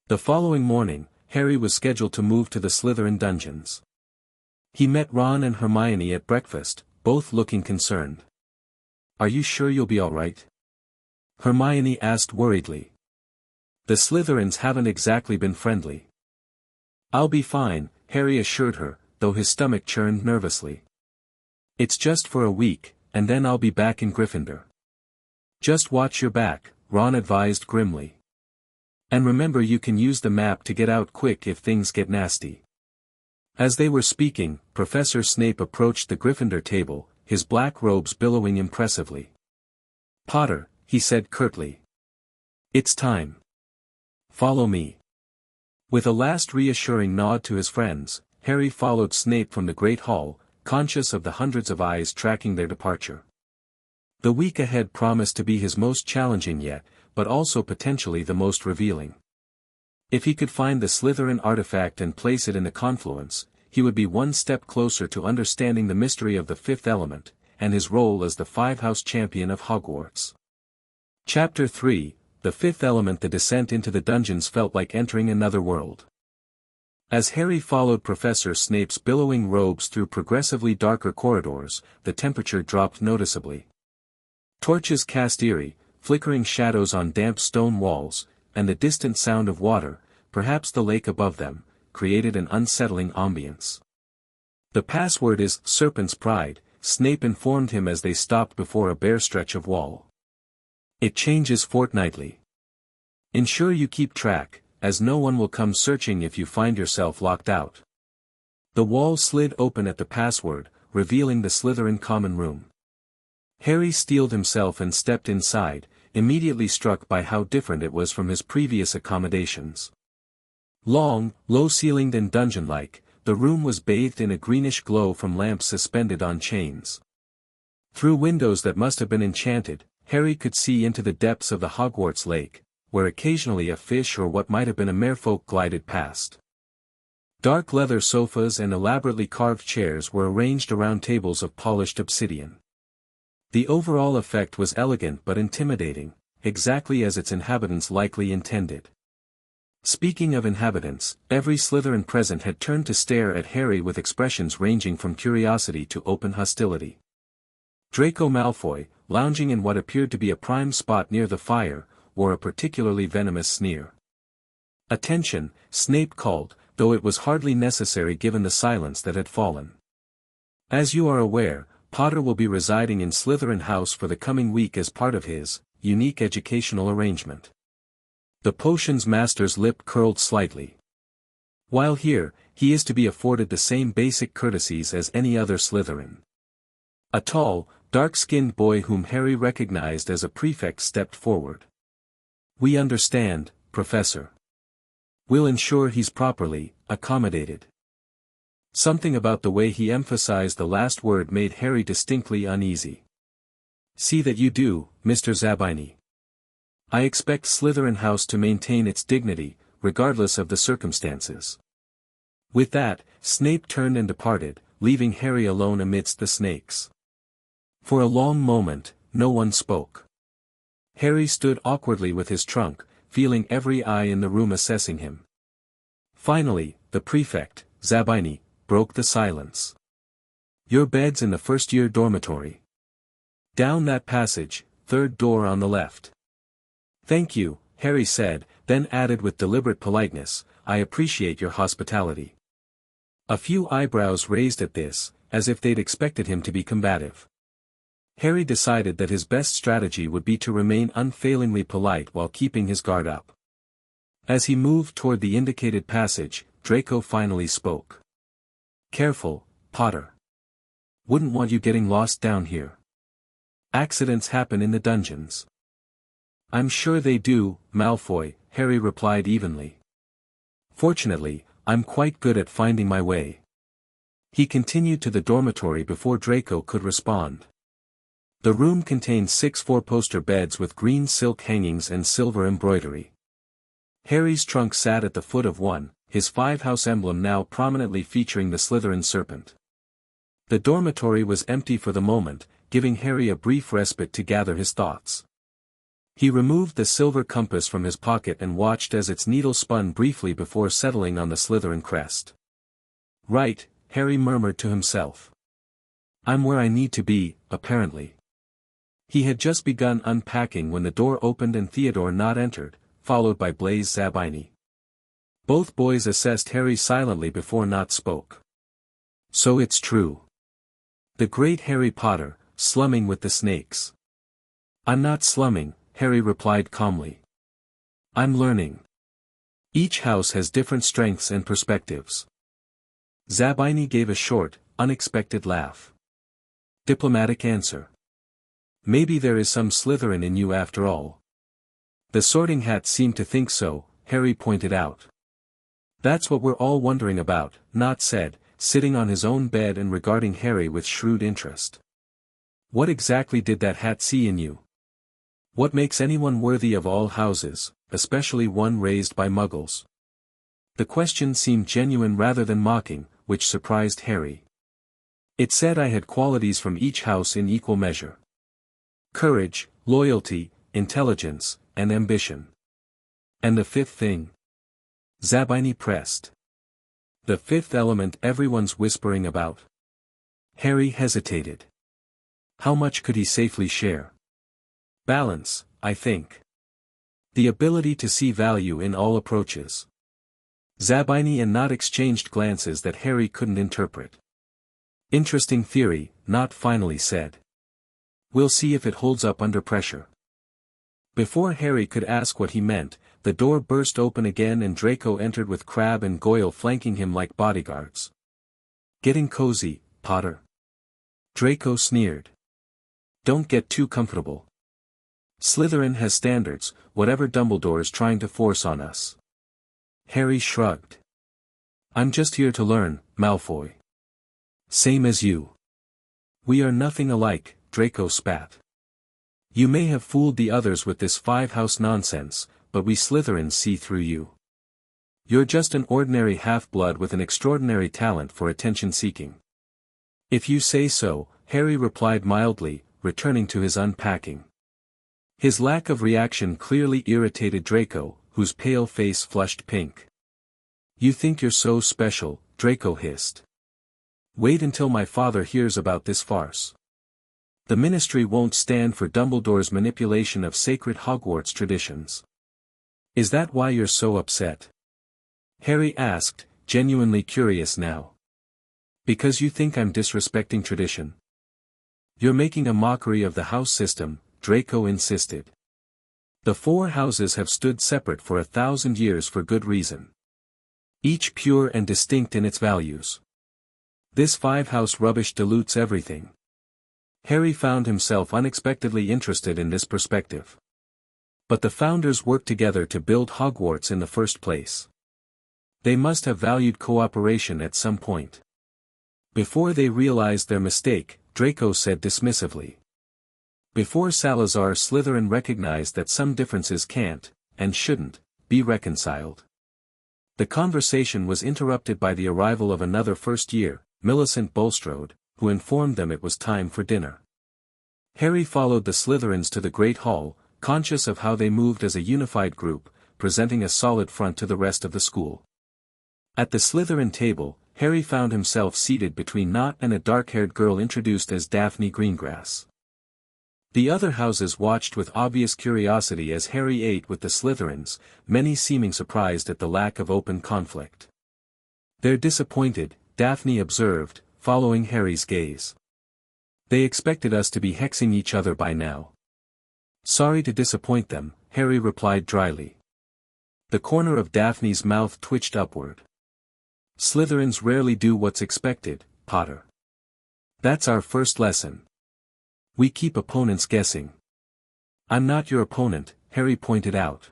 The following morning, Harry was scheduled to move to the Slytherin dungeons. He met Ron and Hermione at breakfast, both looking concerned. "Are you sure you'll be all right?" Hermione asked worriedly. "The Slytherins haven't exactly been friendly." "I'll be fine," Harry assured her, though his stomach churned nervously. "It's just for a week, and then I'll be back in Gryffindor." "Just watch your back," Ron advised grimly. "And remember you can use the map to get out quick if things get nasty." As they were speaking, Professor Snape approached the Gryffindor table, his black robes billowing impressively. "Potter," he said curtly. "It's time. Follow me." With a last reassuring nod to his friends, Harry followed Snape from the Great Hall, conscious of the hundreds of eyes tracking their departure. The week ahead promised to be his most challenging yet, but also potentially the most revealing. If he could find the Slytherin artifact and place it in the confluence, he would be one step closer to understanding the mystery of the fifth element, and his role as the five-house champion of Hogwarts. Chapter 3, The Fifth Element. The descent into the dungeons felt like entering another world. As Harry followed Professor Snape's billowing robes through progressively darker corridors, the temperature dropped noticeably. Torches cast eerie, flickering shadows on damp stone walls, and the distant sound of water, perhaps the lake above them, created an unsettling ambience. "The password is Serpent's Pride," Snape informed him as they stopped before a bare stretch of wall. "It changes fortnightly. Ensure you keep track, as no one will come searching if you find yourself locked out." The wall slid open at the password, revealing the Slytherin common room. Harry steeled himself and stepped inside, immediately struck by how different it was from his previous accommodations. Long, low-ceilinged and dungeon-like, the room was bathed in a greenish glow from lamps suspended on chains. Through windows that must have been enchanted, Harry could see into the depths of the Hogwarts lake, where occasionally a fish or what might have been a merfolk glided past. Dark leather sofas and elaborately carved chairs were arranged around tables of polished obsidian. The overall effect was elegant but intimidating, exactly as its inhabitants likely intended. Speaking of inhabitants, every Slytherin present had turned to stare at Harry with expressions ranging from curiosity to open hostility. Draco Malfoy, lounging in what appeared to be a prime spot near the fire, wore a particularly venomous sneer. "Attention," Snape called, though it was hardly necessary given the silence that had fallen. "As you are aware, Potter will be residing in Slytherin House for the coming week as part of his unique educational arrangement." The potions master's lip curled slightly. "While here, he is to be afforded the same basic courtesies as any other Slytherin." A tall, dark-skinned boy whom Harry recognized as a prefect stepped forward. "We understand, Professor. We'll ensure he's properly accommodated." Something about the way he emphasized the last word made Harry distinctly uneasy. "See that you do, Mr. Zabini. I expect Slytherin House to maintain its dignity, regardless of the circumstances." With that, Snape turned and departed, leaving Harry alone amidst the snakes. For a long moment, no one spoke. Harry stood awkwardly with his trunk, feeling every eye in the room assessing him. Finally, the prefect, Zabini, broke the silence. "Your bed's in the first-year dormitory. Down that passage, third door on the left." "Thank you," Harry said, then added with deliberate politeness, "I appreciate your hospitality." A few eyebrows raised at this, as if they'd expected him to be combative. Harry decided that his best strategy would be to remain unfailingly polite while keeping his guard up. As he moved toward the indicated passage, Draco finally spoke. "Careful, Potter. Wouldn't want you getting lost down here. Accidents happen in the dungeons." "I'm sure they do, Malfoy," Harry replied evenly. "Fortunately, I'm quite good at finding my way." He continued to the dormitory before Draco could respond. The room contained 6 four-poster beds with green silk hangings and silver embroidery. Harry's trunk sat at the foot of one, his 5-house emblem now prominently featuring the Slytherin serpent. The dormitory was empty for the moment, giving Harry a brief respite to gather his thoughts. He removed the silver compass from his pocket and watched as its needle spun briefly before settling on the Slytherin crest. "Right," Harry murmured to himself. "I'm where I need to be, apparently." He had just begun unpacking when the door opened and Theodore Nott entered, followed by Blaise Zabini. Both boys assessed Harry silently before Nott spoke. "So it's true. The great Harry Potter, slumming with the snakes." "I'm not slumming," Harry replied calmly. "I'm learning. Each house has different strengths and perspectives." Zabini gave a short, unexpected laugh. "Diplomatic answer. Maybe there is some Slytherin in you after all." "The Sorting Hat seemed to think so," Harry pointed out. "That's what we're all wondering about," Nott said, sitting on his own bed and regarding Harry with shrewd interest. "What exactly did that hat see in you? What makes anyone worthy of all houses, especially one raised by Muggles?" The question seemed genuine rather than mocking, which surprised Harry. "It said I had qualities from each house in equal measure. Courage, loyalty, intelligence, and ambition." "And the fifth thing?" Zabini pressed. "The fifth element everyone's whispering about." Harry hesitated. How much could he safely share? "Balance, I think. The ability to see value in all approaches." Zabini and Nott exchanged glances that Harry couldn't interpret. "Interesting theory," Nott finally said. "We'll see if it holds up under pressure." Before Harry could ask what he meant, the door burst open again and Draco entered with Crabbe and Goyle flanking him like bodyguards. "Getting cozy, Potter?" Draco sneered. "Don't get too comfortable. Slytherin has standards, whatever Dumbledore's trying to force on us." Harry shrugged. "I'm just here to learn, Malfoy." "Same as you." "We are nothing alike," Draco spat. "You may have fooled the others with this 5-house nonsense, but we Slytherins see through you. You're just an ordinary half-blood with an extraordinary talent for attention-seeking." "If you say so," Harry replied mildly, returning to his unpacking. His lack of reaction clearly irritated Draco, whose pale face flushed pink. "You think you're so special," Draco hissed. "Wait until my father hears about this farce. The Ministry won't stand for Dumbledore's manipulation of sacred Hogwarts traditions." "Is that why you're so upset?" Harry asked, genuinely curious now. "Because you think I'm disrespecting tradition?" "You're making a mockery of the house system," Draco insisted. "The 4 houses have stood separate for 1,000 years for good reason. Each pure and distinct in its values. This 5-house rubbish dilutes everything." Harry found himself unexpectedly interested in this perspective. But the founders worked together to build Hogwarts in the first place. They must have valued cooperation at some point. Before they realized their mistake, Draco said dismissively. Before Salazar Slytherin recognized that some differences can't, and shouldn't, be reconciled. The conversation was interrupted by the arrival of another first year, Millicent Bulstrode, who informed them it was time for dinner. Harry followed the Slytherins to the Great Hall, conscious of how they moved as a unified group, presenting a solid front to the rest of the school. At the Slytherin table, Harry found himself seated between Nott and a dark-haired girl introduced as Daphne Greengrass. The other houses watched with obvious curiosity as Harry ate with the Slytherins, many seeming surprised at the lack of open conflict. "They're disappointed," Daphne observed, following Harry's gaze. "They expected us to be hexing each other by now." "Sorry to disappoint them," Harry replied dryly. The corner of Daphne's mouth twitched upward. "Slytherins rarely do what's expected, Potter. That's our first lesson. We keep opponents guessing." "I'm not your opponent," Harry pointed out.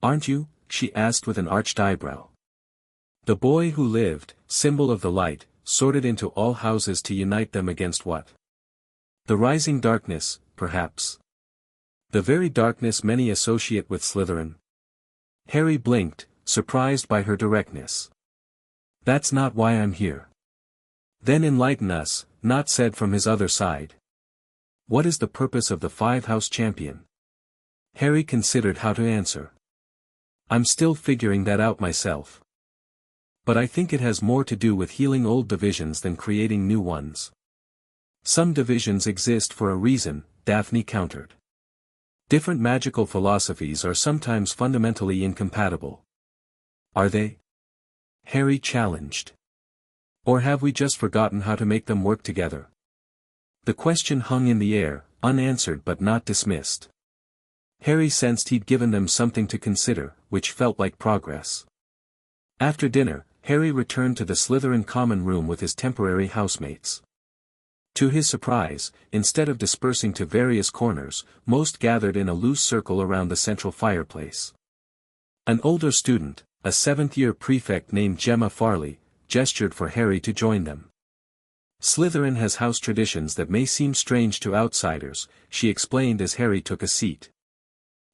"Aren't you?" she asked with an arched eyebrow. The boy who lived, symbol of the light, sorted into all houses to unite them against what? The rising darkness, perhaps. The very darkness many associate with Slytherin. Harry blinked, surprised by her directness. "That's not why I'm here." "Then enlighten us," Nott said from his other side. "What is the purpose of the 5-house champion?" Harry considered how to answer. "I'm still figuring that out myself. But I think it has more to do with healing old divisions than creating new ones." "Some divisions exist for a reason," Daphne countered. "Different magical philosophies are sometimes fundamentally incompatible." "Are they?" Harry challenged. "Or have we just forgotten how to make them work together?" The question hung in the air, unanswered but not dismissed. Harry sensed he'd given them something to consider, which felt like progress. After dinner, Harry returned to the Slytherin common room with his temporary housemates. To his surprise, instead of dispersing to various corners, most gathered in a loose circle around the central fireplace. An older student, a 7th-year prefect named Gemma Farley, gestured for Harry to join them. "Slytherin has house traditions that may seem strange to outsiders," she explained as Harry took a seat.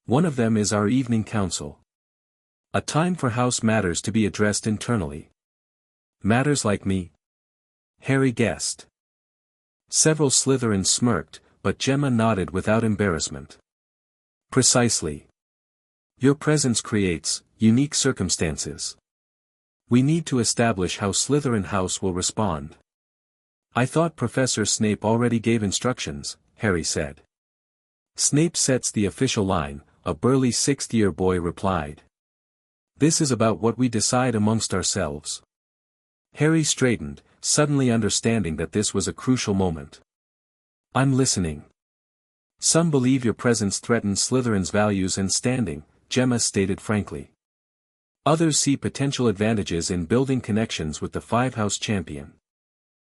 "One of them is our evening council. A time for house matters to be addressed internally." "Matters like me?" Harry guessed. Several Slytherins smirked, but Gemma nodded without embarrassment. "Precisely. Your presence creates unique circumstances. We need to establish how Slytherin House will respond." "I thought Professor Snape already gave instructions," Harry said. "Snape sets the official line," a burly 6th-year boy replied. "This is about what we decide amongst ourselves." Harry straightened, suddenly understanding that this was a crucial moment. "I'm listening." "Some believe your presence threatens Slytherin's values and standing," Gemma stated frankly. "Others see potential advantages in building connections with the 5-house champion.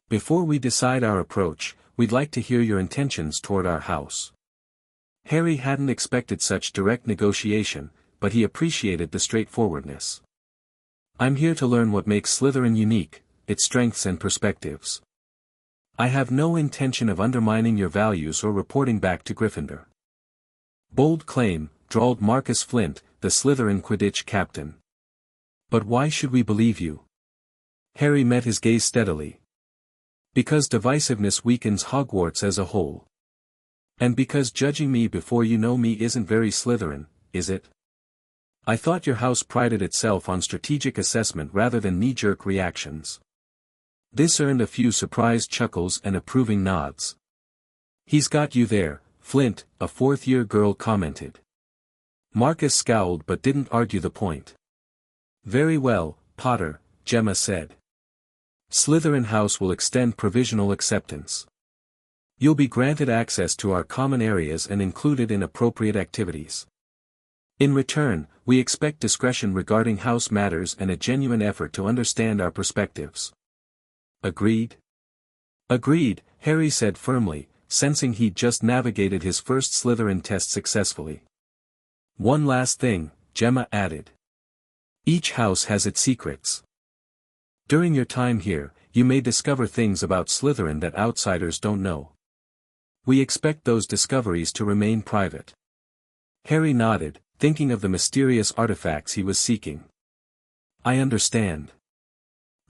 Before we decide our approach, we'd like to hear your intentions toward our house." Harry hadn't expected such direct negotiation, but he appreciated the straightforwardness. "I'm here to learn what makes Slytherin unique, its strengths and perspectives. I have no intention of undermining your values or reporting back to Gryffindor." "Bold claim," drawled Marcus Flint, the Slytherin Quidditch captain. "But why should we believe you?" Harry met his gaze steadily. "Because divisiveness weakens Hogwarts as a whole. And because judging me before you know me isn't very Slytherin, is it? I thought your house prided itself on strategic assessment rather than knee-jerk reactions. This earned a few surprised chuckles and approving nods. He's got you there, Flint, a fourth-year girl commented. Marcus scowled but didn't argue the point. Very well, Potter, Gemma said. Slytherin House will extend provisional acceptance. You'll be granted access to our common areas and included in appropriate activities. In return, we expect discretion regarding house matters and a genuine effort to understand our perspectives. Agreed? Agreed, Harry said firmly, sensing he'd just navigated his first Slytherin test successfully. One last thing, Gemma added. Each house has its secrets. During your time here, you may discover things about Slytherin that outsiders don't know. We expect those discoveries to remain private. Harry nodded, thinking of the mysterious artifacts he was seeking. I understand.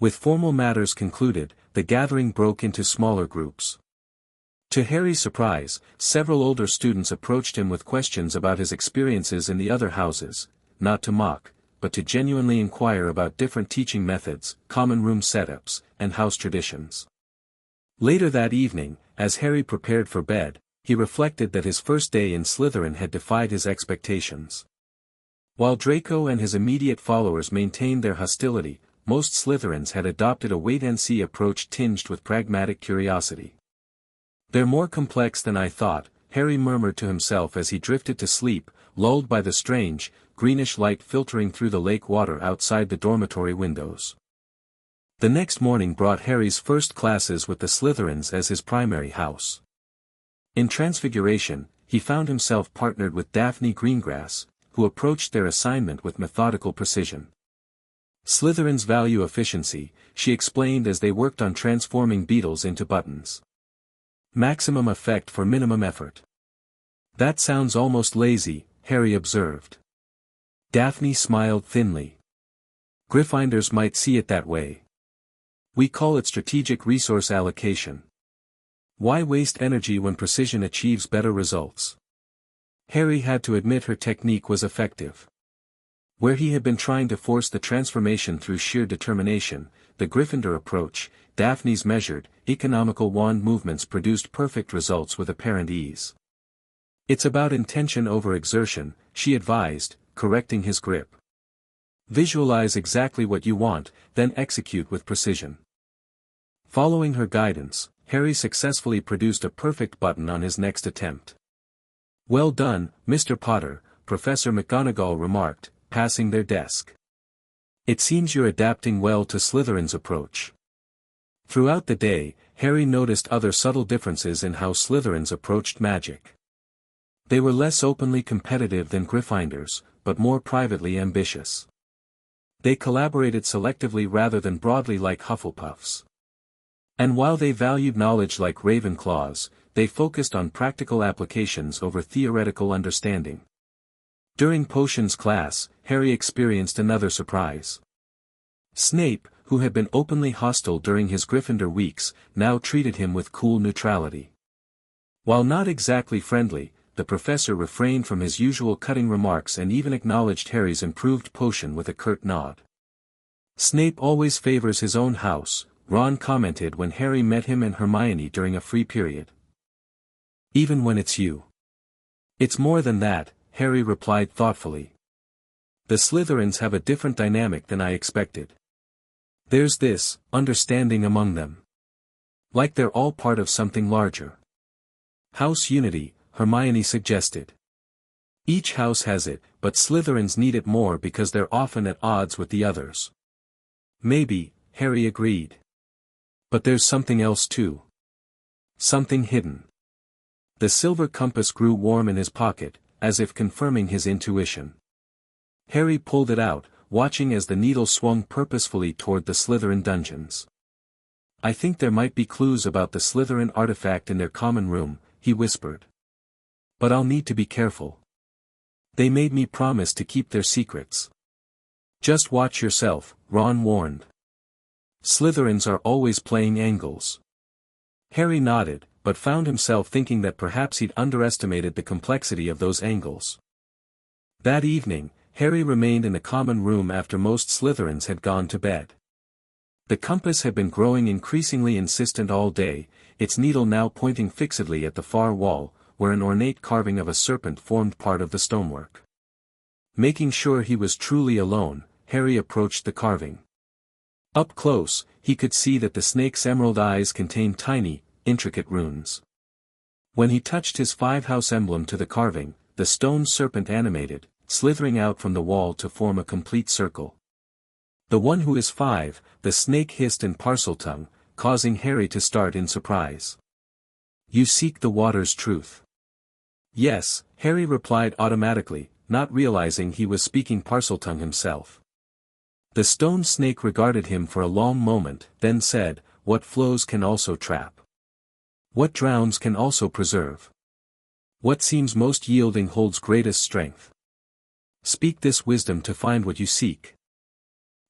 With formal matters concluded, the gathering broke into smaller groups. To Harry's surprise, several older students approached him with questions about his experiences in the other houses, not to mock, but to genuinely inquire about different teaching methods, common room setups, and house traditions. Later that evening, as Harry prepared for bed, he reflected that his first day in Slytherin had defied his expectations. While Draco and his immediate followers maintained their hostility, most Slytherins had adopted a wait-and-see approach tinged with pragmatic curiosity. They're more complex than I thought, Harry murmured to himself as he drifted to sleep, lulled by the strange, greenish light filtering through the lake water outside the dormitory windows. The next morning brought Harry's first classes with the Slytherins as his primary house. In Transfiguration, he found himself partnered with Daphne Greengrass, who approached their assignment with methodical precision. Slytherins value efficiency, she explained as they worked on transforming beetles into buttons. Maximum effect for minimum effort. That sounds almost lazy, Harry observed. Daphne smiled thinly. Gryffindors might see it that way. We call it strategic resource allocation. Why waste energy when precision achieves better results? Harry had to admit her technique was effective. Where he had been trying to force the transformation through sheer determination, the Gryffindor approach, Daphne's measured, economical wand movements produced perfect results with apparent ease. It's about intention over exertion, she advised, correcting his grip. Visualize exactly what you want, then execute with precision. Following her guidance, Harry successfully produced a perfect button on his next attempt. Well done, Mr. Potter, Professor McGonagall remarked, passing their desk. It seems you're adapting well to Slytherin's approach. Throughout the day, Harry noticed other subtle differences in how Slytherins approached magic. They were less openly competitive than Gryffindors, but more privately ambitious. They collaborated selectively rather than broadly like Hufflepuffs. And while they valued knowledge like Ravenclaws, they focused on practical applications over theoretical understanding. During potions class, Harry experienced another surprise. Snape, who had been openly hostile during his Gryffindor weeks, now treated him with cool neutrality. While not exactly friendly, the professor refrained from his usual cutting remarks and even acknowledged Harry's improved potion with a curt nod. Snape always favors his own house, Ron commented when Harry met him and Hermione during a free period. Even when it's you. It's more than that, Harry replied thoughtfully. The Slytherins have a different dynamic than I expected. There's this understanding among them. Like they're all part of something larger. House unity, Hermione suggested. Each house has it, but Slytherins need it more because they're often at odds with the others. Maybe, Harry agreed. But there's something else too. Something hidden. The silver compass grew warm in his pocket, as if confirming his intuition. Harry pulled it out, watching as the needle swung purposefully toward the Slytherin dungeons. I think there might be clues about the Slytherin artifact in their common room, he whispered. But I'll need to be careful. They made me promise to keep their secrets. Just watch yourself, Ron warned. Slytherins are always playing angles. Harry nodded, but found himself thinking that perhaps he'd underestimated the complexity of those angles. That evening, Harry remained in the common room after most Slytherins had gone to bed. The compass had been growing increasingly insistent all day, its needle now pointing fixedly at the far wall, where an ornate carving of a serpent formed part of the stonework. Making sure he was truly alone, Harry approached the carving. Up close, he could see that the snake's emerald eyes contained tiny, intricate runes. When he touched his five-house emblem to the carving, the stone serpent animated, slithering out from the wall to form a complete circle. "The one who is 5, the snake hissed in Parseltongue, causing Harry to start in surprise. "You seek the water's truth." "Yes," Harry replied automatically, not realizing he was speaking Parseltongue himself. The stone snake regarded him for a long moment, then said, "What flows can also trap. What drowns can also preserve. What seems most yielding holds greatest strength. Speak this wisdom to find what you seek."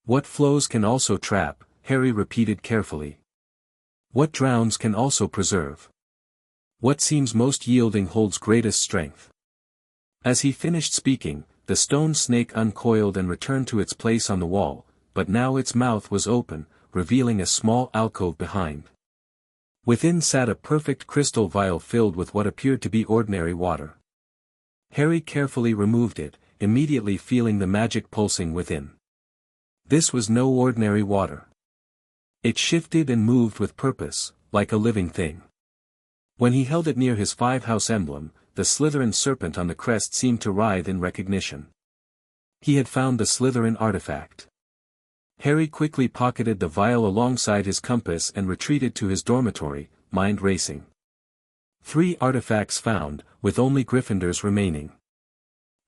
"What flows can also trap," Harry repeated carefully. "What drowns can also preserve. What seems most yielding holds greatest strength." As he finished speaking, the stone snake uncoiled and returned to its place on the wall, but now its mouth was open, revealing a small alcove behind. Within sat a perfect crystal vial filled with what appeared to be ordinary water. Harry carefully removed it, immediately feeling the magic pulsing within. This was no ordinary water. It shifted and moved with purpose, like a living thing. When he held it near his five-house emblem, the Slytherin serpent on the crest seemed to writhe in recognition. He had found the Slytherin artifact. Harry quickly pocketed the vial alongside his compass and retreated to his dormitory, mind racing. 3 artifacts found, with only Gryffindors remaining.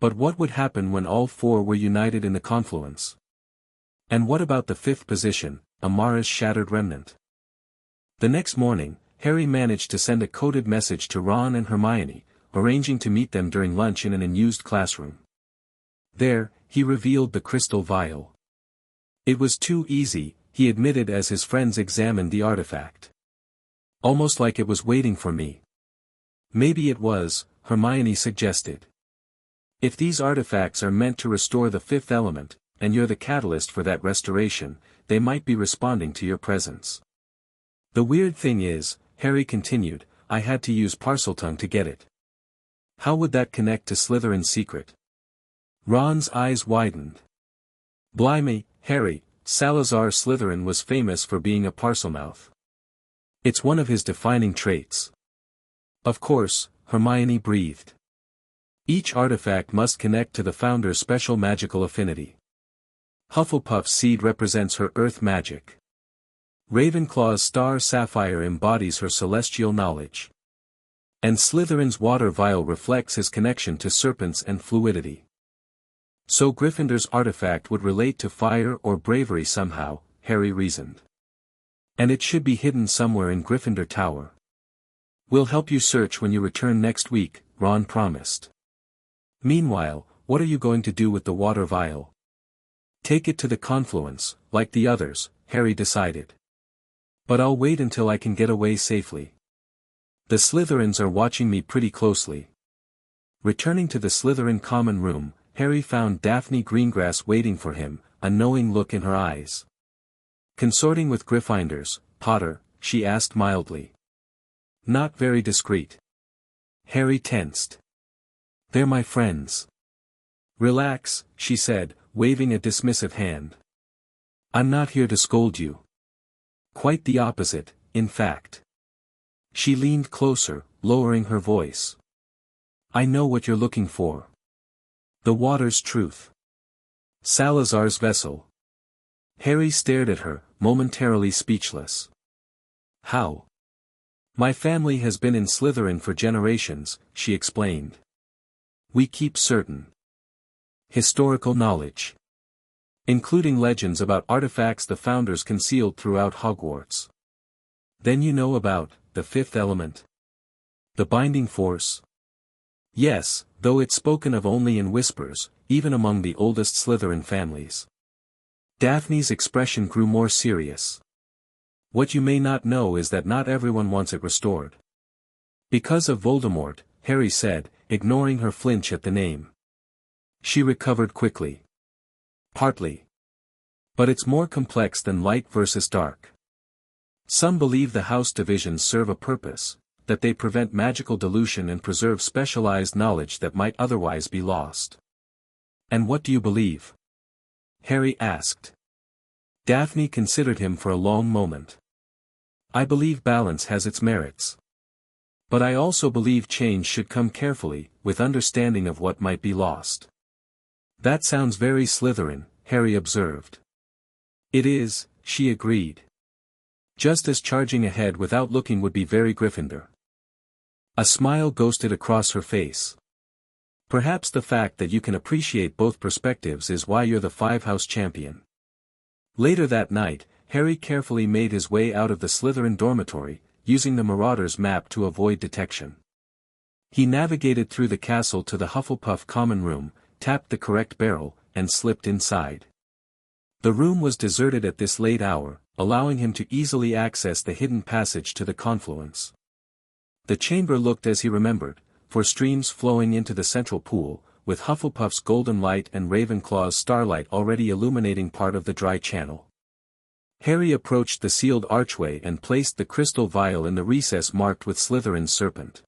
But what would happen when all 4 were united in the confluence? And what about the 5th position, Amara's shattered remnant? The next morning, Harry managed to send a coded message to Ron and Hermione, arranging to meet them during lunch in an unused classroom. There, he revealed the crystal vial. It was too easy, he admitted as his friends examined the artifact. "Almost like it was waiting for me." "Maybe it was," Hermione suggested. "If these artifacts are meant to restore the 5th element, and you're the catalyst for that restoration, they might be responding to your presence. The weird thing is," Harry continued, "I had to use Parseltongue to get it. How would that connect to Slytherin's secret?" Ron's eyes widened. "Blimey, Harry, Salazar Slytherin was famous for being a parselmouth. It's one of his defining traits." "Of course," Hermione breathed. "Each artifact must connect to the founder's special magical affinity. Hufflepuff's seed represents her earth magic. Ravenclaw's star sapphire embodies her celestial knowledge. And Slytherin's water vial reflects his connection to serpents and fluidity. So Gryffindor's artifact would relate to fire or bravery somehow," Harry reasoned. "And it should be hidden somewhere in Gryffindor Tower. We'll help you search when you return next week," Ron promised. "Meanwhile, what are you going to do with the water vial?" "Take it to the confluence, like the others," Harry decided. "But I'll wait until I can get away safely. The Slytherins are watching me pretty closely." Returning to the Slytherin common room, Harry found Daphne Greengrass waiting for him, a knowing look in her eyes. "Consorting with Gryffindors, Potter?" she asked mildly. "Not very discreet." Harry tensed. "They're my friends." "Relax," she said, waving a dismissive hand. "I'm not here to scold you. Quite the opposite, in fact." She leaned closer, lowering her voice. "I know what you're looking for. The water's truth. Salazar's vessel." Harry stared at her, momentarily speechless. "How?" "My family has been in Slytherin for generations," she explained. "We keep certain historical knowledge, including legends about artifacts the founders concealed throughout Hogwarts." "Then you know about the 5th element? The binding force?" "Yes, though it's spoken of only in whispers, even among the oldest Slytherin families." Daphne's expression grew more serious. "What you may not know is that not everyone wants it restored. Because of Voldemort, Harry said, ignoring her flinch at the name. She recovered quickly. Partly. But it's more complex than light versus dark. Some believe the house divisions serve a purpose, that they prevent magical dilution and preserve specialized knowledge that might otherwise be lost. And what do you believe? Harry asked. Daphne considered him for a long moment. I believe balance has its merits. But I also believe change should come carefully, with understanding of what might be lost. That sounds very Slytherin, Harry observed. It is, she agreed. Just as charging ahead without looking would be very Gryffindor. A smile ghosted across her face. Perhaps the fact that you can appreciate both perspectives is why you're the five-house champion. Later that night, Harry carefully made his way out of the Slytherin dormitory, using the Marauder's map to avoid detection. He navigated through the castle to the Hufflepuff common room, tapped the correct barrel, and slipped inside. The room was deserted at this late hour, allowing him to easily access the hidden passage to the confluence. The chamber looked as he remembered, for streams flowing into the central pool, with Hufflepuff's golden light and Ravenclaw's starlight already illuminating part of the dry channel. Harry approached the sealed archway and placed the crystal vial in the recess marked with Slytherin's serpent.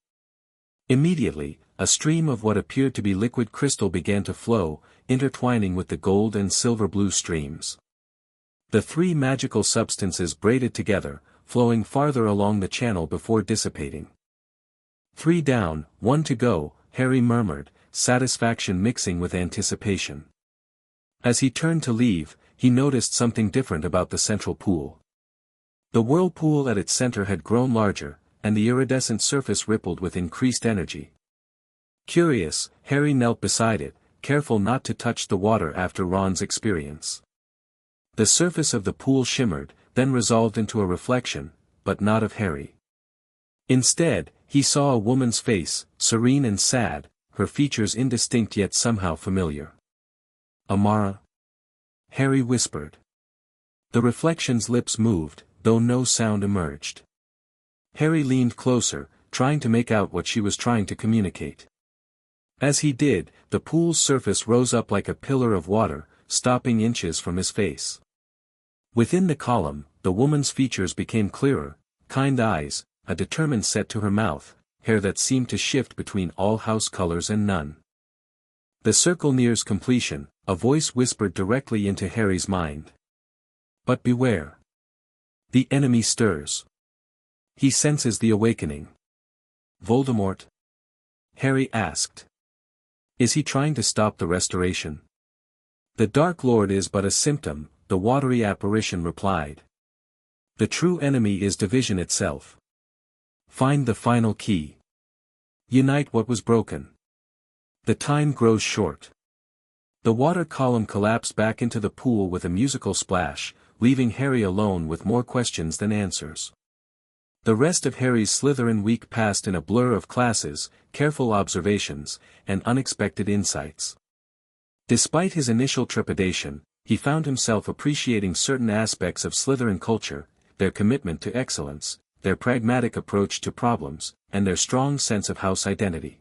Immediately, a stream of what appeared to be liquid crystal began to flow, intertwining with the gold and silver-blue streams. The three magical substances braided together, flowing farther along the channel before dissipating. 3 down, 1 to go, Harry murmured, satisfaction mixing with anticipation. As he turned to leave, he noticed something different about the central pool. The whirlpool at its center had grown larger, and the iridescent surface rippled with increased energy. Curious, Harry knelt beside it, careful not to touch the water after Ron's experience. The surface of the pool shimmered, then resolved into a reflection, but not of Harry. Instead, he saw a woman's face, serene and sad, her features indistinct yet somehow familiar. Amara? Harry whispered. The reflection's lips moved, though no sound emerged. Harry leaned closer, trying to make out what she was trying to communicate. As he did, the pool's surface rose up like a pillar of water, stopping inches from his face. Within the column, the woman's features became clearer, kind eyes, a determined set to her mouth, hair that seemed to shift between all house colors and none. The circle nears completion, a voice whispered directly into Harry's mind. But beware. The enemy stirs. He senses the awakening. Voldemort? Harry asked. Is he trying to stop the restoration? The Dark Lord is but a symptom, the watery apparition replied. The true enemy is division itself. Find the final key. Unite what was broken. The time grows short. The water column collapsed back into the pool with a musical splash, leaving Harry alone with more questions than answers. The rest of Harry's Slytherin week passed in a blur of classes, careful observations, and unexpected insights. Despite his initial trepidation, he found himself appreciating certain aspects of Slytherin culture, their commitment to excellence, their pragmatic approach to problems, and their strong sense of house identity.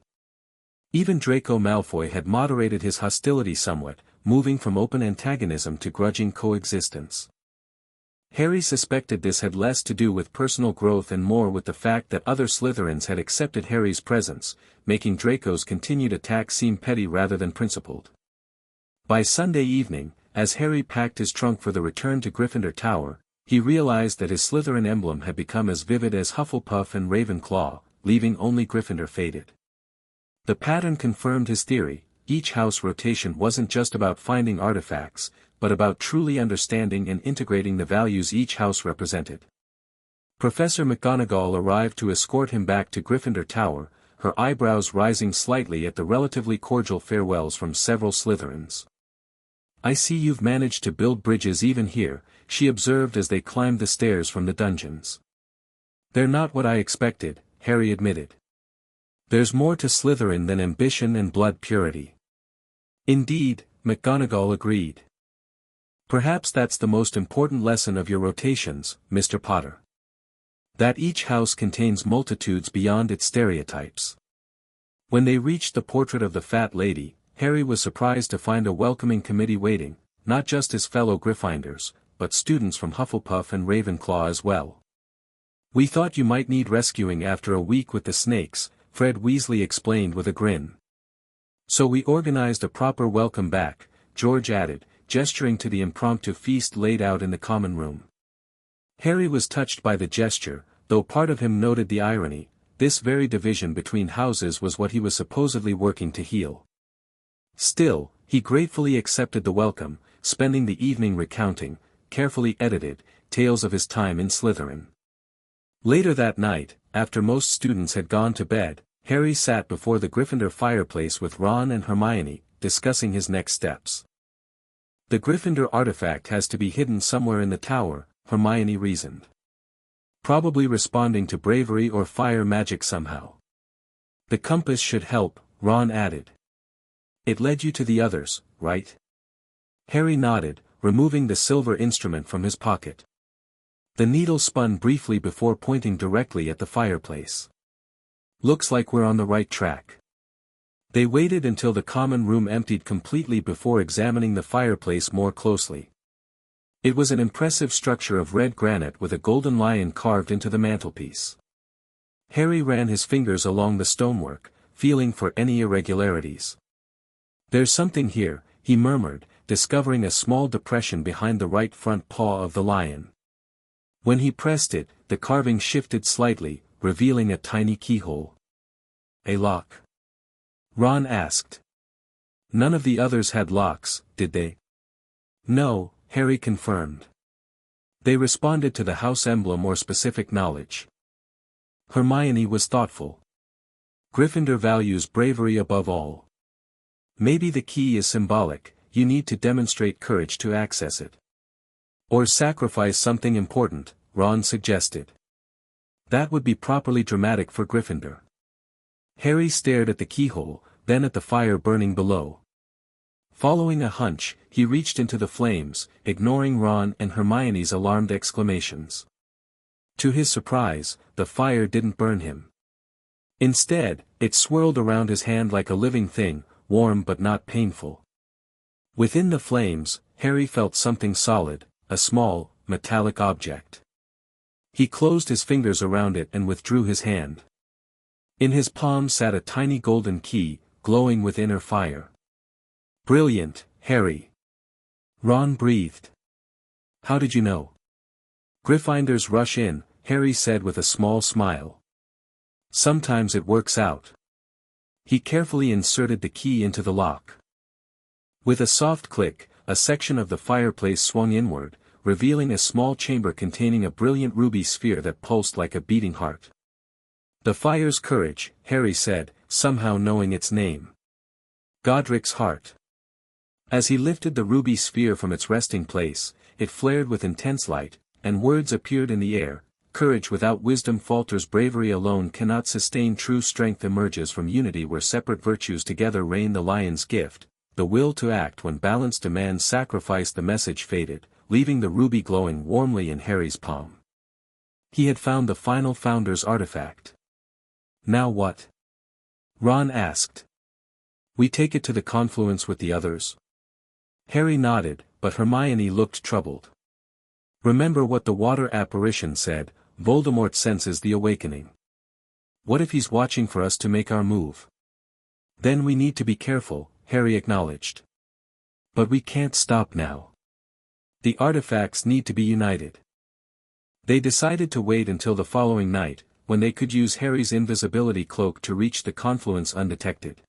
Even Draco Malfoy had moderated his hostility somewhat, moving from open antagonism to grudging coexistence. Harry suspected this had less to do with personal growth and more with the fact that other Slytherins had accepted Harry's presence, making Draco's continued attack seem petty rather than principled. By Sunday evening, as Harry packed his trunk for the return to Gryffindor Tower, he realized that his Slytherin emblem had become as vivid as Hufflepuff and Ravenclaw, leaving only Gryffindor faded. The pattern confirmed his theory: each house rotation wasn't just about finding artifacts, but about truly understanding and integrating the values each house represented. Professor McGonagall arrived to escort him back to Gryffindor Tower, her eyebrows rising slightly at the relatively cordial farewells from several Slytherins. I see you've managed to build bridges even here, she observed as they climbed the stairs from the dungeons. They're not what I expected, Harry admitted. There's more to Slytherin than ambition and blood purity. Indeed, McGonagall agreed. Perhaps that's the most important lesson of your rotations, Mr. Potter. That each house contains multitudes beyond its stereotypes. When they reached the portrait of the fat lady, Harry was surprised to find a welcoming committee waiting, not just his fellow Gryffindors, but students from Hufflepuff and Ravenclaw as well. "We thought you might need rescuing after a week with the snakes," Fred Weasley explained with a grin. "So we organized a proper welcome back," George added, gesturing to the impromptu feast laid out in the common room. Harry was touched by the gesture, though part of him noted the irony. This very division between houses was what he was supposedly working to heal. Still, he gratefully accepted the welcome, spending the evening recounting, carefully edited, tales of his time in Slytherin. Later that night, after most students had gone to bed, Harry sat before the Gryffindor fireplace with Ron and Hermione, discussing his next steps. "The Gryffindor artifact has to be hidden somewhere in the tower," Hermione reasoned. "Probably responding to bravery or fire magic somehow." "The compass should help," Ron added. "It led you to the others, right?" Harry nodded, removing the silver instrument from his pocket. The needle spun briefly before pointing directly at the fireplace. "Looks like we're on the right track." They waited until the common room emptied completely before examining the fireplace more closely. It was an impressive structure of red granite with a golden lion carved into the mantelpiece. Harry ran his fingers along the stonework, feeling for any irregularities. "There's something here," he murmured, discovering a small depression behind the right front paw of the lion. When he pressed it, the carving shifted slightly, revealing a tiny keyhole. "A lock?" Ron asked. "None of the others had locks, did they?" "No," Harry confirmed. "They responded to the house emblem or specific knowledge." Hermione was thoughtful. "Gryffindor values bravery above all. Maybe the key is symbolic, you need to demonstrate courage to access it. Or sacrifice something important," Ron suggested. "That would be properly dramatic for Gryffindor." Harry stared at the keyhole, then at the fire burning below. Following a hunch, he reached into the flames, ignoring Ron and Hermione's alarmed exclamations. To his surprise, the fire didn't burn him. Instead, it swirled around his hand like a living thing, warm but not painful. Within the flames, Harry felt something solid, a small, metallic object. He closed his fingers around it and withdrew his hand. In his palm sat a tiny golden key, glowing with inner fire. "Brilliant, Harry." Ron breathed. "How did you know?" "Gryffindors rush in," Harry said with a small smile. "Sometimes it works out." He carefully inserted the key into the lock. With a soft click, a section of the fireplace swung inward, revealing a small chamber containing a brilliant ruby sphere that pulsed like a beating heart. "The fire's courage," Harry said, somehow knowing its name. "Godric's heart." As he lifted the ruby sphere from its resting place, it flared with intense light, and words appeared in the air. "Courage without wisdom falters, bravery alone cannot sustain, true strength emerges from unity where separate virtues together reign, the lion's gift, the will to act when balance demands sacrifice." The message faded, leaving the ruby glowing warmly in Harry's palm. He had found the final Founder's artifact. "Now what?" Ron asked. "We take it to the confluence with the others?" Harry nodded, but Hermione looked troubled. "Remember what the water apparition said, Voldemort senses the awakening. What if he's watching for us to make our move?" "Then we need to be careful," Harry acknowledged. "But we can't stop now. The artifacts need to be united." They decided to wait until the following night, when they could use Harry's invisibility cloak to reach the confluence undetected.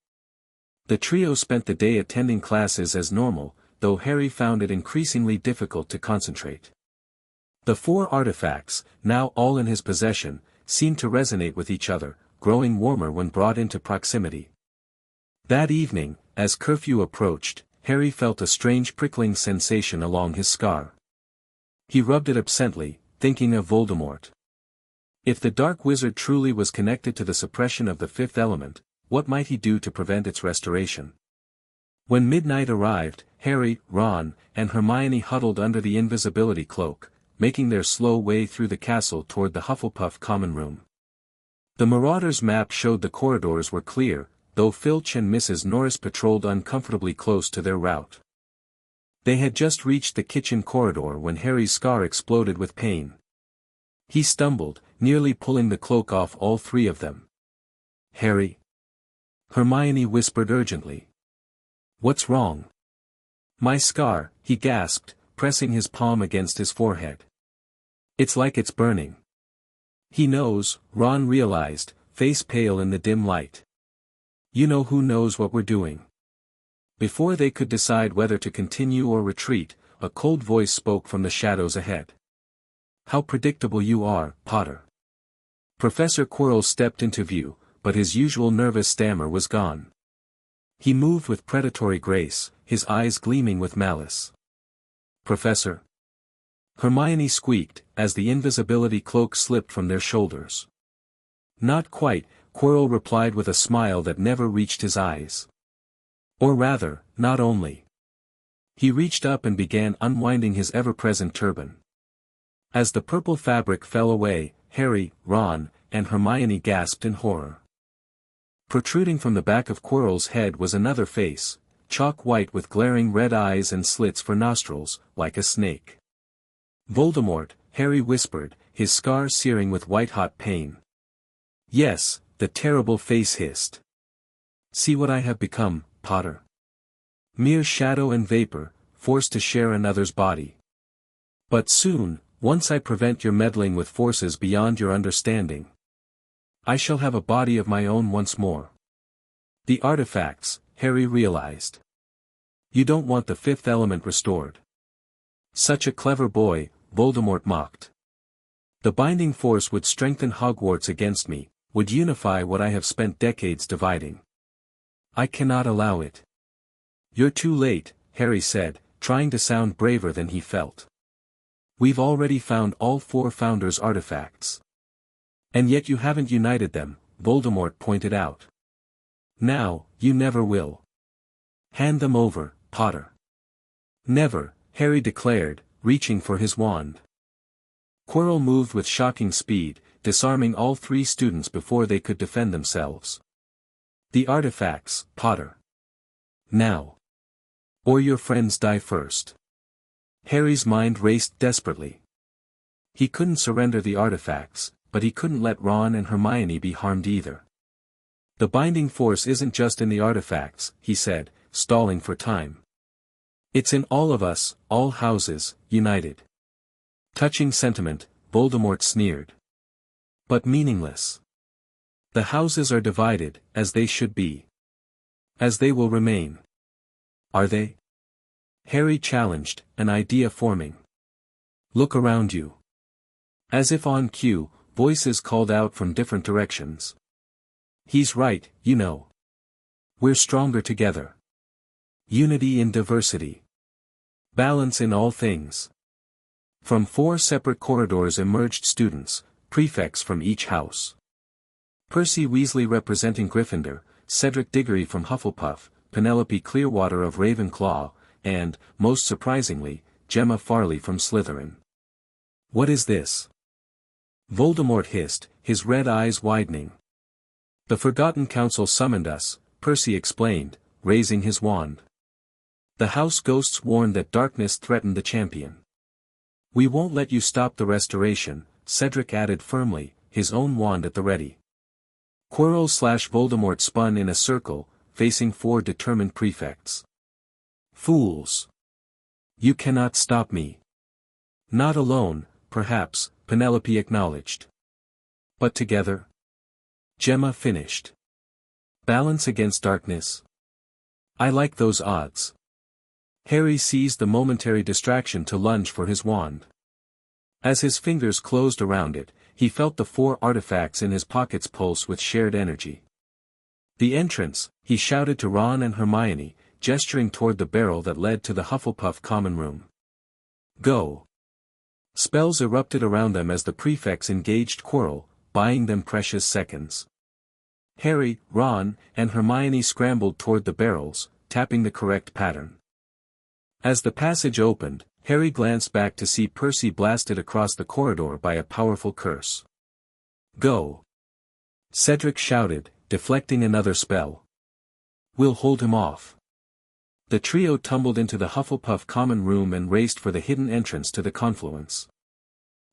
The trio spent the day attending classes as normal, though Harry found it increasingly difficult to concentrate. The four artifacts, now all in his possession, seemed to resonate with each other, growing warmer when brought into proximity. That evening, as curfew approached, Harry felt a strange prickling sensation along his scar. He rubbed it absently, thinking of Voldemort. If the Dark Wizard truly was connected to the suppression of the fifth element, what might he do to prevent its restoration? When midnight arrived, Harry, Ron, and Hermione huddled under the invisibility cloak, making their slow way through the castle toward the Hufflepuff common room. The Marauder's map showed the corridors were clear, though Filch and Mrs. Norris patrolled uncomfortably close to their route. They had just reached the kitchen corridor when Harry's scar exploded with pain. He stumbled, nearly pulling the cloak off all three of them. "Harry?" Hermione whispered urgently. "What's wrong?" "My scar," he gasped, pressing his palm against his forehead. "It's like it's burning." "He knows," Ron realized, face pale in the dim light. "You know who knows what we're doing." Before they could decide whether to continue or retreat, a cold voice spoke from the shadows ahead. "How predictable you are, Potter." Professor Quirrell stepped into view, but his usual nervous stammer was gone. He moved with predatory grace, his eyes gleaming with malice. "Professor?" Hermione squeaked, as the invisibility cloak slipped from their shoulders. "Not quite," Quirrell replied with a smile that never reached his eyes. "Or rather, not only." He reached up and began unwinding his ever-present turban. As the purple fabric fell away, Harry, Ron, and Hermione gasped in horror. Protruding from the back of Quirrell's head was another face, chalk white with glaring red eyes and slits for nostrils, like a snake. "Voldemort," Harry whispered, his scar searing with white-hot pain. "Yes," the terrible face hissed. "See what I have become, Potter. Mere shadow and vapor, forced to share another's body. But soon, once I prevent your meddling with forces beyond your understanding, I shall have a body of my own once more." The artifacts, Harry realized. "You don't want the fifth element restored." "Such a clever boy," Voldemort mocked. "The binding force would strengthen Hogwarts against me, would unify what I have spent decades dividing. I cannot allow it." "You're too late," Harry said, trying to sound braver than he felt. "We've already found all four Founders' artifacts. And yet you haven't united them," Voldemort pointed out. "Now, you never will. Hand them over, Potter." "Never," Harry declared, reaching for his wand. Quirrell moved with shocking speed, disarming all three students before they could defend themselves. "The artifacts, Potter. Now. Or your friends die first." Harry's mind raced desperately. He couldn't surrender the artifacts, but he couldn't let Ron and Hermione be harmed either. "The binding force isn't just in the artifacts," he said, stalling for time. "It's in all of us, all houses, united." "Touching sentiment," Voldemort sneered. "But meaningless. The houses are divided, as they should be. As they will remain." "Are they?" Harry challenged, an idea forming. "Look around you." As if on cue, voices called out from different directions. "He's right, you know. We're stronger together. Unity in diversity. Balance in all things." From four separate corridors emerged students, prefects from each house. Percy Weasley representing Gryffindor, Cedric Diggory from Hufflepuff, Penelope Clearwater of Ravenclaw, and, most surprisingly, Gemma Farley from Slytherin. "What is this?" Voldemort hissed, his red eyes widening. "The Forgotten Council summoned us," Percy explained, raising his wand. "The house ghosts warned that darkness threatened the champion." "We won't let you stop the restoration," Cedric added firmly, his own wand at the ready. Quirrell/Voldemort spun in a circle, facing four determined prefects. "Fools! You cannot stop me." "Not alone, perhaps," Penelope acknowledged. "But together?" Gemma finished. "Balance against darkness. I like those odds." Harry seized the momentary distraction to lunge for his wand. As his fingers closed around it, he felt the four artifacts in his pockets pulse with shared energy. "The entrance," he shouted to Ron and Hermione, gesturing toward the barrel that led to the Hufflepuff common room. "Go." Spells erupted around them as the prefects engaged Quirrell, buying them precious seconds. Harry, Ron, and Hermione scrambled toward the barrels, tapping the correct pattern. As the passage opened, Harry glanced back to see Percy blasted across the corridor by a powerful curse. "Go!" Cedric shouted, deflecting another spell. "We'll hold him off." The trio tumbled into the Hufflepuff common room and raced for the hidden entrance to the confluence.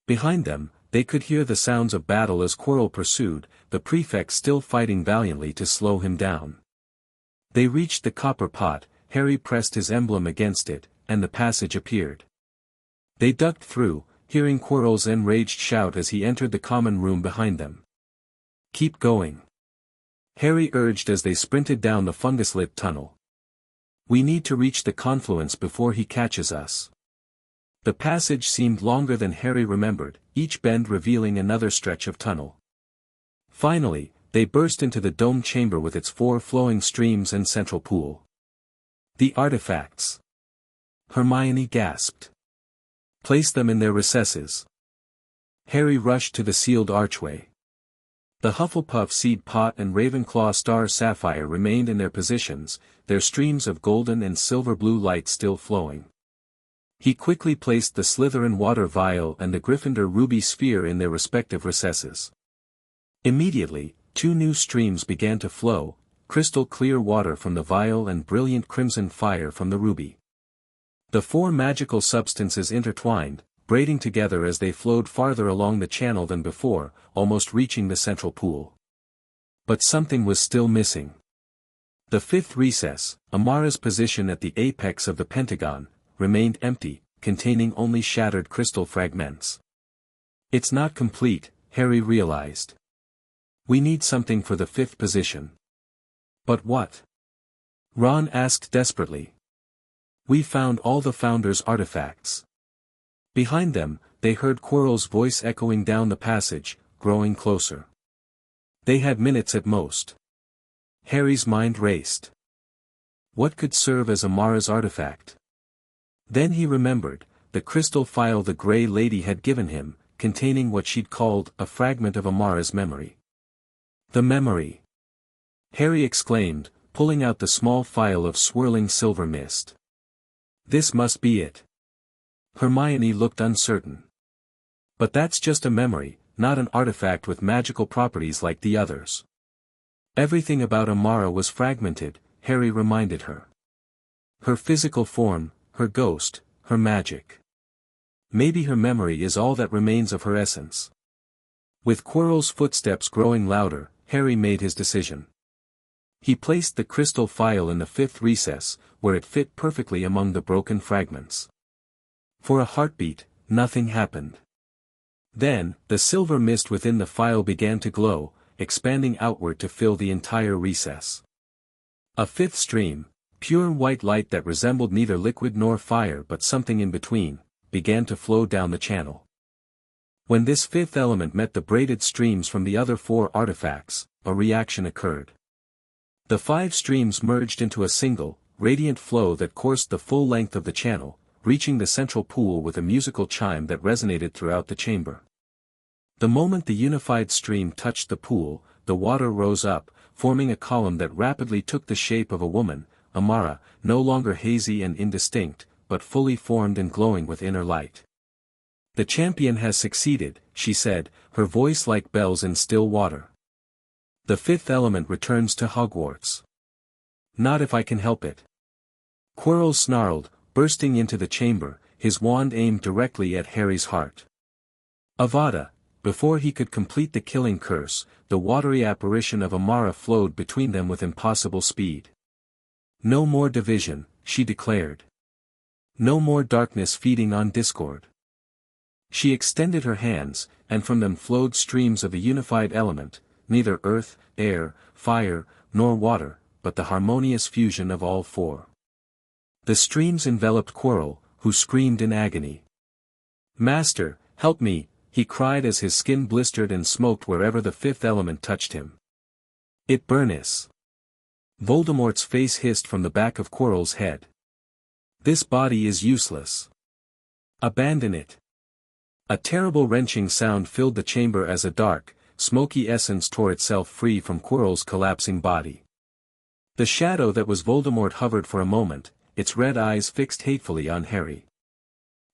Behind them, they could hear the sounds of battle as Quirrell pursued, the prefect still fighting valiantly to slow him down. They reached the copper pot, Harry pressed his emblem against it, and the passage appeared. They ducked through, hearing Quirrell's enraged shout as he entered the common room behind them. "Keep going," Harry urged as they sprinted down the fungus-lit tunnel. "We need to reach the confluence before he catches us." The passage seemed longer than Harry remembered, each bend revealing another stretch of tunnel. Finally, they burst into the domed chamber with its 4 flowing streams and central pool. "The artifacts!" Hermione gasped. "Place them in their recesses." Harry rushed to the sealed archway. The Hufflepuff seed pot and Ravenclaw star sapphire remained in their positions, their streams of golden and silver-blue light still flowing. He quickly placed the Slytherin water vial and the Gryffindor ruby sphere in their respective recesses. Immediately, 2 new streams began to flow, crystal-clear water from the vial and brilliant crimson fire from the ruby. The 4 magical substances intertwined, braiding together as they flowed farther along the channel than before, almost reaching the central pool. But something was still missing. The 5th recess, Amara's position at the apex of the pentagon, remained empty, containing only shattered crystal fragments. "It's not complete," Harry realized. "We need something for the 5th position." "But what?" Ron asked desperately. "We found all the Founder's artifacts." Behind them, they heard Quirrell's voice echoing down the passage, growing closer. They had minutes at most. Harry's mind raced. What could serve as Amara's artifact? Then he remembered, the crystal phial the Grey Lady had given him, containing what she'd called a fragment of Amara's memory. The memory! Harry exclaimed, pulling out the small phial of swirling silver mist. This must be it. Hermione looked uncertain. But that's just a memory, not an artifact with magical properties like the others. Everything about Amara was fragmented, Harry reminded her. Her physical form, her ghost, her magic. Maybe her memory is all that remains of her essence. With Quirrell's footsteps growing louder, Harry made his decision. He placed the crystal phial in the 5th recess, where it fit perfectly among the broken fragments. For a heartbeat, nothing happened. Then, the silver mist within the phial began to glow, expanding outward to fill the entire recess. A 5th stream, pure white light that resembled neither liquid nor fire but something in between, began to flow down the channel. When this 5th element met the braided streams from the other 4 artifacts, a reaction occurred. The 5 streams merged into a single, radiant flow that coursed the full length of the channel, reaching the central pool with a musical chime that resonated throughout the chamber. The moment the unified stream touched the pool, the water rose up, forming a column that rapidly took the shape of a woman, Amara, no longer hazy and indistinct, but fully formed and glowing with inner light. "The champion has succeeded," she said, her voice like bells in still water. "The 5th element returns to Hogwarts." "Not if I can help it." Quirrell snarled, bursting into the chamber, his wand aimed directly at Harry's heart. Avada! Before he could complete the killing curse, the watery apparition of Amara flowed between them with impossible speed. "No more division," she declared. "No more darkness feeding on discord." She extended her hands, and from them flowed streams of the unified element, neither earth, air, fire, nor water, but the harmonious fusion of all 4. The streams enveloped Quirrell, who screamed in agony. "Master, help me!" he cried as his skin blistered and smoked wherever the 5th element touched him. "It burns." Voldemort's face hissed from the back of Quirrell's head. "This body is useless. Abandon it." A terrible wrenching sound filled the chamber as a dark, smoky essence tore itself free from Quirrell's collapsing body. The shadow that was Voldemort hovered for a moment, its red eyes fixed hatefully on Harry.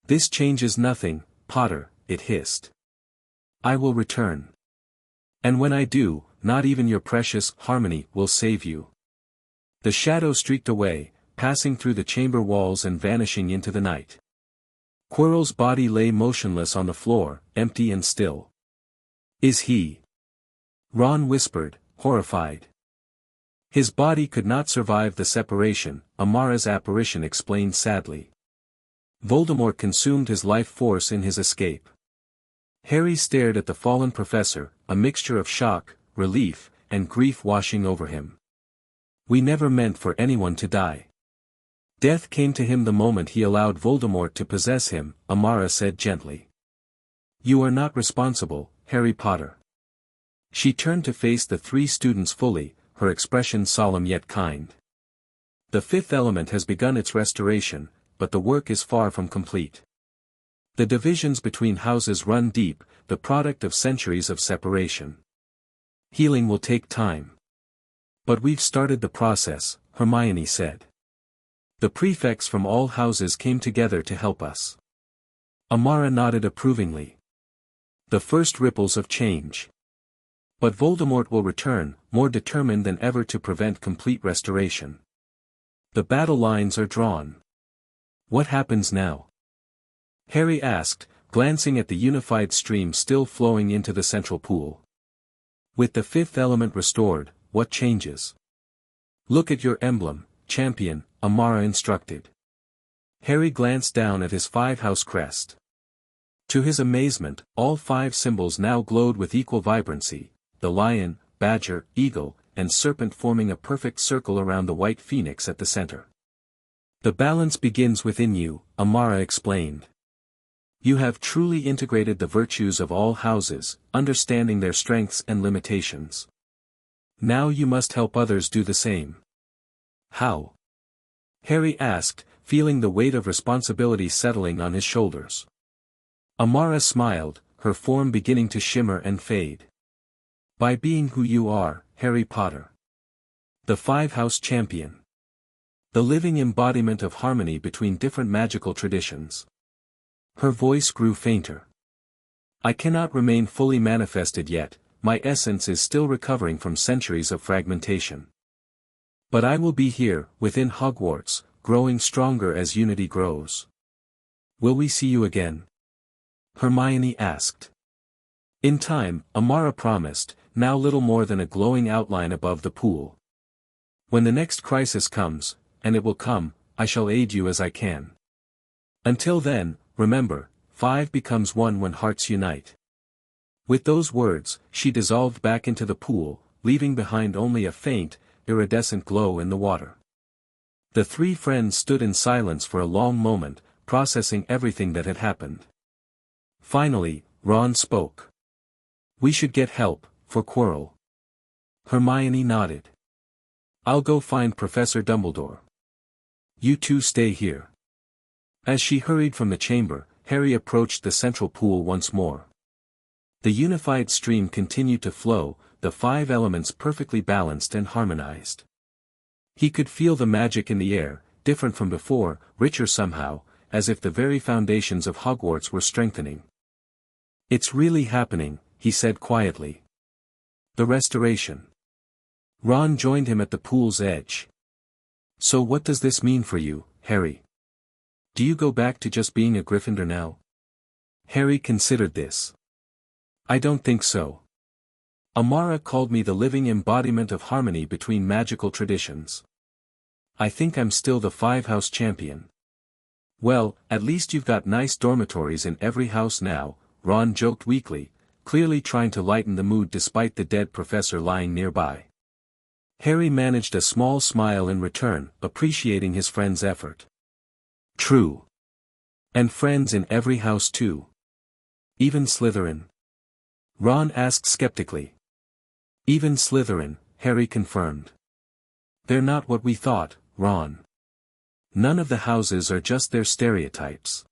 This changes nothing, Potter, it hissed. I will return. And when I do, not even your precious harmony will save you. The shadow streaked away, passing through the chamber walls and vanishing into the night. Quirrell's body lay motionless on the floor, empty and still. Is he? Ron whispered, horrified. His body could not survive the separation, Amara's apparition explained sadly. Voldemort consumed his life force in his escape. Harry stared at the fallen professor, a mixture of shock, relief, and grief washing over him. We never meant for anyone to die. Death came to him the moment he allowed Voldemort to possess him, Amara said gently. You are not responsible, Harry Potter. She turned to face the three students fully, her expression solemn yet kind. The fifth element has begun its restoration, but the work is far from complete. The divisions between houses run deep, the product of centuries of separation. Healing will take time. But we've started the process, Hermione said. The prefects from all houses came together to help us. Amara nodded approvingly. The first ripples of change. But Voldemort will return, more determined than ever to prevent complete restoration. The battle lines are drawn. What happens now? Harry asked, glancing at the unified stream still flowing into the central pool. With the fifth element restored, what changes? Look at your emblem, champion, Amara instructed. Harry glanced down at his five-house crest. To his amazement, all five symbols now glowed with equal vibrancy, the lion, badger, eagle, and serpent forming a perfect circle around the white phoenix at the center. The balance begins within you, Amara explained. You have truly integrated the virtues of all houses, understanding their strengths and limitations. Now you must help others do the same. How? Harry asked, feeling the weight of responsibility settling on his shoulders. Amara smiled, her form beginning to shimmer and fade. By being who you are, Harry Potter. The five-house champion. The living embodiment of harmony between different magical traditions. Her voice grew fainter. I cannot remain fully manifested yet, my essence is still recovering from centuries of fragmentation. But I will be here, within Hogwarts, growing stronger as unity grows. Will we see you again? Hermione asked. In time, Amara promised, now little more than a glowing outline above the pool. When the next crisis comes, and it will come, I shall aid you as I can. Until then, remember, 5 becomes 1 when hearts unite. With those words, she dissolved back into the pool, leaving behind only a faint, iridescent glow in the water. The three friends stood in silence for a long moment, processing everything that had happened. Finally, Ron spoke. We should get help, for Quirrell. Hermione nodded. I'll go find Professor Dumbledore. You two stay here. As she hurried from the chamber, Harry approached the central pool once more. The unified stream continued to flow, the 5 elements perfectly balanced and harmonized. He could feel the magic in the air, different from before, richer somehow, as if the very foundations of Hogwarts were strengthening. It's really happening, he said quietly. The restoration. Ron joined him at the pool's edge. So what does this mean for you, Harry? Do you go back to just being a Gryffindor now? Harry considered this. I don't think so. Amara called me the living embodiment of harmony between magical traditions. I think I'm still the 5-house champion. Well, at least you've got nice dormitories in every house now, Ron joked weakly, clearly trying to lighten the mood despite the dead professor lying nearby. Harry managed a small smile in return, appreciating his friend's effort. True. And friends in every house too. Even Slytherin? Ron asked skeptically. Even Slytherin, Harry confirmed. They're not what we thought, Ron. None of the houses are just their stereotypes.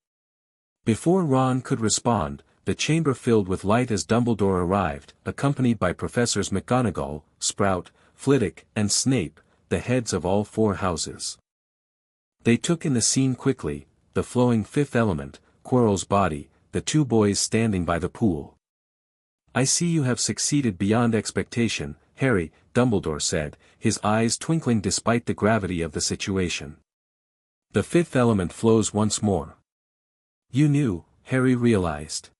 Before Ron could respond, the chamber filled with light as Dumbledore arrived, accompanied by Professors McGonagall, Sprout, Flitwick, and Snape, the heads of all 4 houses. They took in the scene quickly, the flowing 5th element, Quirrell's body, the two boys standing by the pool. "I see you have succeeded beyond expectation, Harry," Dumbledore said, his eyes twinkling despite the gravity of the situation. "The fifth element flows once more." "You knew," Harry realized.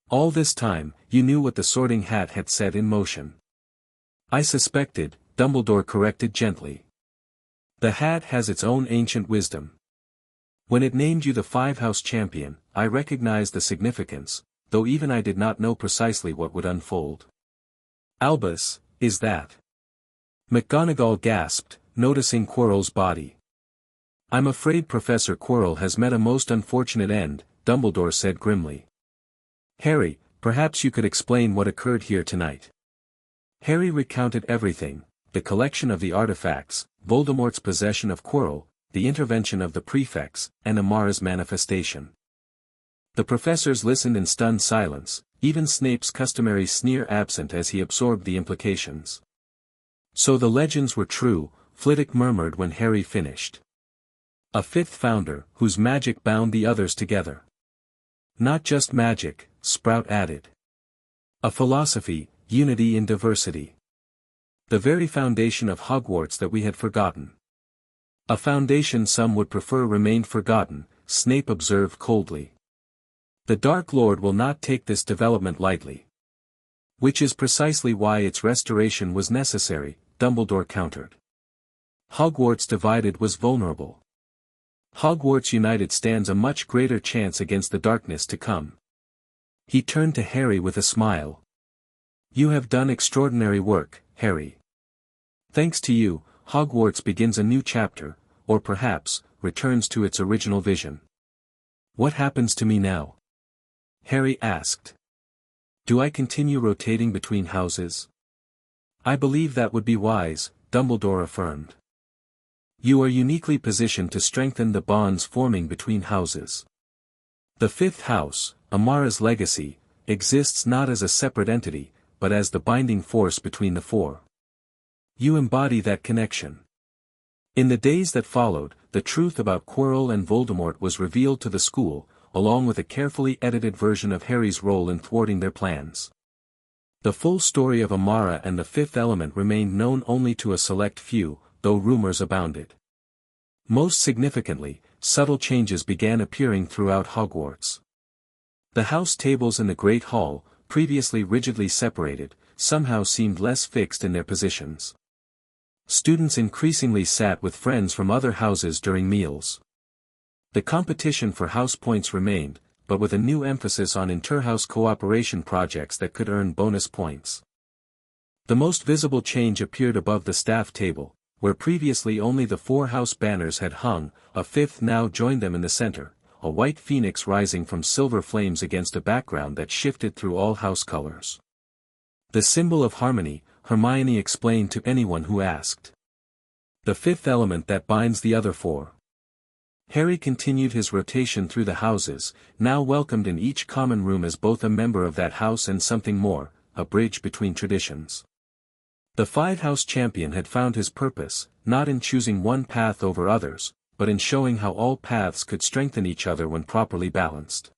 "All this time, you knew what the Sorting Hat had set in motion." "I suspected," Dumbledore corrected gently. "The hat has its own ancient wisdom. When it named you the Five-House Champion, I recognized the significance, though even I did not know precisely what would unfold." "Albus, is that?" McGonagall gasped, noticing Quirrell's body. "I'm afraid Professor Quirrell has met a most unfortunate end," Dumbledore said grimly. "Harry, perhaps you could explain what occurred here tonight." Harry recounted everything: the collection of the artifacts, Voldemort's possession of Quirrell, the intervention of the prefects, and Amara's manifestation. The professors listened in stunned silence, even Snape's customary sneer absent as he absorbed the implications. "So the legends were true," Flitwick murmured when Harry finished. "A fifth founder, whose magic bound the others together." "Not just magic," Sprout added. "A philosophy, unity in diversity. The very foundation of Hogwarts that we had forgotten." "A foundation some would prefer remained forgotten," Snape observed coldly. "The Dark Lord will not take this development lightly." "Which is precisely why its restoration was necessary," Dumbledore countered. "Hogwarts divided was vulnerable. Hogwarts united stands a much greater chance against the darkness to come." He turned to Harry with a smile. "You have done extraordinary work, Harry. Thanks to you, Hogwarts begins a new chapter, or perhaps, returns to its original vision." "What happens to me now?" Harry asked. "Do I continue rotating between houses?" "I believe that would be wise," Dumbledore affirmed. "You are uniquely positioned to strengthen the bonds forming between houses. The fifth house, Amara's legacy, exists not as a separate entity, but as the binding force between the four. You embody that connection." In the days that followed, the truth about Quirrell and Voldemort was revealed to the school, along with a carefully edited version of Harry's role in thwarting their plans. The full story of Amara and the fifth element remained known only to a select few, though rumors abounded. Most significantly, subtle changes began appearing throughout Hogwarts. The house tables in the Great Hall, previously rigidly separated, somehow seemed less fixed in their positions. Students increasingly sat with friends from other houses during meals. The competition for house points remained, but with a new emphasis on inter-house cooperation projects that could earn bonus points. The most visible change appeared above the staff table, where previously only the four house banners had hung. A fifth now joined them in the center, a white phoenix rising from silver flames against a background that shifted through all house colors. "The symbol of harmony," Hermione explained to anyone who asked. "The fifth element that binds the other four." Harry continued his rotation through the houses, now welcomed in each common room as both a member of that house and something more, a bridge between traditions. The Five-House Champion had found his purpose, not in choosing one path over others, but in showing how all paths could strengthen each other when properly balanced.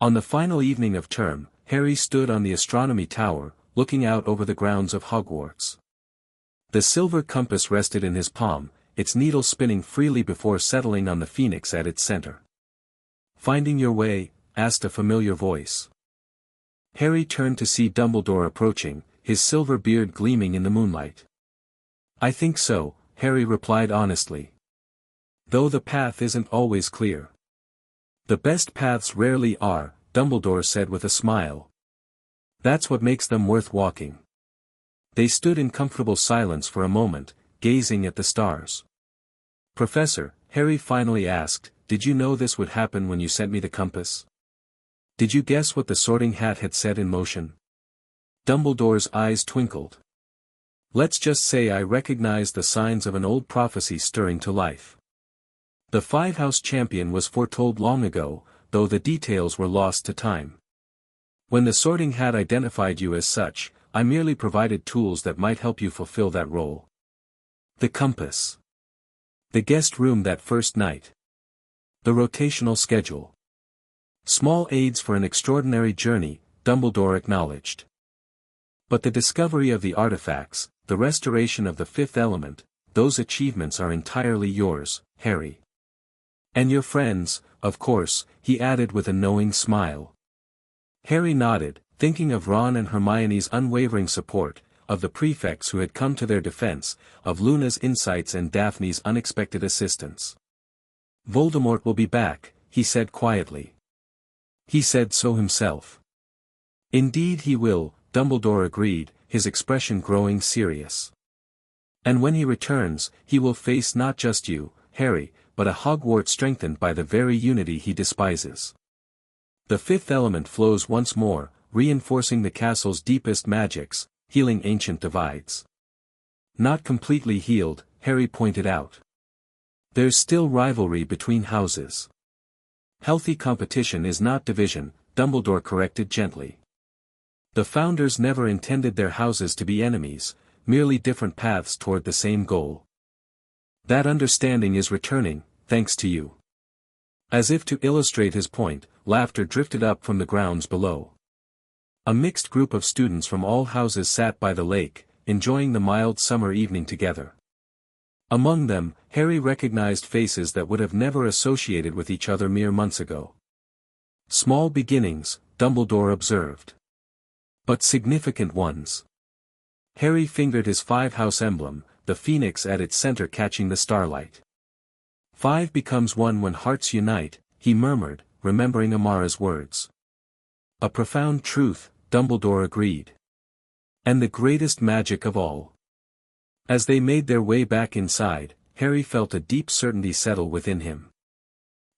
On the final evening of term, Harry stood on the astronomy tower, looking out over the grounds of Hogwarts. The silver compass rested in his palm, its needle spinning freely before settling on the phoenix at its center. "Finding your way?" asked a familiar voice. Harry turned to see Dumbledore approaching, his silver beard gleaming in the moonlight. "I think so," Harry replied honestly. "Though the path isn't always clear." "The best paths rarely are," Dumbledore said with a smile. "That's what makes them worth walking." They stood in comfortable silence for a moment, gazing at the stars. "Professor," Harry finally asked, "did you know this would happen when you sent me the compass? Did you guess what the Sorting Hat had set in motion?" Dumbledore's eyes twinkled. "Let's just say I recognized the signs of an old prophecy stirring to life. The Five-House Champion was foretold long ago, though the details were lost to time. When the Sorting Hat identified you as such, I merely provided tools that might help you fulfill that role. The compass. The guest room that first night. The rotational schedule. Small aids for an extraordinary journey, Dumbledore acknowledged. But the discovery of the artifacts, the restoration of the fifth element, those achievements are entirely yours, Harry. And your friends, of course, he added with a knowing smile. Harry nodded, thinking of Ron and Hermione's unwavering support, of the prefects who had come to their defense, of Luna's insights and Daphne's unexpected assistance. Voldemort will be back, he said quietly. He said so himself. Indeed he will, Dumbledore agreed, his expression growing serious. And when he returns, he will face not just you, Harry, but a Hogwarts strengthened by the very unity he despises. The fifth element flows once more, reinforcing the castle's deepest magics, healing ancient divides. Not completely healed, Harry pointed out. There's still rivalry between houses. Healthy competition is not division, Dumbledore corrected gently. The founders never intended their houses to be enemies, merely different paths toward the same goal. That understanding is returning, thanks to you. As if to illustrate his point, laughter drifted up from the grounds below. A mixed group of students from all houses sat by the lake, enjoying the mild summer evening together. Among them, Harry recognized faces that would have never associated with each other mere months ago. Small beginnings, Dumbledore observed. But significant ones. Harry fingered his five-house emblem, the phoenix at its center catching the starlight. 5 becomes 1 when hearts unite, he murmured, remembering Amara's words. A profound truth, Dumbledore agreed. And the greatest magic of all. As they made their way back inside, Harry felt a deep certainty settle within him.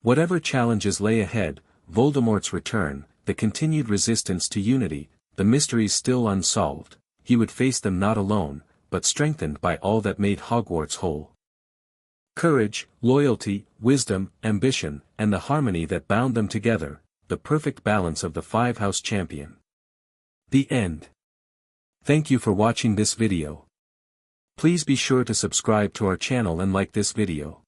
Whatever challenges lay ahead, Voldemort's return, the continued resistance to unity, the mysteries still unsolved, he would face them not alone, but strengthened by all that made Hogwarts whole. Courage, loyalty, wisdom, ambition, and the harmony that bound them together, the perfect balance of the five-house champion. The end. Thank you for watching this video. Please be sure to subscribe to our channel and like this video.